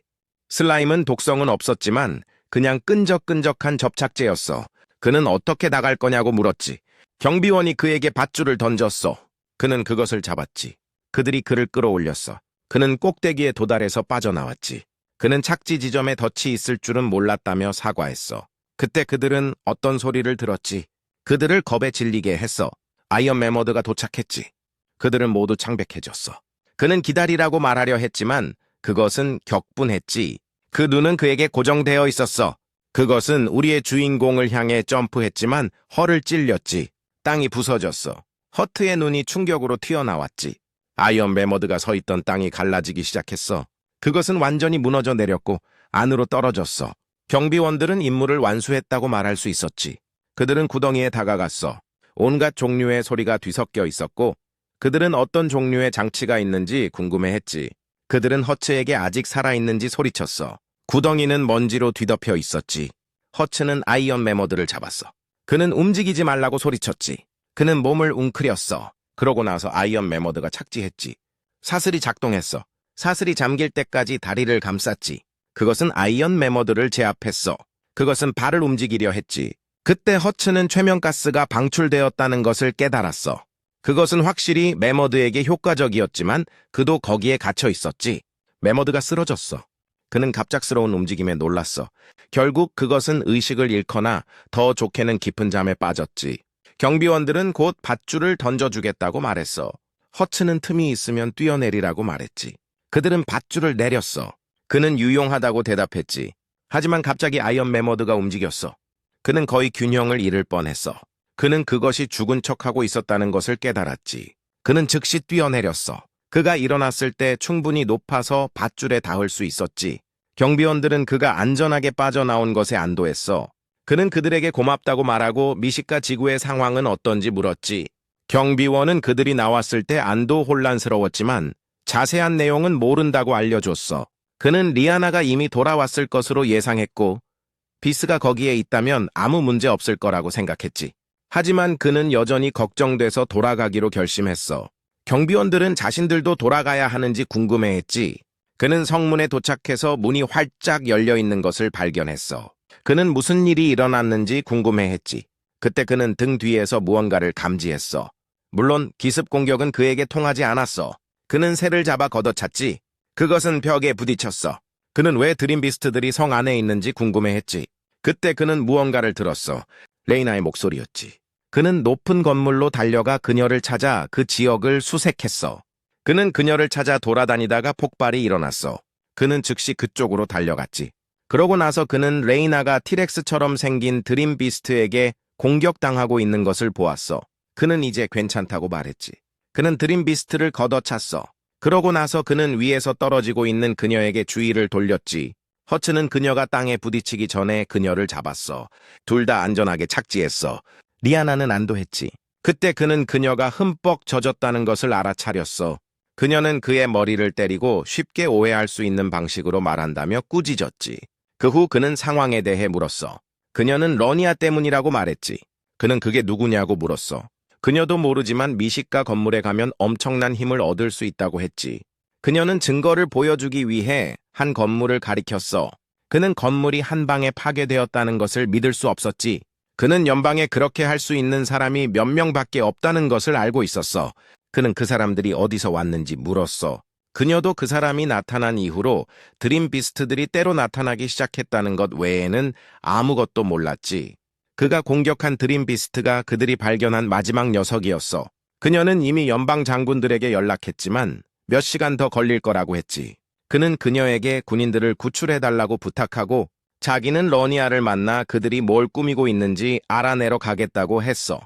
슬라임은 독성은 없었지만 그냥 끈적끈적한 접착제였어. 그는 어떻게 나갈 거냐고 물었지. 경비원이 그에게 밧줄을 던졌어. 그는 그것을 잡았지. 그들이 그를 끌어올렸어. 그는 꼭대기에 도달해서 빠져나왔지. 그는 착지 지점에 덫이 있을 줄은 몰랐다며 사과했어. 그때 그들은 어떤 소리를 들었지. 그들을 겁에 질리게 했어. 아이언 매머드가 도착했지. 그들은 모두 창백해졌어. 그는 기다리라고 말하려 했지만 그것은 격분했지. 그 눈은 그에게 고정되어 있었어. 그것은 우리의 주인공을 향해 점프했지만 허를 찔렸지. 땅이 부서졌어. 허트의 눈이 충격으로 튀어나왔지. 아이언 매머드가 서 있던 땅이 갈라지기 시작했어. 그것은 완전히 무너져 내렸고 안으로 떨어졌어. 경비원들은 임무를 완수했다고 말할 수 있었지. 그들은 구덩이에 다가갔어. 온갖 종류의 소리가 뒤섞여 있었고 그들은 어떤 종류의 장치가 있는지 궁금해했지. 그들은 허츠에게 아직 살아있는지 소리쳤어. 구덩이는 먼지로 뒤덮여 있었지. 허츠는 아이언 매머드를 잡았어. 그는 움직이지 말라고 소리쳤지. 그는 몸을 웅크렸어. 그러고 나서 아이언 매머드가 착지했지. 사슬이 작동했어. 사슬이 잠길 때까지 다리를 감쌌지. 그것은 아이언 매머드를 제압했어. 그것은 발을 움직이려 했지. 그때 허츠는 최면가스가 방출되었다는 것을 깨달았어. 그것은 확실히 매머드에게 효과적이었지만 그도 거기에 갇혀 있었지. 매머드가 쓰러졌어. 그는 갑작스러운 움직임에 놀랐어. 결국 그것은 의식을 잃거나 더 좋게는 깊은 잠에 빠졌지. 경비원들은 곧 밧줄을 던져주겠다고 말했어. 허츠는 틈이 있으면 뛰어내리라고 말했지. 그들은 밧줄을 내렸어. 그는 유용하다고 대답했지. 하지만 갑자기 아이언 매머드가 움직였어. 그는 거의 균형을 잃을 뻔했어. 그는 그것이 죽은 척하고 있었다는 것을 깨달았지. 그는 즉시 뛰어내렸어. 그가 일어났을 때 충분히 높아서 밧줄에 닿을 수 있었지. 경비원들은 그가 안전하게 빠져나온 것에 안도했어. 그는 그들에게 고맙다고 말하고 미식가 지구의 상황은 어떤지 물었지. 경비원은 그들이 나왔을 때 안도 혼란스러웠지만 자세한 내용은 모른다고 알려줬어. 그는 리아나가 이미 돌아왔을 것으로 예상했고 비스가 거기에 있다면 아무 문제 없을 거라고 생각했지. 하지만 그는 여전히 걱정돼서 돌아가기로 결심했어. 경비원들은 자신들도 돌아가야 하는지 궁금해했지. 그는 성문에 도착해서 문이 활짝 열려 있는 것을 발견했어. 그는 무슨 일이 일어났는지 궁금해했지. 그때 그는 등 뒤에서 무언가를 감지했어. 물론 기습 공격은 그에게 통하지 않았어. 그는 새를 잡아 걷어찼지. 그것은 벽에 부딪혔어. 그는 왜 드림비스트들이 성 안에 있는지 궁금해했지. 그때 그는 무언가를 들었어. 레이나의 목소리였지. 그는 높은 건물로 달려가 그녀를 찾아 그 지역을 수색했어. 그는 그녀를 찾아 돌아다니다가 폭발이 일어났어. 그는 즉시 그쪽으로 달려갔지. 그러고 나서 그는 레이나가 티렉스처럼 생긴 드림비스트에게 공격당하고 있는 것을 보았어. 그는 이제 괜찮다고 말했지. 그는 드림비스트를 걷어찼어. 그러고 나서 그는 위에서 떨어지고 있는 그녀에게 주의를 돌렸지. 허츠는 그녀가 땅에 부딪히기 전에 그녀를 잡았어. 둘 다 안전하게 착지했어. 리아나는 안도했지. 그때 그는 그녀가 흠뻑 젖었다는 것을 알아차렸어. 그녀는 그의 머리를 때리고 쉽게 오해할 수 있는 방식으로 말한다며 꾸짖었지. 그 후 그는 상황에 대해 물었어. 그녀는 러니아 때문이라고 말했지. 그는 그게 누구냐고 물었어. 그녀도 모르지만 미식가 건물에 가면 엄청난 힘을 얻을 수 있다고 했지. 그녀는 증거를 보여주기 위해 한 건물을 가리켰어. 그는 건물이 한 방에 파괴되었다는 것을 믿을 수 없었지. 그는 연방에 그렇게 할 수 있는 사람이 몇 명밖에 없다는 것을 알고 있었어. 그는 그 사람들이 어디서 왔는지 물었어. 그녀도 그 사람이 나타난 이후로 드림비스트들이 때로 나타나기 시작했다는 것 외에는 아무것도 몰랐지. 그가 공격한 드림비스트가 그들이 발견한 마지막 녀석이었어. 그녀는 이미 연방 장군들에게 연락했지만 몇 시간 더 걸릴 거라고 했지. 그는 그녀에게 군인들을 구출해달라고 부탁하고 자기는 러니아를 만나 그들이 뭘 꾸미고 있는지 알아내러 가겠다고 했어.